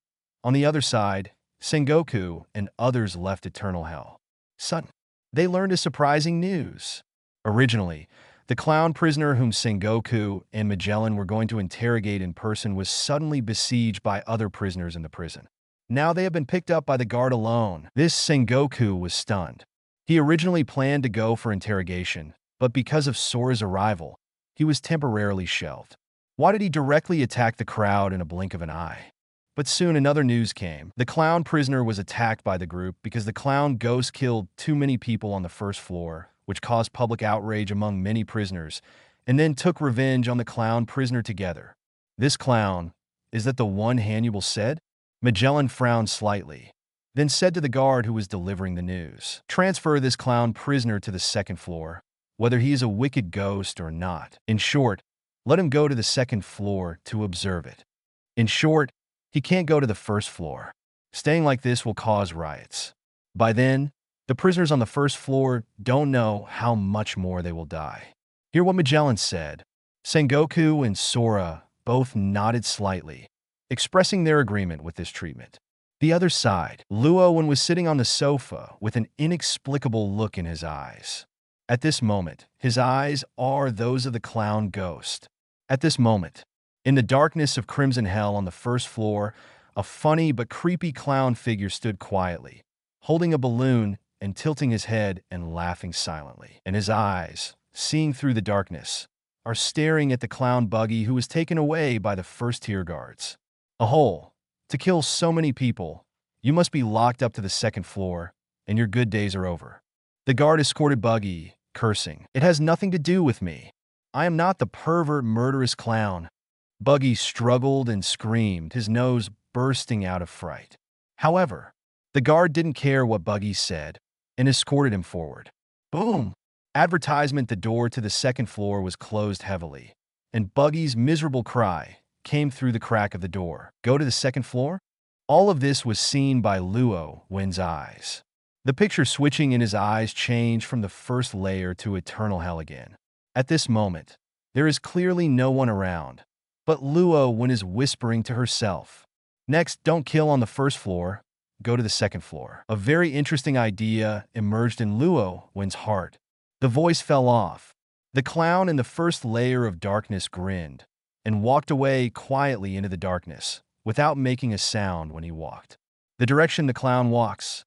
[SPEAKER 2] On the other side, Sengoku and others left eternal hell. Suddenly, they learned a surprising news. Originally, the clown prisoner whom Sengoku and Magellan were going to interrogate in person was suddenly besieged by other prisoners in the prison. Now they have been picked up by the guard alone. This Sengoku was stunned. He originally planned to go for interrogation, but because of Sora's arrival, he was temporarily shelved. Why did he directly attack the crowd in a blink of an eye? But soon another news came. The clown prisoner was attacked by the group because the clown ghost killed too many people on the 1st floor, which caused public outrage among many prisoners, and then took revenge on the clown prisoner together. This clown, is that the one Hannibal said? Magellan frowned slightly, then said to the guard who was delivering the news, "Transfer this clown prisoner to the 2nd floor, whether he is a wicked ghost or not. In short, let him go to the 2nd floor to observe it. In short, he can't go to the 1st floor. Staying like this will cause riots. By then, the prisoners on the 1st floor don't know how much more they will die." Hear what Magellan said. Sengoku and Sora both nodded slightly, expressing their agreement with this treatment. The other side, Luo Wen was sitting on the sofa with an inexplicable look in his eyes. At this moment, his eyes are those of the clown ghost. At this moment, in the darkness of Crimson Hell on the 1st floor, a funny but creepy clown figure stood quietly, holding a balloon and tilting his head and laughing silently. And his eyes, seeing through the darkness, are staring at the clown Buggy who was taken away by the 1st tier guards. A hole. To kill so many people, you must be locked up to the 2nd floor, and your good days are over. The guard escorted Buggy, cursing. "It has nothing to do with me. I am not the pervert murderous clown." Buggy struggled and screamed, his nose bursting out of fright. However, the guard didn't care what Buggy said and escorted him forward. Boom! Advertisement: the door to the 2nd floor was closed heavily, and Buggy's miserable cry came through the crack of the door. Go to the 2nd floor? All of this was seen by Luo Wen's eyes. The picture switching in his eyes changed from the 1st layer to eternal hell again. At this moment, there is clearly no one around, but Luo Wen is whispering to herself. Next, don't kill on the 1st floor, go to the 2nd floor. A very interesting idea emerged in Luo Wen's heart. The voice fell off. The clown in the 1st layer of darkness grinned and walked away quietly into the darkness, without making a sound when he walked. The direction the clown walks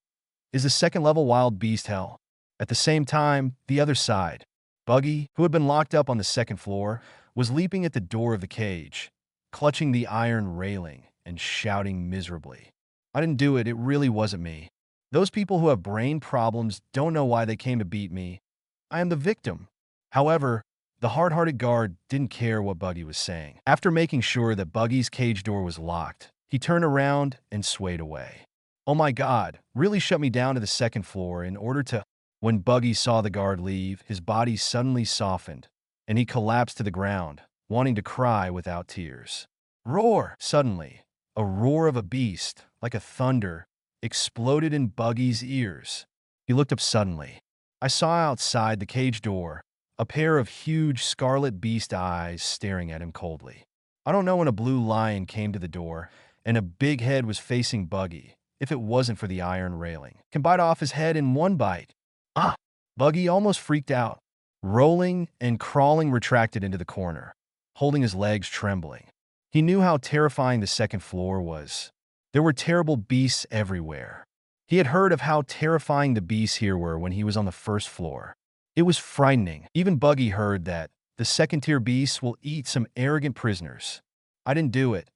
[SPEAKER 2] is the 2nd level wild beast hell. At the same time, the other side, Buggy, who had been locked up on the 2nd floor, was leaping at the door of the cage, clutching the iron railing and shouting miserably. "I didn't do it, it really wasn't me. Those people who have brain problems don't know why they came to beat me. I am the victim." However, the hard-hearted guard didn't care what Buggy was saying. After making sure that Buggy's cage door was locked, he turned around and swayed away. "Oh my God, really shut me down to the 2nd floor in order to..." When Buggy saw the guard leave, his body suddenly softened, and he collapsed to the ground, wanting to cry without tears. Roar! Suddenly, a roar of a beast, like a thunder, exploded in Buggy's ears. He looked up suddenly. I saw outside the cage door a pair of huge scarlet beast eyes staring at him coldly. I don't know when a blue lion came to the door and a big head was facing Buggy if it wasn't for the iron railing. Can bite off his head in one bite. Ah! Buggy almost freaked out. Rolling and crawling retracted into the corner, holding his legs trembling. He knew how terrifying the second floor was. There were terrible beasts everywhere. He had heard of how terrifying the beasts here were when he was on the first floor. It was frightening. Even Buggy heard that the second-tier beasts will eat some arrogant prisoners. I didn't do it.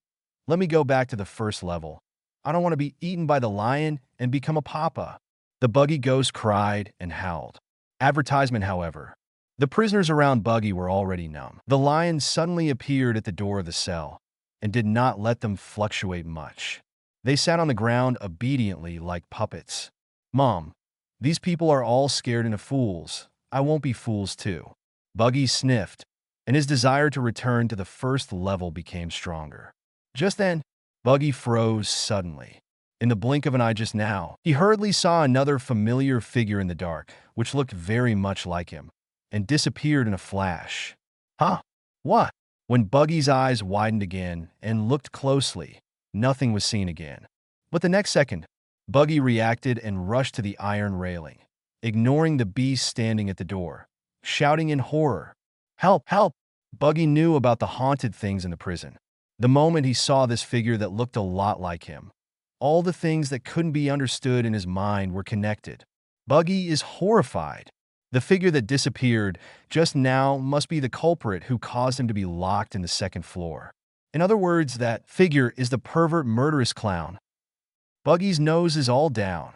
[SPEAKER 2] Let me go back to the first level. I don't want to be eaten by the lion and become a papa. The Buggy ghost cried and howled. Advertisement, however. The prisoners around Buggy were already numb. The lion suddenly appeared at the door of the cell and did not let them fluctuate much. They sat on the ground obediently like puppets. Mom, these people are all scared into fools. I won't be fools too. Buggy sniffed, and his desire to return to the first level became stronger. Just then, Buggy froze suddenly. In the blink of an eye just now, he hurriedly saw another familiar figure in the dark, which looked very much like him, and disappeared in a flash. Huh? What? When Buggy's eyes widened again and looked closely, nothing was seen again. But the next second, Buggy reacted and rushed to the iron railing, ignoring the beast standing at the door, shouting in horror. Help! Help! Buggy knew about the haunted things in the prison. The moment he saw this figure that looked a lot like him, all the things that couldn't be understood in his mind were connected. Buggy is horrified. The figure that disappeared just now must be the culprit who caused him to be locked in the second floor. In other words, that figure is the pervert murderous clown. Buggy's nose is all down.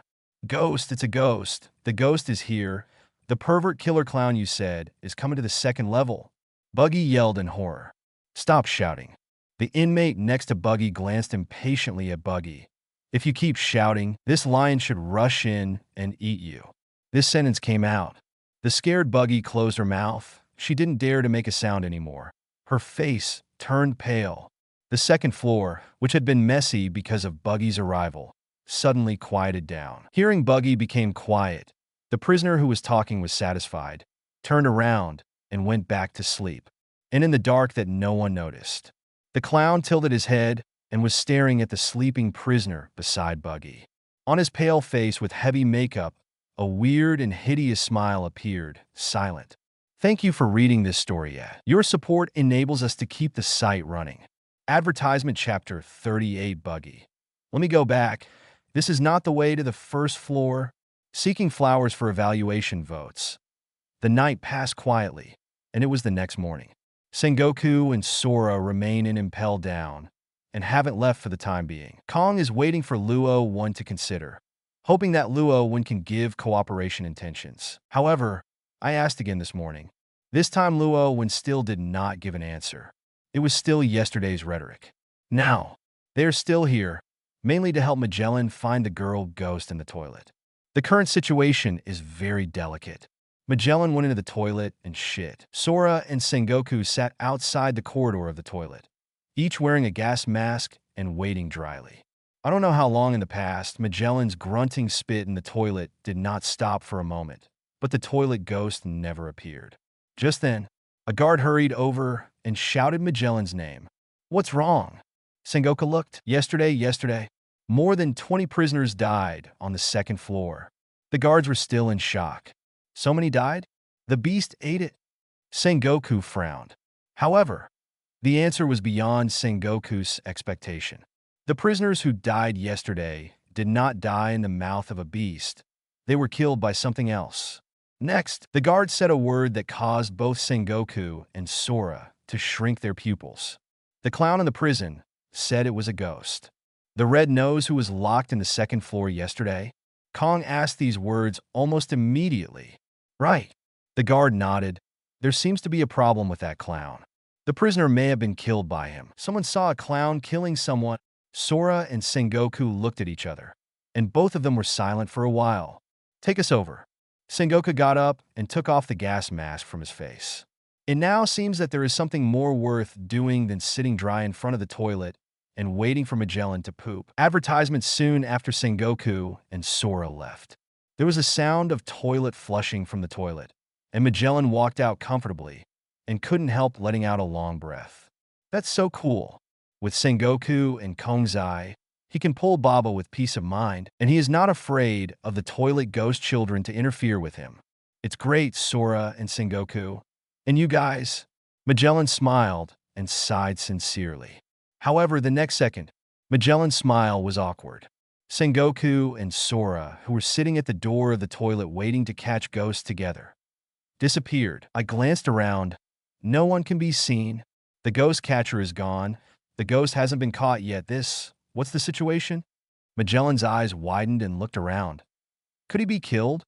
[SPEAKER 2] Ghost, it's a ghost. The ghost is here. The pervert killer clown you said is coming to the second level. Buggy yelled in horror. Stop shouting. The inmate next to Buggy glanced impatiently at Buggy. If you keep shouting, this lion should rush in and eat you. This sentence came out. The scared Buggy closed her mouth. She didn't dare to make a sound anymore. Her face turned pale. The second floor, which had been messy because of Buggy's arrival, suddenly quieted down. Hearing Buggy became quiet, the prisoner who was talking was satisfied, turned around, and went back to sleep. And in the dark that no one noticed, the clown tilted his head and was staring at the sleeping prisoner beside Buggy. On his pale face with heavy makeup, a weird and hideous smile appeared, silent. Thank you for reading this story yet. Your support enables us to keep the site running. Advertisement Chapter 38 Buggy. Let me go back. This is not the way to the first floor. Seeking flowers for evaluation votes. The night passed quietly, and it was the next morning. Sengoku and Sora remain in Impel Down and haven't left for the time being. Kong is waiting for Luo Wen to consider, hoping that Luo Wen can give cooperation intentions. However, I asked again this morning. This time Luo Wen still did not give an answer. It was still yesterday's rhetoric. Now, they are still here, mainly to help Magellan find the girl ghost in the toilet. The current situation is very delicate. Magellan went into the toilet and shit. Sora and Sengoku sat outside the corridor of the toilet, each wearing a gas mask and waiting dryly. I don't know how long in the past Magellan's grunting spit in the toilet did not stop for a moment, but the toilet ghost never appeared. Just then, a guard hurried over and shouted Magellan's name. What's wrong? Sengoku looked. Yesterday, more than 20 prisoners died on the second floor. The guards were still in shock. So many died? The beast ate it. Sengoku frowned. However, the answer was beyond Sengoku's expectation. The prisoners who died yesterday did not die in the mouth of a beast. They were killed by something else. Next, the guard said a word that caused both Sengoku and Sora to shrink their pupils. The clown in the prison said it was a ghost. The red nose who was locked in the second floor yesterday? Kong asked these words almost immediately. Right. The guard nodded. There seems to be a problem with that clown. The prisoner may have been killed by him. Someone saw a clown killing someone. Sora and Sengoku looked at each other, and both of them were silent for a while. Take us over. Sengoku got up and took off the gas mask from his face. It now seems that there is something more worth doing than sitting dry in front of the toilet and waiting for Magellan to poop. Advertisement soon after Sengoku and Sora left. There was a sound of toilet flushing from the toilet, and Magellan walked out comfortably and couldn't help letting out a long breath. That's so cool. With Sengoku and Kongzai, he can pull Baba with peace of mind, and he is not afraid of the toilet ghost children to interfere with him. It's great, Sora and Sengoku. And you guys? Magellan smiled and sighed sincerely. However, the next second, Magellan's smile was awkward. Sengoku and Sora, who were sitting at the door of the toilet waiting to catch ghosts together, disappeared. I glanced around. No one can be seen. The ghost catcher is gone. The ghost hasn't been caught yet. What's the situation? Magellan's eyes widened and looked around. Could he be killed?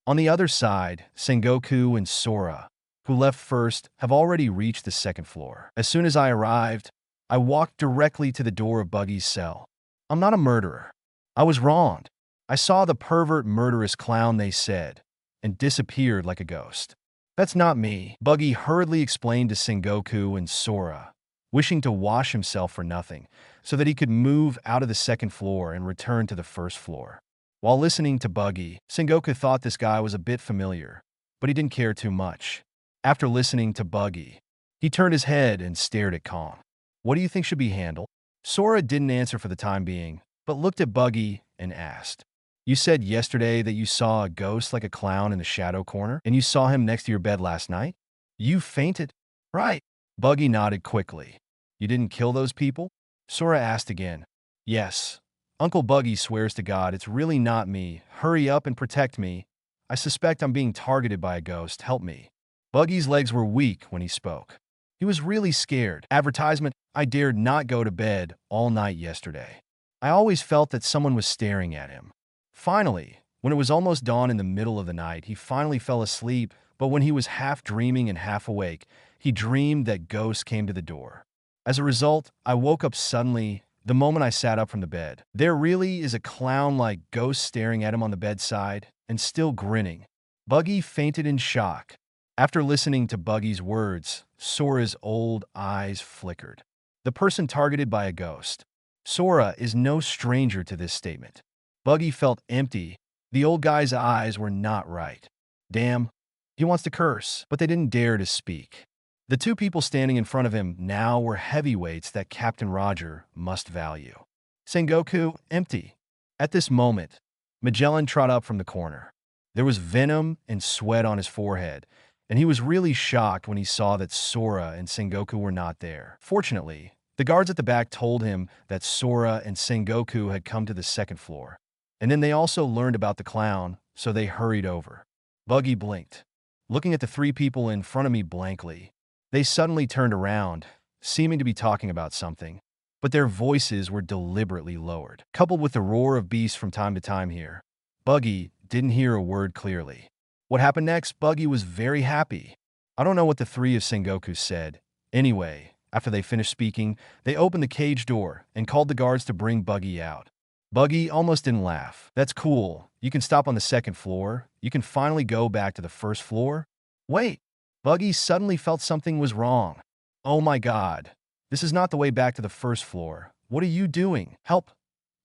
[SPEAKER 2] On the other side, Sengoku and Sora, who left first, have already reached the second floor. As soon as I arrived, I walked directly to the door of Buggy's cell. I'm not a murderer. I was wronged. I saw the pervert murderous clown they said, and disappeared like a ghost. That's not me, Buggy hurriedly explained to Sengoku and Sora, wishing to wash himself for nothing, so that he could move out of the second floor and return to the first floor. While listening to Buggy, Sengoku thought this guy was a bit familiar, but he didn't care too much. After listening to Buggy, he turned his head and stared at Kong. What do you think should be handled? Sora didn't answer for the time being, but looked at Buggy and asked, You said yesterday that you saw a ghost like a clown in the shadow corner, and you saw him next to your bed last night? You fainted? Right. Buggy nodded quickly. You didn't kill those people? Sora asked again. Yes. Uncle Buggy swears to God it's really not me. Hurry up and protect me. I suspect I'm being targeted by a ghost. Help me. Buggy's legs were weak when he spoke. He was really scared. Advertisement, I dared not go to bed all night yesterday. I always felt that someone was staring at him. Finally, when it was almost dawn in the middle of the night, he finally fell asleep, but when he was half dreaming and half awake, he dreamed that ghosts came to the door. As a result, I woke up suddenly the moment I sat up from the bed. There really is a clown-like ghost staring at him on the bedside and still grinning. Buggy fainted in shock. After listening to Buggy's words, Sora's old eyes flickered. The person targeted by a ghost. Sora is no stranger to this statement. Buggy felt empty. The old guy's eyes were not right. Damn, he wants to curse, but they didn't dare to speak. The two people standing in front of him now were heavyweights that Captain Roger must value. Sengoku, empty. At this moment, Magellan trot up from the corner. There was venom and sweat on his forehead, and he was really shocked when he saw that Sora and Sengoku were not there. Fortunately, the guards at the back told him that Sora and Sengoku had come to the second floor, and then they also learned about the clown, so they hurried over. Buggy blinked, looking at the three people in front of me blankly. They suddenly turned around, seeming to be talking about something, but their voices were deliberately lowered. Coupled with the roar of beasts from time to time here, Buggy didn't hear a word clearly. What happened next? Buggy was very happy. I don't know what the three of Sengoku said. Anyway, after they finished speaking, they opened the cage door and called the guards to bring Buggy out. Buggy almost didn't laugh. That's cool. You can stop on the second floor. You can finally go back to the first floor. Wait. Buggy suddenly felt something was wrong. Oh my God. This is not the way back to the first floor. What are you doing? Help.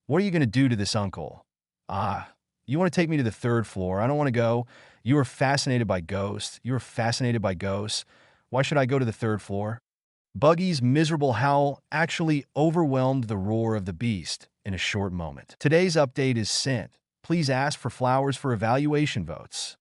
[SPEAKER 2] What are you going to do to this uncle? You want to take me to the third floor. I don't want to go. You are fascinated by ghosts. You are fascinated by ghosts. Why should I go to the third floor? Buggy's miserable howl actually overwhelmed the roar of the beast in a short moment. Today's update is sent. Please ask for flowers for evaluation votes.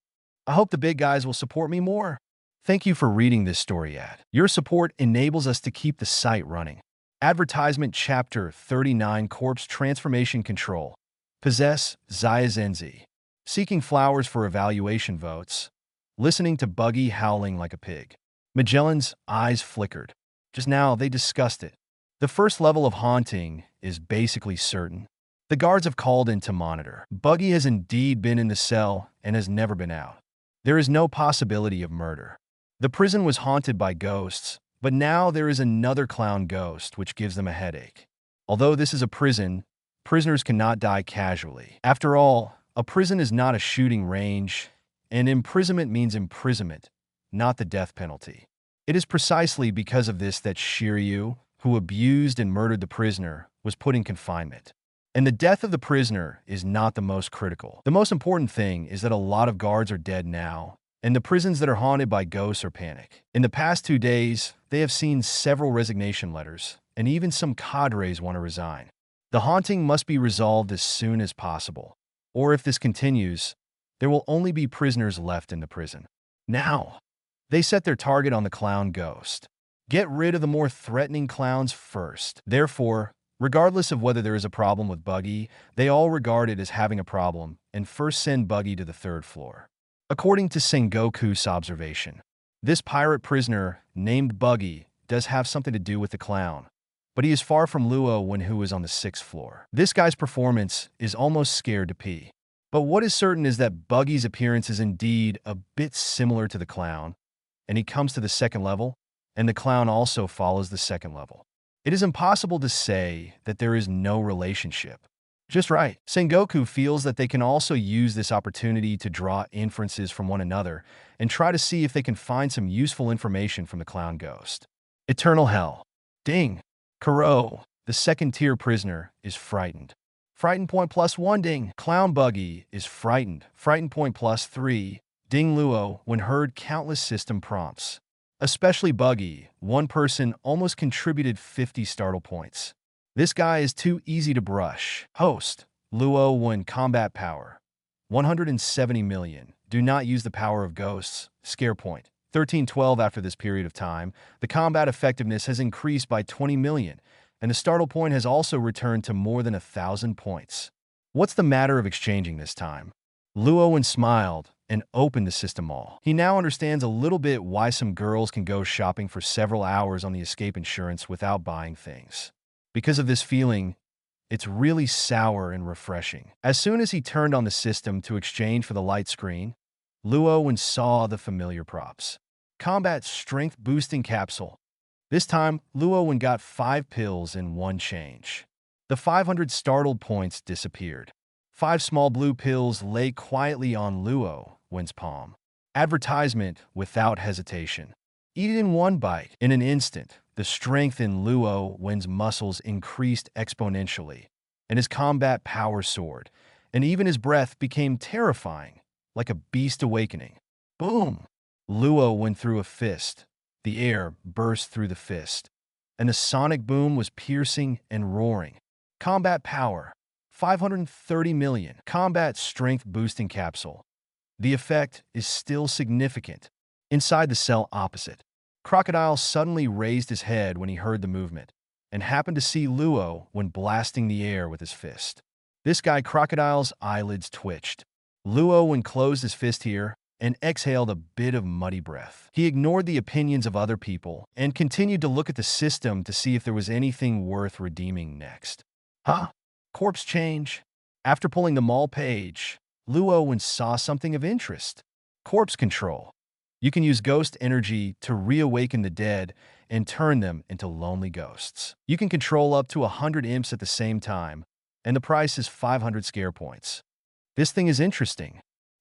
[SPEAKER 2] I hope the big guys will support me more. Thank you for reading this story ad. Your support enables us to keep the site running. Advertisement Chapter 39 Corpse Transformation Control. Possess Zayazenzi. Seeking flowers for evaluation votes. Listening to Buggy howling like a pig. Magellan's eyes flickered. Just now, they discussed it. The first level of haunting is basically certain. The guards have called in to monitor. Buggy has indeed been in the cell and has never been out. There is no possibility of murder. The prison was haunted by ghosts, but now there is another clown ghost which gives them a headache. Although this is a prison, prisoners cannot die casually. After all, a prison is not a shooting range, and imprisonment means imprisonment, not the death penalty. It is precisely because of this that Shiryu, who abused and murdered the prisoner, was put in confinement. And the death of the prisoner is not the most critical. The most important thing is that a lot of guards are dead now, and the prisons that are haunted by ghosts are panic. In the past 2 days, they have seen several resignation letters, and even some cadres want to resign. The haunting must be resolved as soon as possible, or if this continues, there will only be prisoners left in the prison. Now, they set their target on the clown ghost. Get rid of the more threatening clowns first. Therefore, regardless of whether there is a problem with Buggy, they all regard it as having a problem and first send Buggy to the 3rd floor. According to Sengoku's observation, this pirate prisoner named Buggy does have something to do with the clown, but he is far from Luo Wen, who is on the 6th floor. This guy's performance is almost scared to pee. But what is certain is that Buggy's appearance is indeed a bit similar to the clown, and he comes to the 2nd level, and the clown also follows the 2nd level. It is impossible to say that there is no relationship. Just right. Sengoku feels that they can also use this opportunity to draw inferences from one another and try to see if they can find some useful information from the clown ghost. Eternal Hell. Ding. Kuro, the 2nd-tier prisoner, is frightened. Frightened point +1 ding. Clown Buggy is frightened. Frightened point +3 ding. Luo when heard countless system prompts. Especially Buggy, one person almost contributed 50 startle points. This guy is too easy to brush. Host, Luo Wen combat power, 170 million. Do not use the power of ghosts. Scare point, 1312. After this period of time, the combat effectiveness has increased by 20 million, and the startle point has also returned to more than 1,000 points. What's the matter of exchanging this time? Luo Wen smiled and opened the system mall. He now understands a little bit why some girls can go shopping for several hours on the escape insurance without buying things. Because of this feeling, it's really sour and refreshing. As soon as he turned on the system to exchange for the light screen, Luo Wen saw the familiar props. Combat Strength Boosting Capsule. This time, Luo Wen got 5 pills in one change. The 500 startled points disappeared. 5 small blue pills lay quietly on Luo Wen's palm. Advertisement without hesitation. Eat it in one bite. In an instant, the strength in Luo Wen's muscles increased exponentially, and his combat power soared, and even his breath became terrifying, like a beast awakening. Boom! Luo Wen threw a fist. The air burst through the fist, and the sonic boom was piercing and roaring. Combat power, 530 million. Combat strength boosting capsule. The effect is still significant. Inside the cell opposite, Crocodile suddenly raised his head when he heard the movement, and happened to see Luo Wen blasting the air with his fist. This guy Crocodile's eyelids twitched. Luo Wen closed his fist here and exhaled a bit of muddy breath. He ignored the opinions of other people and continued to look at the system to see if there was anything worth redeeming next. Huh? Corpse change. After pulling the mall page, Luo Wen saw something of interest. Corpse control. You can use ghost energy to reawaken the dead and turn them into lonely ghosts. You can control up to 100 imps at the same time, and the price is 500 scare points. This thing is interesting.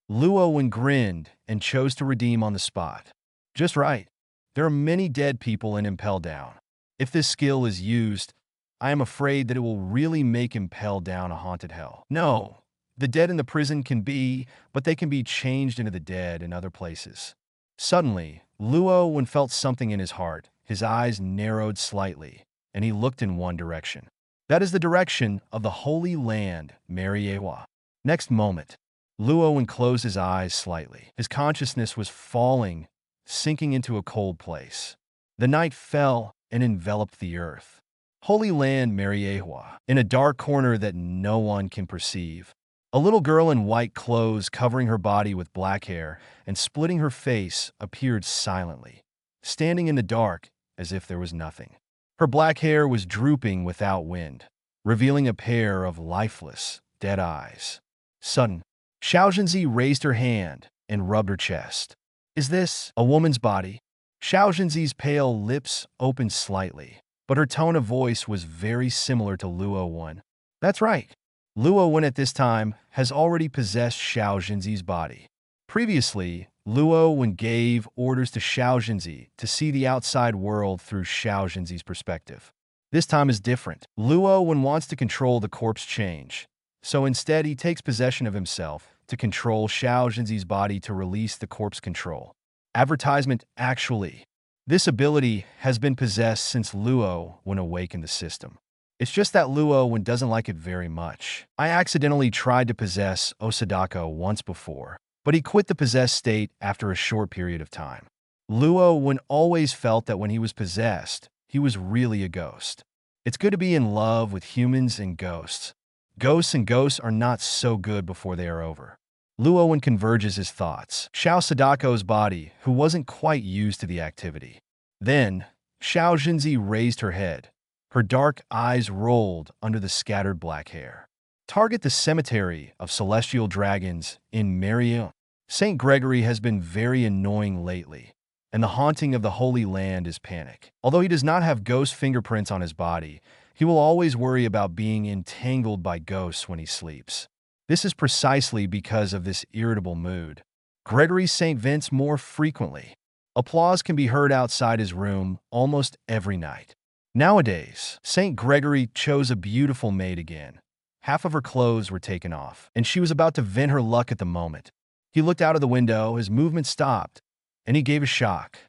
[SPEAKER 2] Luo Wen grinned and chose to redeem on the spot. Just right. There are many dead people in Impel Down. If this skill is used, I am afraid that it will really make Impel Down a haunted hell. No, the dead in the prison can be, but they can be changed into the dead in other places. Suddenly, Luo Wen felt something in his heart. His eyes narrowed slightly, and he looked in one direction. That is the direction of the Holy Land, Mariejois. Next moment, Luo Wen closed his eyes slightly. His consciousness was falling, sinking into a cold place. The night fell and enveloped the earth. Holy Land, Mariejois. In a dark corner that no one can perceive, a little girl in white clothes covering her body with black hair and splitting her face appeared silently, standing in the dark as if there was nothing. Her black hair was drooping without wind, revealing a pair of lifeless, dead eyes. Sudden, Xiaozhenzi raised her hand and rubbed her chest. Is this a woman's body? Xiaozhenzi's pale lips opened slightly, but her tone of voice was very similar to Luo Wen. That's right. Luo Wen at this time has already possessed Xiaozhenzi's body. Previously, Luo Wen gave orders to Xiaozhenzi to see the outside world through Xiaozhenzi's perspective. This time is different. Luo Wen wants to control the corpse change, so instead he takes possession of himself to control Xiao Jinzi's body to release the corpse control. Advertisement actually. This ability has been possessed since Luo Wen awakened the system. It's just that Luo Wen doesn't like it very much. I accidentally tried to possess Sadako once before, but he quit the possessed state after a short period of time. Luo Wen always felt that when he was possessed, he was really a ghost. It's good to be in love with humans and ghosts. Ghosts are not so good before they are over. Luo Wen converges his thoughts. Xiao Sadako's body, who wasn't quite used to the activity. Then, Xiao Jinzi raised her head. Her dark eyes rolled under the scattered black hair. Target the cemetery of celestial dragons in Mariejois. St. Gregory has been very annoying lately, and the haunting of the Holy Land is panic. Although he does not have ghost fingerprints on his body, he will always worry about being entangled by ghosts when he sleeps. This is precisely because of this irritable mood. Gregory St. Vince more frequently. Applause can be heard outside his room almost every night. Nowadays, St. Gregory chose a beautiful maid again. Half of her clothes were taken off, and she was about to vent her luck at the moment. He looked out of the window, his movement stopped, and he gave a shock.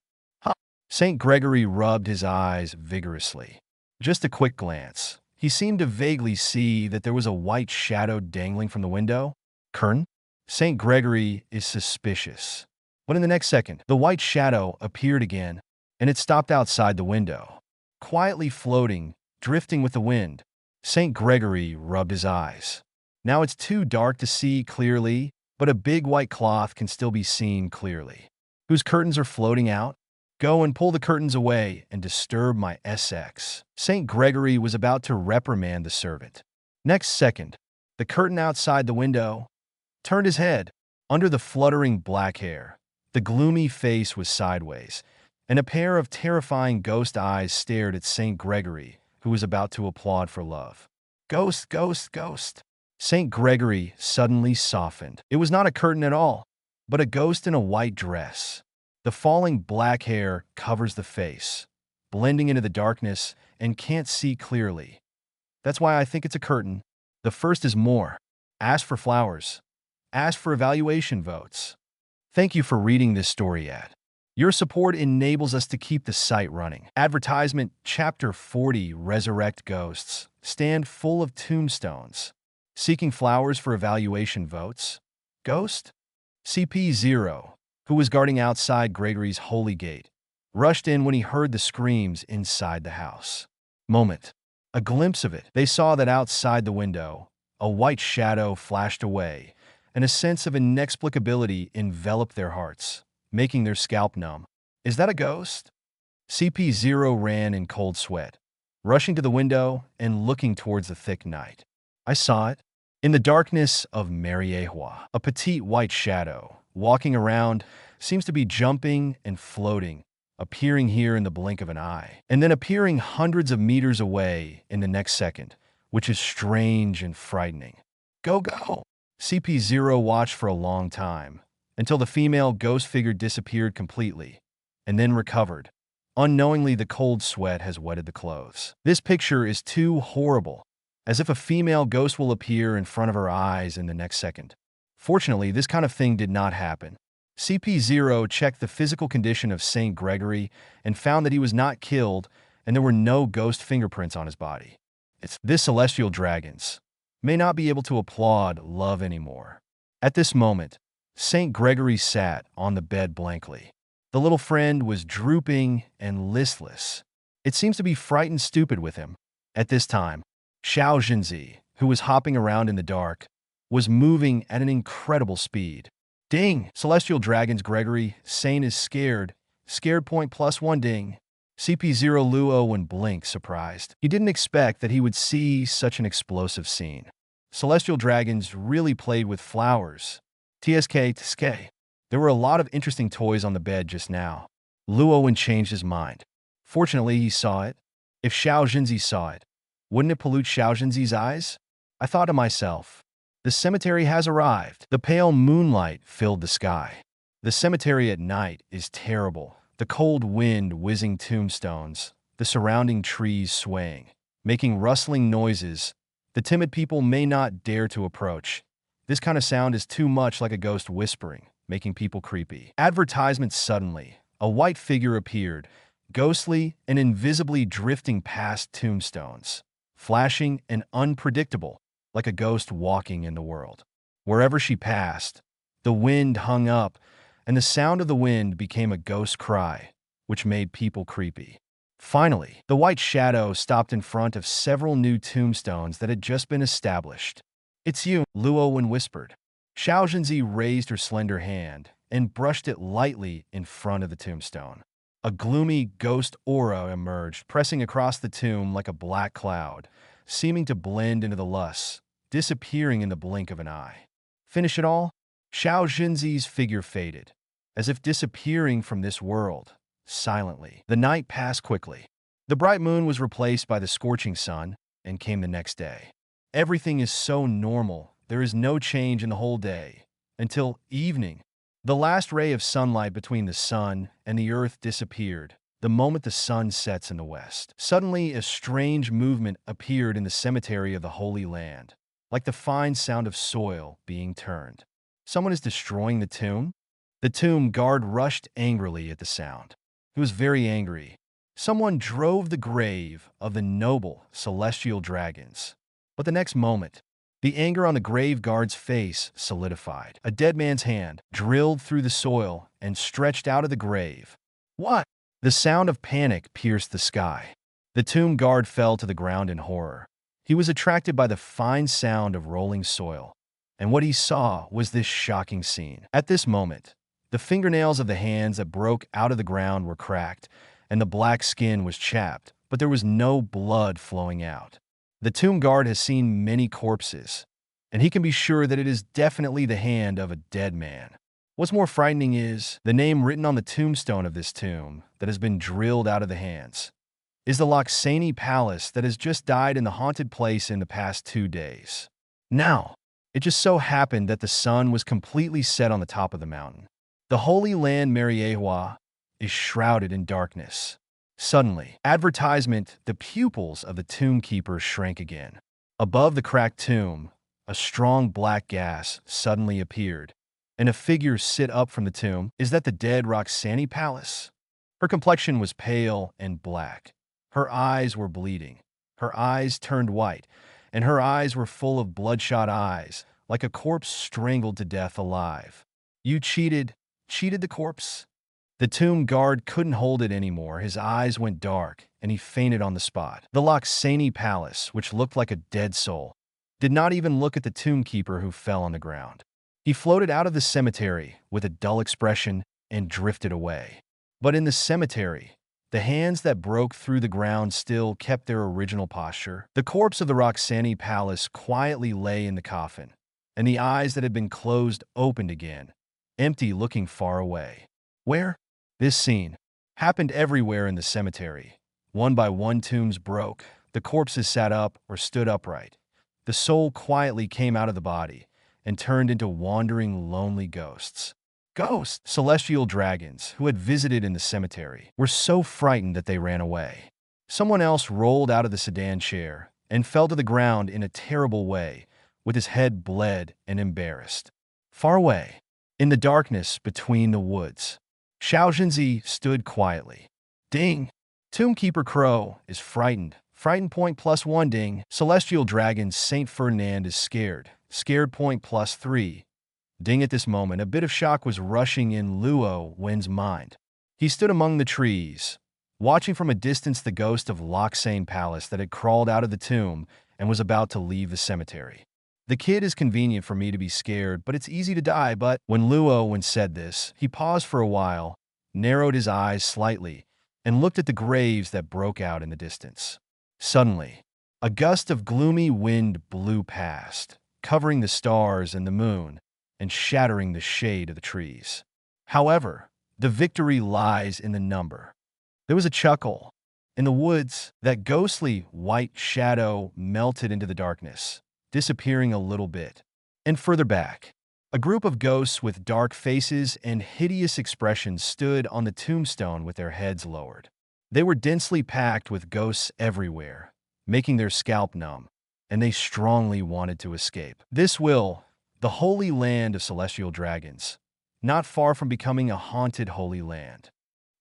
[SPEAKER 2] Huh. St. Gregory rubbed his eyes vigorously. Just a quick glance. He seemed to vaguely see that there was a white shadow dangling from the window. Curtain? St. Gregory is suspicious. But in the next second, the white shadow appeared again, and it stopped outside the window. Quietly floating, drifting with the wind, St. Gregory rubbed his eyes. Now it's too dark to see clearly, but a big white cloth can still be seen clearly. Whose curtains are floating out? Go and pull the curtains away and disturb my SX. St. Gregory was about to reprimand the servant. Next second, the curtain outside the window turned his head. Under the fluttering black hair, the gloomy face was sideways, and a pair of terrifying ghost eyes stared at St. Gregory, who was about to applaud for love. Ghost, ghost, ghost. St. Gregory suddenly softened. It was not a curtain at all, but a ghost in a white dress. The falling black hair covers the face, blending into the darkness and can't see clearly. That's why I think it's a curtain. The first is more. Ask for flowers. Ask for evaluation votes. Thank you for reading this story ad. Your support enables us to keep the site running. Advertisement Chapter 40 Resurrect Ghosts. Stand full of tombstones. Seeking flowers for evaluation votes. Ghost? CP0, who was guarding outside Gregory's holy gate, rushed in when he heard the screams inside the house. Moment. A glimpse of it. They saw that outside the window, a white shadow flashed away, and a sense of inexplicability enveloped their hearts, making their scalp numb. Is that a ghost? CP0 ran in cold sweat, rushing to the window and looking towards the thick night. I saw it. In the darkness of Mariejois, a petite white shadow, walking around, seems to be jumping and floating, appearing here in the blink of an eye, and then appearing hundreds of meters away in the next second, which is strange and frightening. Go, go! CP0 watched for a long time, until the female ghost figure disappeared completely, and then recovered. Unknowingly, the cold sweat has wetted the clothes. This picture is too horrible, as if a female ghost will appear in front of her eyes in the next second. Fortunately, this kind of thing did not happen. CP0 checked the physical condition of St. Gregory and found that he was not killed and there were no ghost fingerprints on his body. This celestial dragons may not be able to applaud love anymore. At this moment, St. Gregory sat on the bed blankly. The little friend was drooping and listless. It seems to be frightened stupid with him. At this time, Xiao Jinzi, who was hopping around in the dark, was moving at an incredible speed. Ding! Celestial Dragons Gregory, sane is scared. Scared point +1 ding. CP0 Luo Wen blinked, surprised. He didn't expect that he would see such an explosive scene. Celestial Dragons really played with flowers. TSK. There were a lot of interesting toys on the bed just now. Luo Wen changed his mind. Fortunately, he saw it. If Xiao Jinzi saw it, wouldn't it pollute Xiao Jinzi's eyes? I thought to myself, the cemetery has arrived. The pale moonlight filled the sky. The cemetery at night is terrible. The cold wind whizzing tombstones, the surrounding trees swaying. making rustling noises. The timid people may not dare to approach. This kind of sound is too much like a ghost whispering, making people creepy. Advertisement suddenly. A white figure appeared, ghostly and invisibly drifting past tombstones, flashing and unpredictable, like a ghost walking in the world. Wherever she passed, the wind hung up, and the sound of the wind became a ghost cry, which made people creepy. Finally, the white shadow stopped in front of several new tombstones that had just been established. "It's you," Luo Wen whispered. Xiao Zhenzi raised her slender hand and brushed it lightly in front of the tombstone. A gloomy ghost aura emerged, pressing across the tomb like a black cloud, seeming to blend into the lusts, disappearing in the blink of an eye. Finish it all? Xiao Zhenzi's figure faded, as if disappearing from this world, silently. The night passed quickly. The bright moon was replaced by the scorching sun, and came the next day. Everything is so normal, there is no change in the whole day, until evening. The last ray of sunlight between the sun and the earth disappeared the moment the sun sets in the west. Suddenly, a strange movement appeared in the cemetery of the Holy Land, like the fine sound of soil being turned. Someone is destroying the tomb? The tomb guard rushed angrily at the sound. He was very angry. Someone drove the grave of the noble celestial dragons. But the next moment, the anger on the grave guard's face solidified. A dead man's hand drilled through the soil and stretched out of the grave. What? The sound of panic pierced the sky. The tomb guard fell to the ground in horror. He was attracted by the fine sound of rolling soil, and what he saw was this shocking scene. At this moment, the fingernails of the hands that broke out of the ground were cracked, and the black skin was chapped, but there was no blood flowing out. The tomb guard has seen many corpses, and he can be sure that it is definitely the hand of a dead man. What's more frightening is the name written on the tombstone of this tomb that has been drilled out of the hands is the Loxani Palace that has just died in the haunted place in the past 2 days. Now, it just so happened that the sun was completely set on the top of the mountain. The Holy Land Mariejois is shrouded in darkness. Suddenly, advertisement, the pupils of the tomb keeper shrank again. Above the cracked tomb, a strong black gas suddenly appeared, and a figure sit up from the tomb. Is that the dead Roxani Palace? Her complexion was pale and black. Her eyes were bleeding. Her eyes turned white, and her eyes were full of bloodshot eyes, like a corpse strangled to death alive. You cheated the corpse? The tomb guard couldn't hold it anymore. His eyes went dark, and he fainted on the spot. The Loxani Palace, which looked like a dead soul, did not even look at the tomb keeper who fell on the ground. He floated out of the cemetery with a dull expression and drifted away. But in the cemetery, the hands that broke through the ground still kept their original posture. The corpse of the Roxani Palace quietly lay in the coffin, and the eyes that had been closed opened again, empty, looking far away. Where? This scene happened everywhere in the cemetery. One by one, tombs broke. The corpses sat up or stood upright. The soul quietly came out of the body and turned into wandering, lonely ghosts. Ghosts, celestial dragons, who had visited in the cemetery, were so frightened that they ran away. Someone else rolled out of the sedan chair and fell to the ground in a terrible way, with his head bled and embarrassed. Far away, in the darkness between the woods, Xiao Zhenzi stood quietly. Ding! Tombkeeper Crow is frightened. Frightened point +1 ding. Celestial Dragon Saint Ferdinand is scared. Scared point +3. Ding. At this moment, a bit of shock was rushing in Luo Wen's mind. He stood among the trees, watching from a distance the ghost of Loxane Palace that had crawled out of the tomb and was about to leave the cemetery. The kid is convenient for me to be scared, but it's easy to die. But when Luo Wen said this, he paused for a while, narrowed his eyes slightly, and looked at the graves that broke out in the distance. Suddenly, a gust of gloomy wind blew past, covering the stars and the moon, and shattering the shade of the trees. However, the victory lies in the number. There was a chuckle. In the woods, that ghostly white shadow melted into the darkness, disappearing a little bit. And further back, a group of ghosts with dark faces and hideous expressions stood on the tombstone with their heads lowered. They were densely packed with ghosts everywhere, making their scalp numb, and they strongly wanted to escape. This will, the holy land of celestial dragons, not far from becoming a haunted holy land.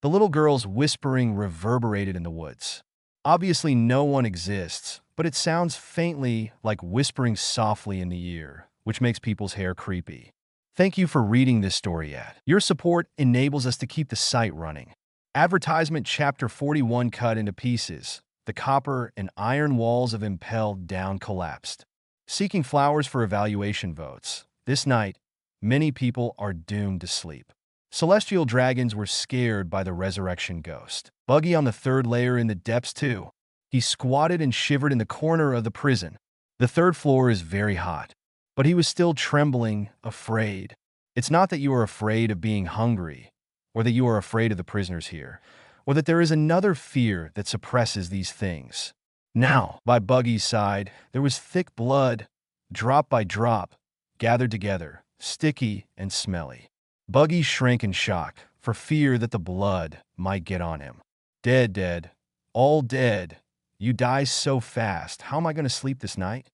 [SPEAKER 2] The little girl's whispering reverberated in the woods. Obviously, no one exists, but it sounds faintly like whispering softly in the ear, which makes people's hair creepy. Thank you for reading this story yet. Your support enables us to keep the site running. Advertisement Chapter 41 cut into pieces. The copper and iron walls of Impelled Down collapsed. Seeking flowers for evaluation votes. This night, many people are doomed to sleep. Celestial dragons were scared by the resurrection ghost. Buggy on the third layer in the depths too. He squatted and shivered in the corner of the prison. The third floor is very hot. But he was still trembling, afraid. It's not that you are afraid of being hungry, or that you are afraid of the prisoners here, or that there is another fear that suppresses these things. Now, by Buggy's side, there was thick blood, drop by drop, gathered together, sticky and smelly. Buggy shrank in shock, for fear that the blood might get on him. Dead, dead, all dead. You die so fast. How am I going to sleep this night?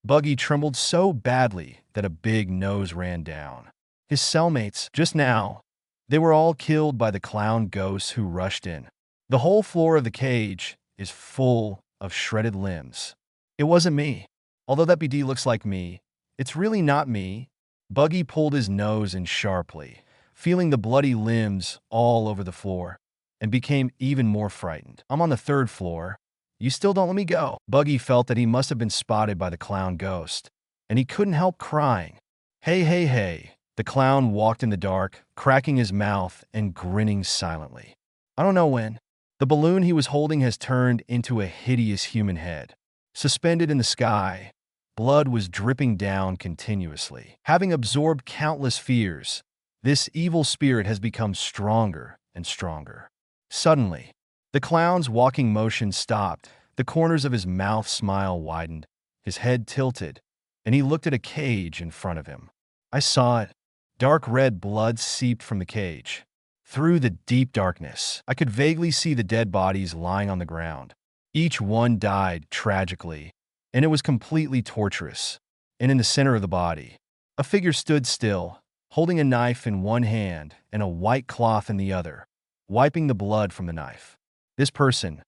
[SPEAKER 2] Buggy trembled so badly that a big nose ran down. His cellmates, just now, they were all killed by the clown ghosts who rushed in. The whole floor of the cage is full of shredded limbs. It wasn't me. Although that BD looks like me, it's really not me. Buggy pulled his nose in sharply, feeling the bloody limbs all over the floor, and became even more frightened. I'm on the third floor. You still don't let me go. Buggy felt that he must have been spotted by the clown ghost, and he couldn't help crying. Hey, hey, hey. The clown walked in the dark, cracking his mouth and grinning silently. I don't know when. The balloon he was holding has turned into a hideous human head. Suspended in the sky, blood was dripping down continuously. Having absorbed countless fears, this evil spirit has become stronger and stronger. Suddenly, the clown's walking motion stopped. The corners of his mouth smile widened, his head tilted, and he looked at a cage in front of him. I saw it. Dark red blood seeped from the cage. Through the deep darkness, I could vaguely see the dead bodies lying on the ground. Each one died tragically, and it was completely torturous. And in the center of the body, a figure stood still, holding a knife in one hand and a white cloth in the other, wiping the blood from the knife. This person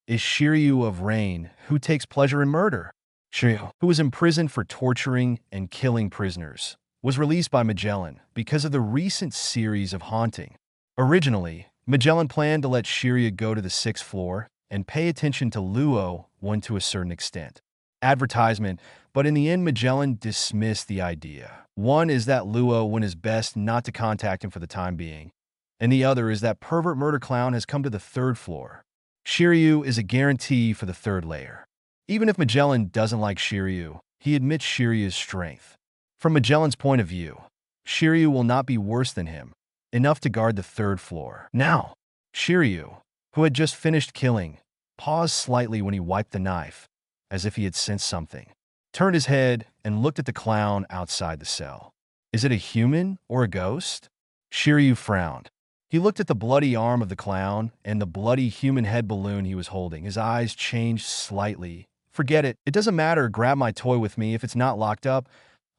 [SPEAKER 2] is Shiryu of Rain, who takes pleasure in murder. Shiryu, who was imprisoned for torturing and killing prisoners, was released by Magellan because of the recent series of haunting. Originally, Magellan planned to let Shiryu go to the 6th floor and pay attention to Luo Wen to a certain extent. Advertisement, but in the end Magellan dismissed the idea. One is that Luo Wen is best not to contact him for the time being, and the other is that pervert murder clown has come to the 3rd floor. Shiryu is a guarantee for the 3rd layer. Even if Magellan doesn't like Shiryu, he admits Shiryu's strength. From Magellan's point of view, Shiryu will not be worse than him, enough to guard the 3rd floor. Now, Shiryu, who had just finished killing, paused slightly when he wiped the knife, as if he had sensed something, turned his head and looked at the clown outside the cell. Is it a human or a ghost? Shiryu frowned. He looked at the bloody arm of the clown and the bloody human head balloon he was holding. His eyes changed slightly. Forget it. It doesn't matter. Grab my toy with me. If it's not locked up,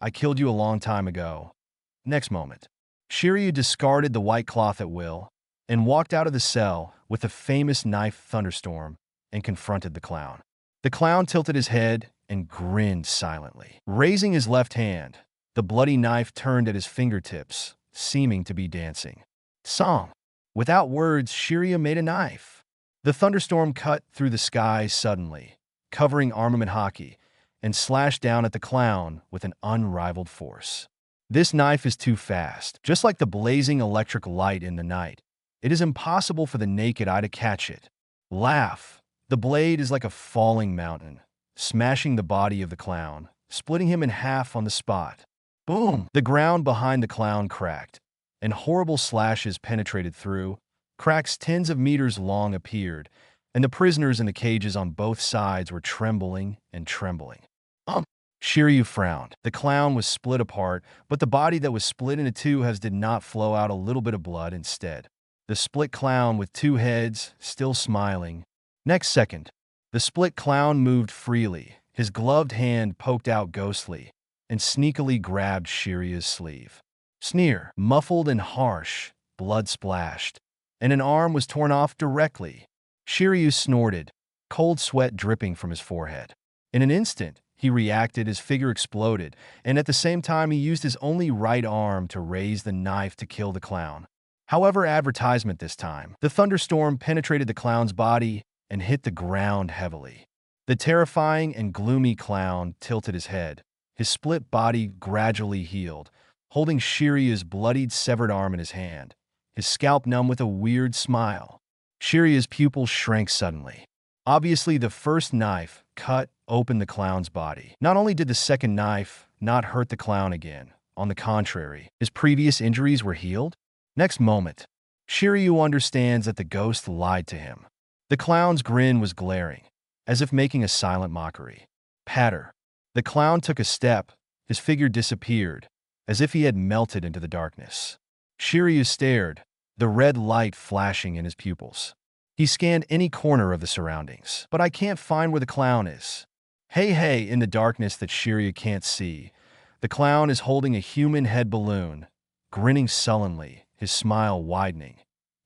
[SPEAKER 2] I killed you a long time ago. Next moment, Shiryu discarded the white cloth at will and walked out of the cell with the famous knife thunderstorm and confronted the clown. The clown tilted his head and grinned silently. Raising his left hand, the bloody knife turned at his fingertips, seeming to be dancing. Song. Without words, Shiryu made a knife. The thunderstorm cut through the sky suddenly, covering armament hockey, and slashed down at the clown with an unrivaled force. This knife is too fast. Just like the blazing electric light in the night, it is impossible for the naked eye to catch it. Laugh. The blade is like a falling mountain, smashing the body of the clown, splitting him in half on the spot. Boom! The ground behind the clown cracked, and horrible slashes penetrated through. Cracks tens of meters long appeared, and the prisoners in the cages on both sides were trembling and trembling. Shiryu frowned. The clown was split apart, but the body that was split into two halves did not flow out a little bit of blood instead. The split clown with two heads, still smiling. Next second, The split clown moved freely. His gloved hand poked out ghostly and sneakily grabbed Shiryu's sleeve. Sneer, muffled and harsh, blood splashed, and an arm was torn off directly. Shiryu snorted, cold sweat dripping from his forehead. In an instant, he reacted, his figure exploded, and at the same time he used his only right arm to raise the knife to kill the clown. However, advertisement this time. The thunderstorm penetrated the clown's body and hit the ground heavily. The terrifying and gloomy clown tilted his head. His split body gradually healed, holding Shiryu's bloodied, severed arm in his hand, his scalp numb with a weird smile. Shiryu's pupils shrank suddenly. Obviously, the first knife cut open the clown's body. Not only did the second knife not hurt the clown again, on the contrary, his previous injuries were healed. Next moment, Shiryu understands that the ghost lied to him. The clown's grin was glaring, as if making a silent mockery. Patter. The clown took a step, his figure disappeared, as if he had melted into the darkness. Shiryu stared, the red light flashing in his pupils. He scanned any corner of the surroundings. But I can't find where the clown is. Hey, in the darkness that Shiryu can't see, the clown is holding a human head balloon, grinning sullenly, his smile widening.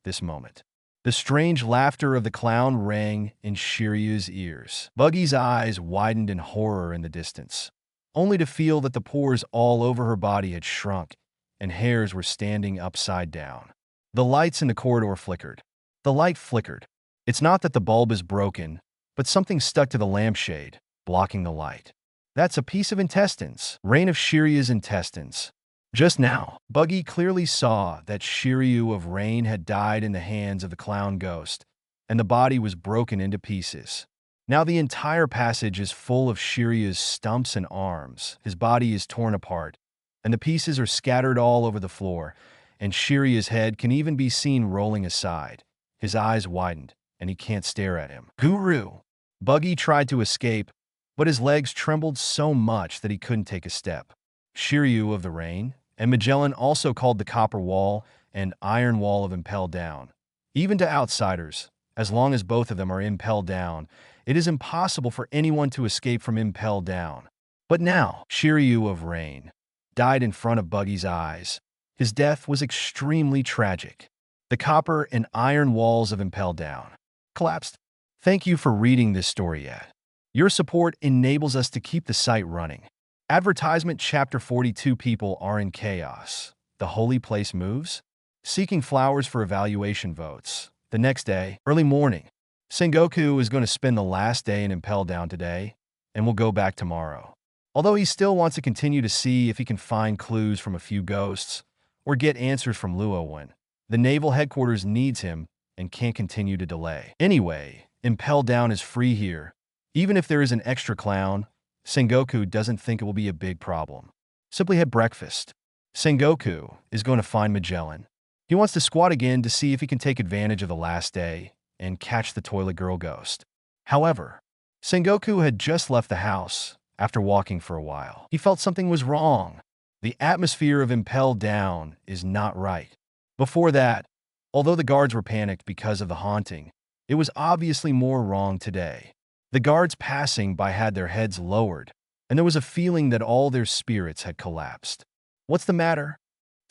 [SPEAKER 2] This moment, the strange laughter of the clown rang in Shiryu's ears. Buggy's eyes widened in horror in the distance, only to feel that the pores all over her body had shrunk and hairs were standing upside down. The lights in the corridor flickered. The light flickered. It's not that the bulb is broken, but something stuck to the lampshade, blocking the light. That's a piece of intestines. Rain of Shiryu's intestines. Just now, Buggy clearly saw that Shiryu of Rain had died in the hands of the clown ghost, and the body was broken into pieces. Now the entire passage is full of Shiryu's stumps and arms. His body is torn apart, and the pieces are scattered all over the floor, and Shiryu's head can even be seen rolling aside. His eyes widened, and he can't stare at him. Guru! Buggy tried to escape, but his legs trembled so much that he couldn't take a step. Shiryu of the Rain and Magellan also called the copper wall and iron wall of impel down. Even to outsiders, as long as both of them are impelled down, it is impossible for anyone to escape from impel down. But now, Shiryu of Rain died in front of Buggy's eyes. His death was extremely tragic. The copper and iron walls of impel down collapsed. Thank you for reading this story yet. Your support enables us to keep the site running. Advertisement Chapter 42. People are in chaos. The holy place moves. Seeking flowers for evaluation votes. The next day, early morning, Sengoku is going to spend the last day in Impel Down today, and will go back tomorrow. Although he still wants to continue to see if he can find clues from a few ghosts, or get answers from Luo Wen. The Naval Headquarters needs him and can't continue to delay. Anyway, Impel Down is free here. Even if there is an extra clown, Sengoku doesn't think it will be a big problem. Simply have breakfast. Sengoku is going to find Magellan. He wants to squat again to see if he can take advantage of the last day and catch the toilet girl ghost. However, Sengoku had just left the house after walking for a while. He felt something was wrong. The atmosphere of Impel Down is not right. Before that, although the guards were panicked because of the haunting, it was obviously more wrong today. The guards passing by had their heads lowered, and there was a feeling that all their spirits had collapsed. What's the matter?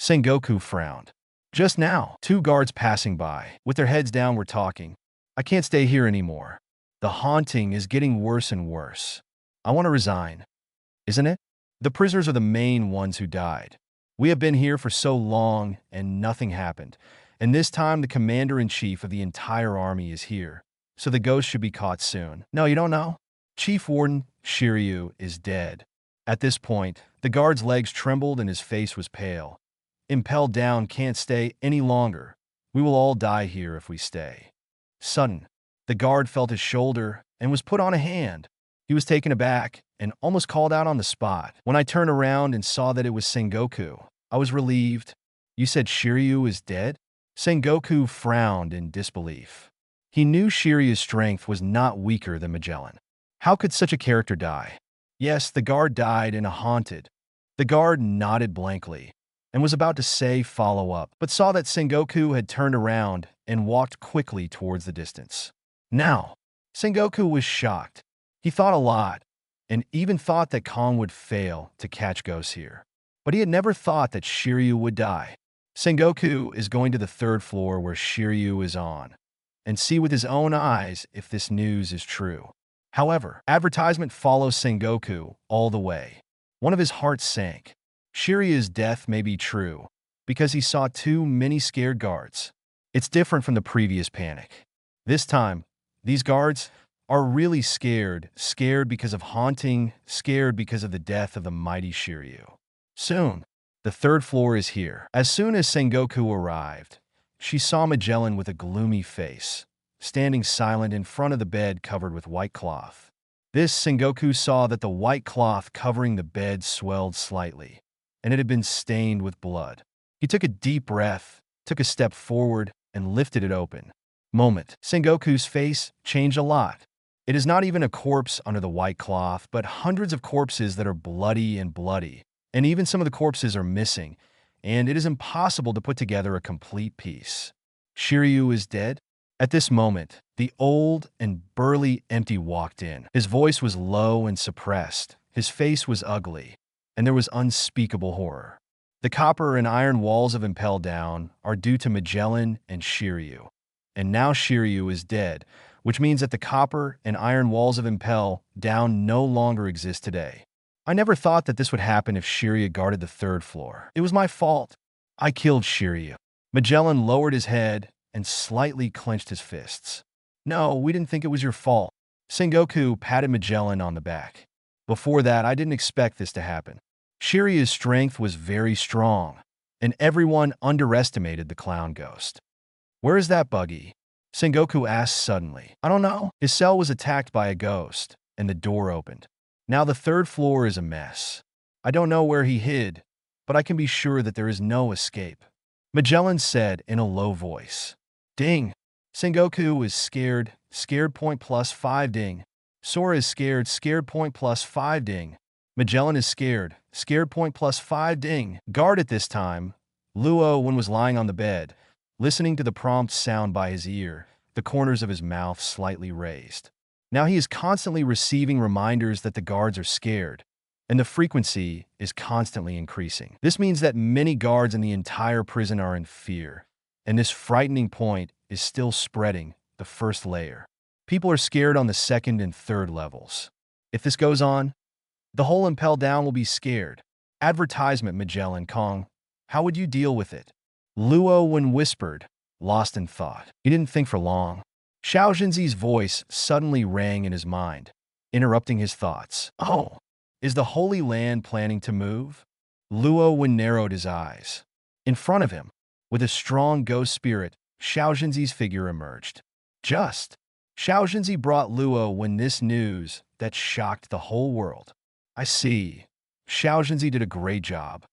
[SPEAKER 2] Sengoku frowned. Just now, two guards passing by, with their heads down, were talking. I can't stay here anymore. The haunting is getting worse and worse. I want to resign. Isn't it? The prisoners are the main ones who died. We have been here for so long, and nothing happened. And this time, the commander-in-chief of the entire army is here. So the ghost should be caught soon. No, you don't know? Chief Warden Shiryu is dead. At this point, the guard's legs trembled and his face was pale. Impel Down can't stay any longer. We will all die here if we stay. Sudden, the guard felt his shoulder and was put on a hand. He was taken aback and almost called out on the spot. When I turned around and saw that it was Sengoku, I was relieved. You said Shiryu is dead? Sengoku frowned in disbelief. He knew Shiryu's strength was not weaker than Magellan. How could such a character die? Yes, the guard died in a haunted. The guard nodded blankly and was about to say follow up, but saw that Sengoku had turned around and walked quickly towards the distance. Now, Sengoku was shocked. He thought a lot, and even thought that Kong would fail to catch ghosts here. But he had never thought that Shiryu would die. Sengoku is going to the third floor where Shiryu is on, and see with his own eyes if this news is true. However, advertisement follows Sengoku all the way. One of his hearts sank. Shiryu's death may be true, because he saw too many scared guards. It's different from the previous panic. This time, these guards are really scared because of haunting, scared because of the death of the mighty Shiryu. Soon, the third floor is here. As soon as Sengoku arrived, she saw Magellan with a gloomy face, standing silent in front of the bed covered with white cloth. This Sengoku saw that the white cloth covering the bed swelled slightly, and it had been stained with blood. He took a deep breath, took a step forward, and lifted it open. Sengoku's face changed a lot. It is not even a corpse under the white cloth, but hundreds of corpses that are bloody, and even some of the corpses are missing, and it is impossible to put together a complete piece. Shiryu is dead? At this moment, the old and burly empty walked in. His voice was low and suppressed, his face was ugly, and there was unspeakable horror. The copper and iron walls of Impel Down are due to Magellan and Shiryu. And now Shiryu is dead, which means that the copper and iron walls of Impel Down no longer exist today. I never thought that this would happen if Shiryu guarded the third floor. It was my fault. I killed Shiryu. Magellan lowered his head and slightly clenched his fists. No, we didn't think it was your fault. Sengoku patted Magellan on the back. Before that, I didn't expect this to happen. Shiryu's strength was very strong, and everyone underestimated the clown ghost. Where is that buggy? Sengoku asked suddenly. I don't know. His cell was attacked by a ghost, and the door opened. Now the third floor is a mess. I don't know where he hid, but I can be sure that there is no escape. Magellan said in a low voice. Ding. Sengoku is scared point +5 ding. Sora is scared point +5 ding. Magellan is scared point +5 ding. Guard at this time. Luo Wen was lying on the bed, listening to the prompt sound by his ear, the corners of his mouth slightly raised. Now he is constantly receiving reminders that the guards are scared, and the frequency is constantly increasing. This means that many guards in the entire prison are in fear, and this frightening point is still spreading the first layer. People are scared on the second and third levels. If this goes on, the whole Impel Down will be scared. Advertisement, Magellan Kong. How would you deal with it? Luo Wen whispered, lost in thought. He didn't think for long. Xiao Jinzi's voice suddenly rang in his mind, interrupting his thoughts. Oh, is the Holy Land planning to move? Luo Wen narrowed his eyes. In front of him, with a strong ghost spirit, Xiao Jinzi's figure emerged. Xiao Jinzi brought Luo Wen this news that shocked the whole world. I see. Xiao Jinzi did a great job.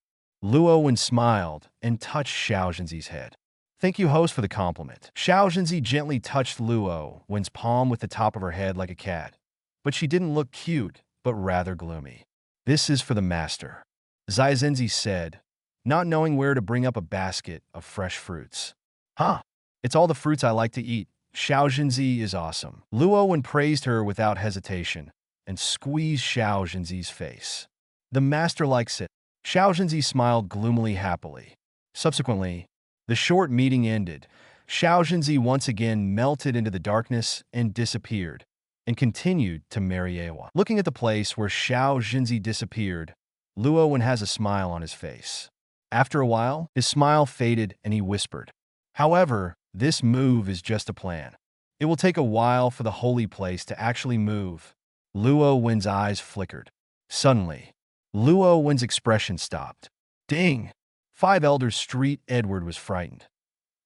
[SPEAKER 2] Luo Wen smiled and touched Xiao Jinzi's head. Thank you, host, for the compliment. Xiao Jinzi gently touched Luo Wen's palm with the top of her head like a cat. But she didn't look cute, but rather gloomy. This is for the master, Zai Zenzi said, not knowing where to bring up a basket of fresh fruits. Huh, it's all the fruits I like to eat. Xiao Jinzi is awesome. Luo Wen praised her without hesitation and squeezed Xiao Jinzi's face. The master likes it. Xiao Jinzi smiled gloomily happily. Subsequently, the short meeting ended. Xiao Jinzi once again melted into the darkness and disappeared, and continued to Mariejois. Looking at the place where Xiao Jinzi disappeared, Luo Wen has a smile on his face. After a while, his smile faded and he whispered, however, this move is just a plan. It will take a while for the holy place to actually move. Luo Wen's eyes flickered. Suddenly, Luo Wen's expression stopped. Ding! 5 Elders Street. Edward was frightened.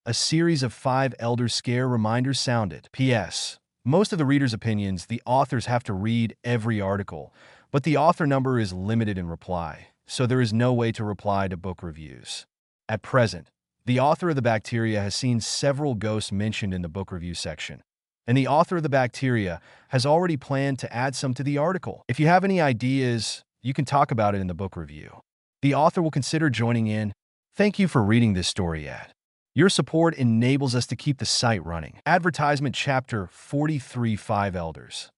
[SPEAKER 2] A series of 5 Elders scare reminders sounded. P.S. Most of the readers' opinions, the authors have to read every article, but the author number is limited in reply, so there is no way to reply to book reviews. At present, the author of the bacteria has seen several ghosts mentioned in the book review section, and the author of the bacteria has already planned to add some to the article. If you have any ideas, you can talk about it in the book review. The author will consider joining in. Thank you for reading this story at Your support enables us to keep the site running. Advertisement Chapter 43 5 Elders.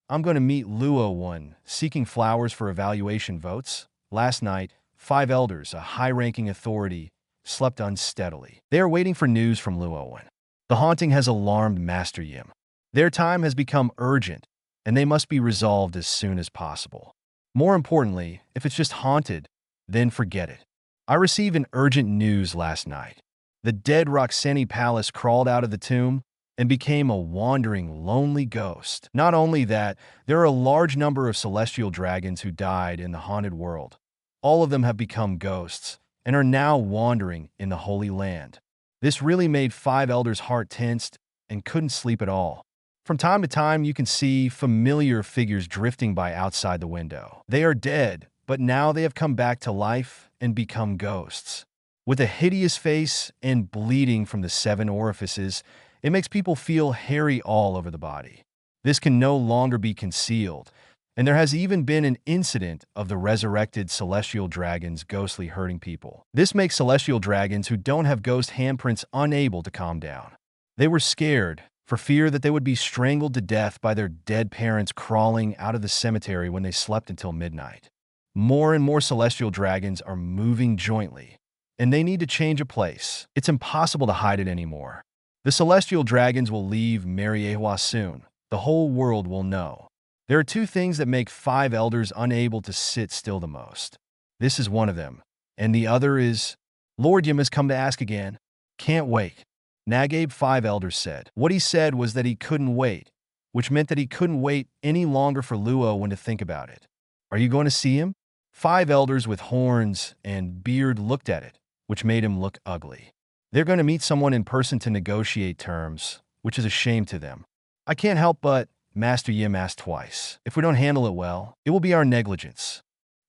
[SPEAKER 2] I'm going to meet Luo Wen, seeking flowers for evaluation votes. Last night, 5 elders, a high-ranking authority, slept unsteadily. They are waiting for news from Luo Wen. The haunting has alarmed Master Yim. Their time has become urgent, and they must be resolved as soon as possible. More importantly, if it's just haunted, then forget it. I received an urgent news last night. The dead Roxeni Palace crawled out of the tomb and became a wandering, lonely ghost. Not only that, there are a large number of celestial dragons who died in the haunted world. All of them have become ghosts and are now wandering in the Holy Land. This really made 5 elders' heart tensed and couldn't sleep at all. From time to time, you can see familiar figures drifting by outside the window. They are dead, but now they have come back to life and become ghosts. With a hideous face and bleeding from the 7 orifices, it makes people feel hairy all over the body. This can no longer be concealed, and there has even been an incident of the resurrected celestial dragons ghostly hurting people. This makes celestial dragons who don't have ghost handprints unable to calm down. They were scared, for fear that they would be strangled to death by their dead parents crawling out of the cemetery when they slept until midnight. More and more celestial dragons are moving jointly, and they need to change a place. It's impossible to hide it anymore. The celestial dragons will leave Mariejois soon. The whole world will know. There are 2 things that make 5 elders unable to sit still the most. This is one of them, and the other is, Lord Yim has come to ask again. Can't wait. Nagabe 5 elders said. What he said was that he couldn't wait, which meant that he couldn't wait any longer for Luo Wen to think about it. Are you going to see him? 5 elders with horns and beard looked at it, which made him look ugly. They're going to meet someone in person to negotiate terms, which is a shame to them. I can't help but, Master Yim asked twice. If we don't handle it well, it will be our negligence.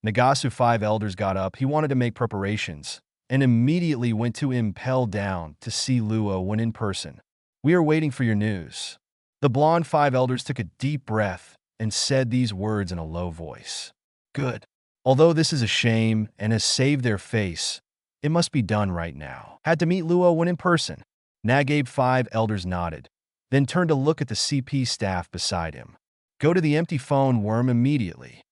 [SPEAKER 2] Nagasu 5 elders got up. He wanted to make preparations, and immediately went to impel down to see Luo Wen in person. We are waiting for your news. The blonde 5 elders took a deep breath and said these words in a low voice. Good. Although this is a shame and has saved their face, it must be done right now. Had to meet Luo Wen in person. Nagabe 5 elders nodded, then turned to look at the CP staff beside him. Go to the empty phone worm immediately.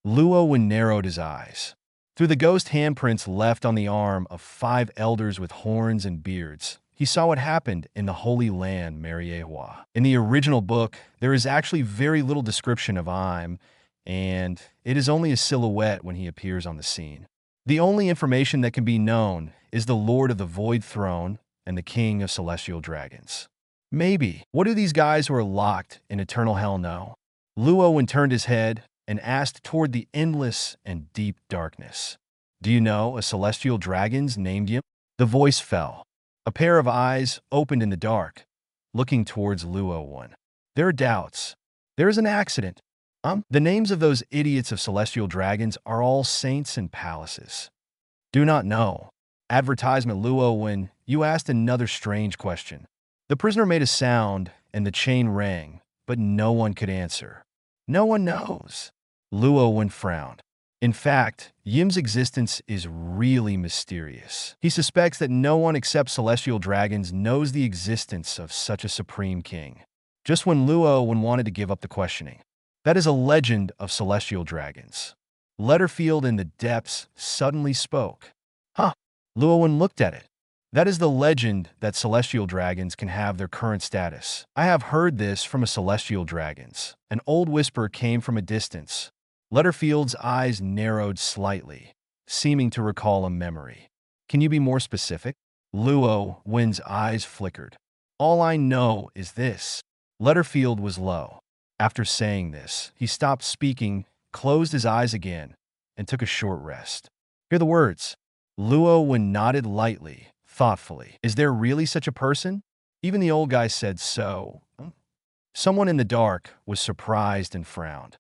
[SPEAKER 2] Luo Wen narrowed his eyes. Through the ghost handprints left on the arm of 5 elders with horns and beards, he saw what happened in the Holy Land, Mariejois. In the original book, there is actually very little description of Im, and it is only a silhouette when he appears on the scene. The only information that can be known is the Lord of the Void Throne and the King of Celestial Dragons. Maybe. What do these guys who are locked in eternal hell know? Luo Wen turned his head and asked toward the endless and deep darkness. Do you know a celestial dragon's named Yim? The voice fell. A pair of eyes opened in the dark, looking towards Luo Wen. There are doubts. There is an accident. The names of those idiots of celestial dragons are all saints and palaces. Do not know. Advertisement Luo Wen, you asked another strange question. The prisoner made a sound, and the chain rang, but no one could answer. No one knows. Luo Wen frowned. In fact, Yim's existence is really mysterious. He suspects that no one except celestial dragons knows the existence of such a supreme king. Just when Luo Wen wanted to give up the questioning. That is a legend of celestial dragons. Letterfield in the depths suddenly spoke. Luo Wen looked at it. That is the legend that celestial dragons can have their current status. I have heard this from a celestial dragons. An old whisper came from a distance. Letterfield's eyes narrowed slightly, seeming to recall a memory. Can you be more specific? Luo Wen's eyes flickered. All I know is this. Letterfield was low. After saying this, he stopped speaking, closed his eyes again, and took a short rest. Hear the words. Luo Wen nodded lightly, thoughtfully. Is there really such a person? Even the old guy said so. Someone in the dark was surprised and frowned.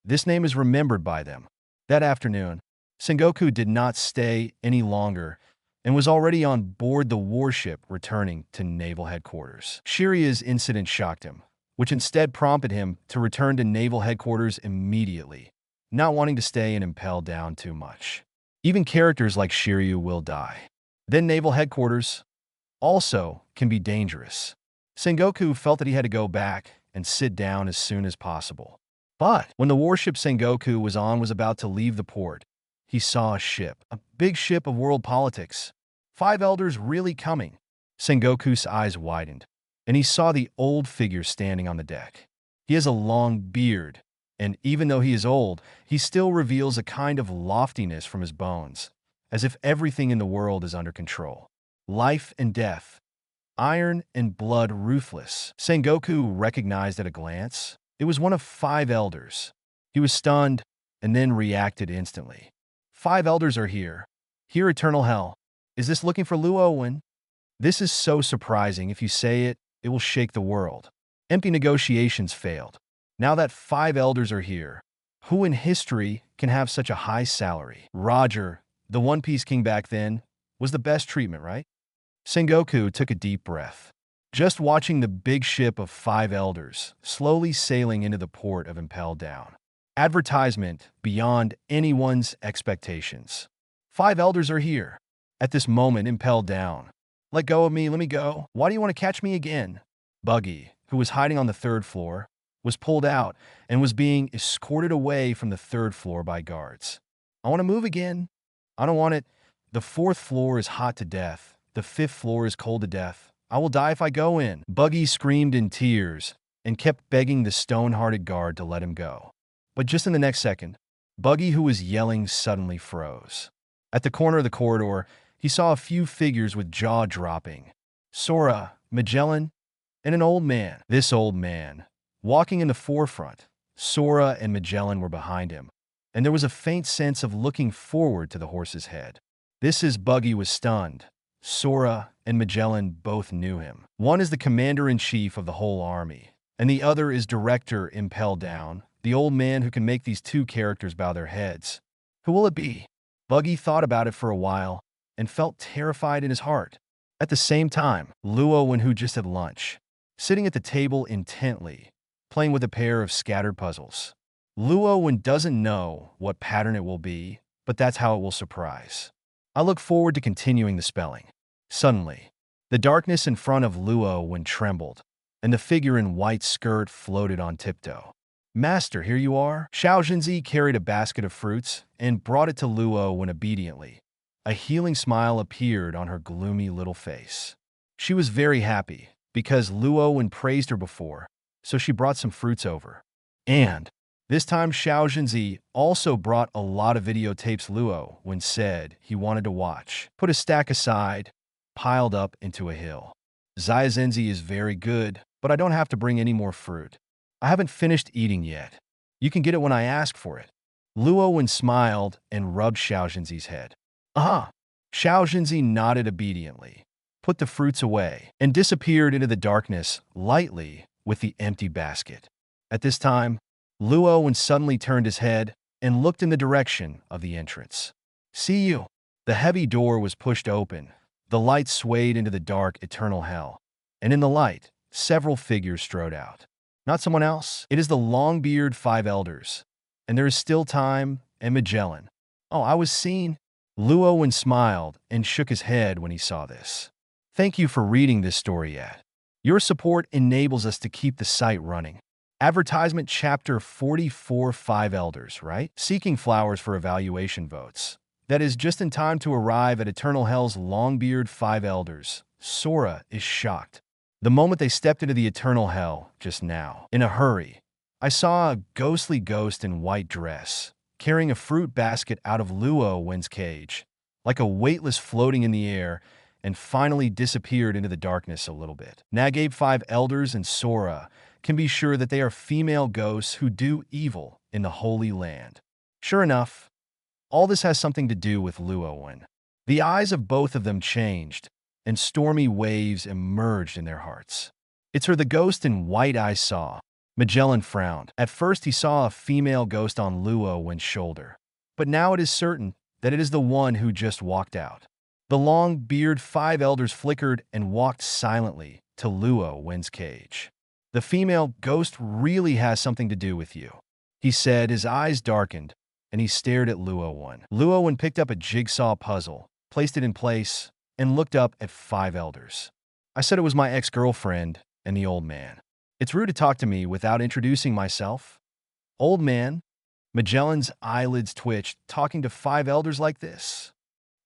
[SPEAKER 2] This name is remembered by them. That afternoon, Sengoku did not stay any longer and was already on board the warship returning to Naval Headquarters. Shiria's incident shocked him, which instead prompted him to return to Naval Headquarters immediately, not wanting to stay and impel down too much. Even characters like Shiryu will die. Then Naval Headquarters also can be dangerous. Sengoku felt that he had to go back and sit down as soon as possible. But when the warship Sengoku was on was about to leave the port, he saw a ship, a big ship of world politics. 5 elders really coming. Sengoku's eyes widened, and he saw the old figure standing on the deck. He has a long beard, and even though he is old, he still reveals a kind of loftiness from his bones, as if everything in the world is under control. Life and death, iron and blood ruthless. Sengoku recognized at a glance. It was one of 5 elders. He was stunned and then reacted instantly. 5 elders are here. Here, eternal hell. Is this looking for Luo Wen? This is so surprising. If you say it, it will shake the world. Empty negotiations failed. Now that 5 elders are here, who in history can have such a high salary? Roger, the One Piece king back then, was the best treatment, right? Sengoku took a deep breath. Just watching the big ship of 5 elders slowly sailing into the port of Impel Down. Advertisement beyond anyone's expectations. 5 elders are here. At this moment, Impel Down. Let go of me, let me go. Why do you want to catch me again? Buggy, who was hiding on the 3rd floor, was pulled out and was being escorted away from the 3rd floor by guards. I want to move again. I don't want it. The 4th floor is hot to death. The 5th floor is cold to death. I will die if I go in. Buggy screamed in tears and kept begging the stone-hearted guard to let him go. But just in the next second, Buggy, who was yelling, suddenly froze. At the corner of the corridor, he saw a few figures with jaw dropping. Sora, Magellan, and an old man. This old man, walking in the forefront. Sora and Magellan were behind him, and there was a faint sense of looking forward to the horse's head. This is Buggy was stunned. Sora and Magellan both knew him. One is the commander-in-chief of the whole army, and the other is Director Impel Down, the old man who can make these 2 characters bow their heads. Who will it be? Buggy thought about it for a while and felt terrified in his heart. At the same time, Luo Wen, who just had lunch, sitting at the table intently, playing with a pair of scattered puzzles. Luo Wen doesn't know what pattern it will be, but that's how it will surprise. I look forward to continuing the spelling. Suddenly, the darkness in front of Luo Wen trembled, and the figure in white skirt floated on tiptoe. Master, here you are. Xiao Jinzi carried a basket of fruits and brought it to Luo Wen obediently. A healing smile appeared on her gloomy little face. She was very happy because Luo Wen praised her before, so she brought some fruits over. And this time Xiao Jinzi also brought a lot of videotapes. Luo Wen said he wanted to watch. Put a stack aside, piled up into a hill. Zenzi is very good, but I don't have to bring any more fruit. I haven't finished eating yet. You can get it when I ask for it. Luo Wen smiled and rubbed Xiao Jinzi's head. Uh-huh. Xiao Jinzi nodded obediently, put the fruits away, and disappeared into the darkness lightly with the empty basket. At this time, Luo Wen suddenly turned his head and looked in the direction of the entrance. See you. The heavy door was pushed open. The light swayed into the dark eternal hell, and in the light, several figures strode out. Not someone else. It is the long-beard 5 elders, and there is still time and Magellan. Oh, I was seen. Luo Wen smiled and shook his head when he saw this. Thank you for reading this story yet. Your support enables us to keep the site running. Advertisement Chapter 44 5 Elders, right? Seeking flowers for evaluation votes. That is just in time to arrive at Eternal Hell's Longbeard 5 Elders. Sora is shocked. The moment they stepped into the Eternal Hell, just now, in a hurry, I saw a ghostly ghost in white dress, carrying a fruit basket out of Luo Wen's cage, like a weightless floating in the air, and finally disappeared into the darkness a little bit. Nagabe 5 Elders and Sora can be sure that they are female ghosts who do evil in the Holy Land. Sure enough, all this has something to do with Luo Wen. The eyes of both of them changed, and stormy waves emerged in their hearts. It's her the ghost in white I saw. Magellan frowned. At first he saw a female ghost on Luo Wen's shoulder, but now it is certain that it is the one who just walked out. The long beard 5 elders flickered and walked silently to Luo Wen's cage. The female ghost really has something to do with you, he said. His eyes darkened, and he stared at Luo Wen. Luo Wen picked up a jigsaw puzzle, placed it in place, and looked up at 5 elders. I said it was my ex-girlfriend and the old man. It's rude to talk to me without introducing myself. Old man? Magellan's eyelids twitched, talking to 5 elders like this.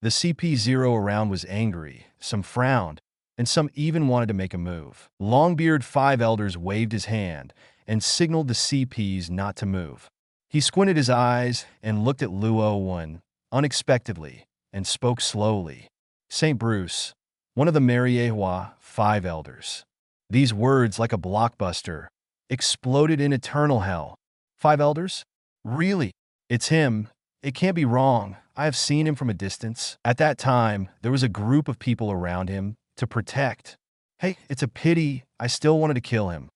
[SPEAKER 2] The CP0 around was angry, some frowned, and some even wanted to make a move. Longbeard 5 elders waved his hand and signaled the CPs not to move. He squinted his eyes and looked at Luo Wen unexpectedly and spoke slowly. St. Bruce, one of the Mariejois 5 elders. These words, like a blockbuster, exploded in eternal hell. 5 elders? Really? It's him. It can't be wrong. I have seen him from a distance. At that time, there was a group of people around him to protect. Hey, it's a pity. I still wanted to kill him.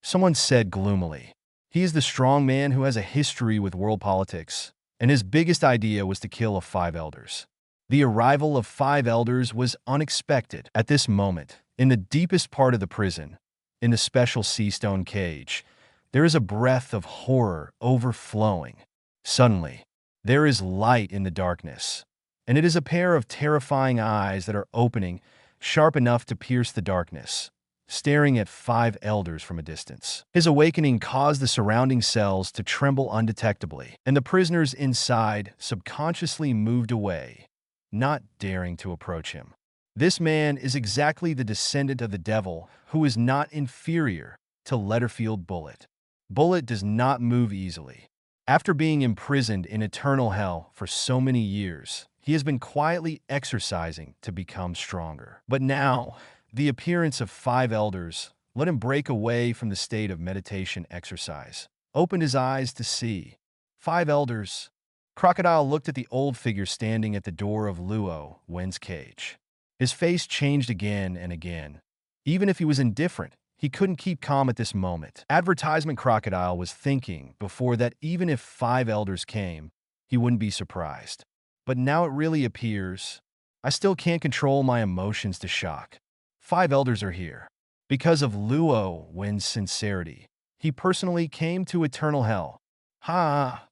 [SPEAKER 2] Someone said gloomily. He is the strong man who has a history with world politics, and his biggest idea was to kill 5 elders. The arrival of 5 elders was unexpected. At this moment, in the deepest part of the prison, in the special sea-stone cage, there is a breath of horror overflowing. Suddenly, there is light in the darkness, and it is a pair of terrifying eyes that are opening, sharp enough to pierce the darkness, staring at 5 elders from a distance. His awakening caused the surrounding cells to tremble undetectably, and the prisoners inside subconsciously moved away, not daring to approach him. This man is exactly the descendant of the devil, who is not inferior to Letterfield Bullet. Bullet does not move easily. After being imprisoned in eternal hell for so many years, he has been quietly exercising to become stronger. But now, the appearance of 5 elders let him break away from the state of meditation exercise. Opened his eyes to see 5 elders. Crocodile looked at the old figure standing at the door of Luo Wen's cage. His face changed again and again. Even if he was indifferent, he couldn't keep calm at this moment. Advertisement Crocodile was thinking before that even if 5 elders came, he wouldn't be surprised. But now it really appears, I still can't control my emotions to shock. 5 elders are here. Because of Luo Wen's sincerity, he personally came to eternal hell. Ha!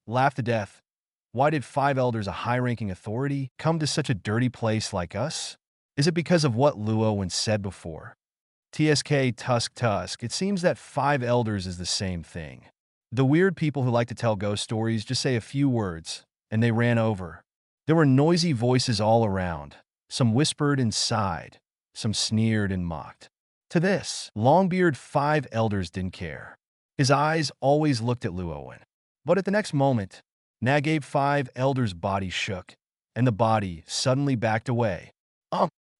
[SPEAKER 2] Laughed to death. Why did 5 elders, a high-ranking authority, come to such a dirty place like us? Is it because of what Luo Wen said before? TSK Tusk. It seems that 5 elders is the same thing. The weird people who like to tell ghost stories just say a few words, and they ran over. There were noisy voices all around. Some whispered and sighed. Some sneered and mocked. To this, Longbeard 5 elders didn't care. His eyes always looked at Luo Wen. But at the next moment, Nagabe 5 elders' body shook, and the body suddenly backed away.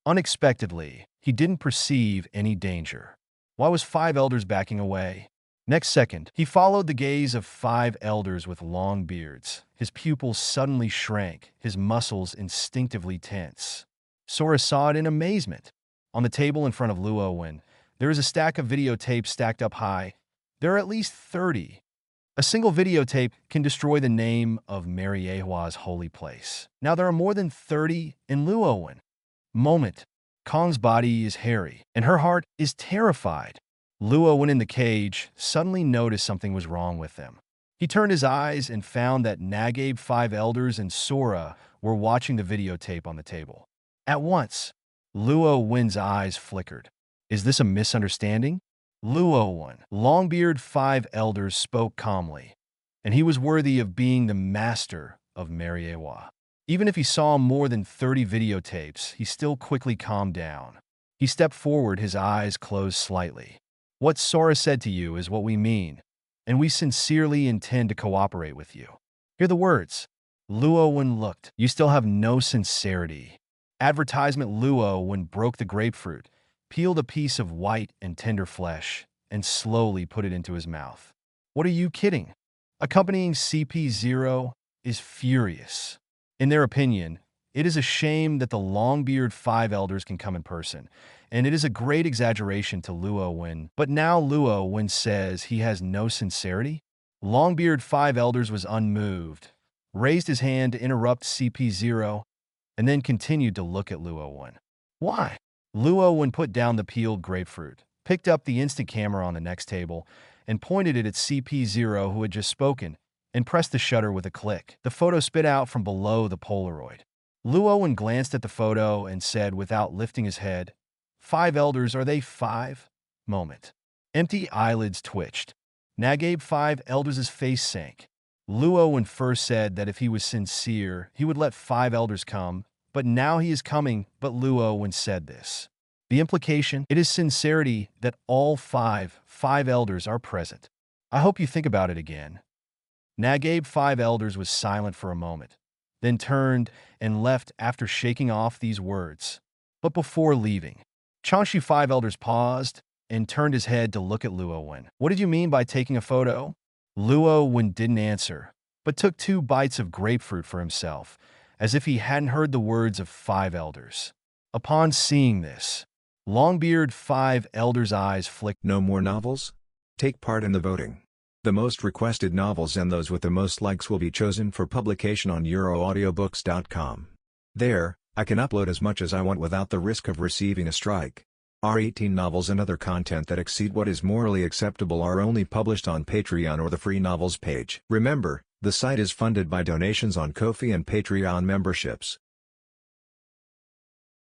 [SPEAKER 2] Unexpectedly, he didn't perceive any danger. Why was 5 elders backing away? Next second, he followed the gaze of 5 elders with long beards. His pupils suddenly shrank, his muscles instinctively tense. Sora saw it in amazement. On the table in front of Luo Wen, there is a stack of videotapes stacked up high. There are at least 30. A single videotape can destroy the name of Mariejois' holy place. Now there are more than 30 in Luo Wen. Moment. Kong's body is hairy, and her heart is terrified. Luo Wen in the cage suddenly noticed something was wrong with them. He turned his eyes and found that Nagabe 5 elders and Sora were watching the videotape on the table. At once, Luo Wen's eyes flickered. Is this a misunderstanding? Luo Wen, Longbeard 5 elders spoke calmly, and he was worthy of being the master of Mariejois. Even if he saw more than 30 videotapes, he still quickly calmed down. He stepped forward, his eyes closed slightly. What Sora said to you is what we mean, and we sincerely intend to cooperate with you. Hear the words. Luo Wen looked. You still have no sincerity. Advertisement Luo Wen broke the grapefruit, peeled a piece of white and tender flesh, and slowly put it into his mouth. What are you kidding? Accompanying CP0 is furious. In their opinion, it is a shame that the Longbeard 5 elders can come in person, and it is a great exaggeration to Luo Wen. But now Luo Wen says he has no sincerity? Longbeard 5 elders was unmoved, raised his hand to interrupt CP0, and then continued to look at Luo Wen. Why? Luo Wen put down the peeled grapefruit, picked up the instant camera on the next table, and pointed it at CP0 who had just spoken, and pressed the shutter with a click. The photo spit out from below the Polaroid. Luo Wen glanced at the photo and said without lifting his head, 5 elders, are they 5? Moment. Empty eyelids twitched. Nagabe 5 elders' face sank. Luo Wen first said that if he was sincere, he would let 5 elders come, but now he is coming, but Luo Wen said this. The implication, it is sincerity that all 5 elders are present. I hope you think about it again. Nagabe 5 elders was silent for a moment, then turned and left after shaking off these words. But before leaving, Chanshu 5 elders paused and turned his head to look at Luo Wen. What did you mean by taking a photo? Luo Wen didn't answer, but took 2 bites of grapefruit for himself, as if he hadn't heard the words of 5 elders. Upon seeing this, Longbeard 5 elders' eyes flicked.
[SPEAKER 1] No more novels? Take part in the voting. The most requested novels and those with the most likes will be chosen for publication on euroaudiobooks.com. There, I can upload as much as I want without the risk of receiving a strike. Our 18 novels and other content that exceed what is morally acceptable are only published on Patreon or the free novels page. Remember, the site is funded by donations on Ko-fi and Patreon memberships.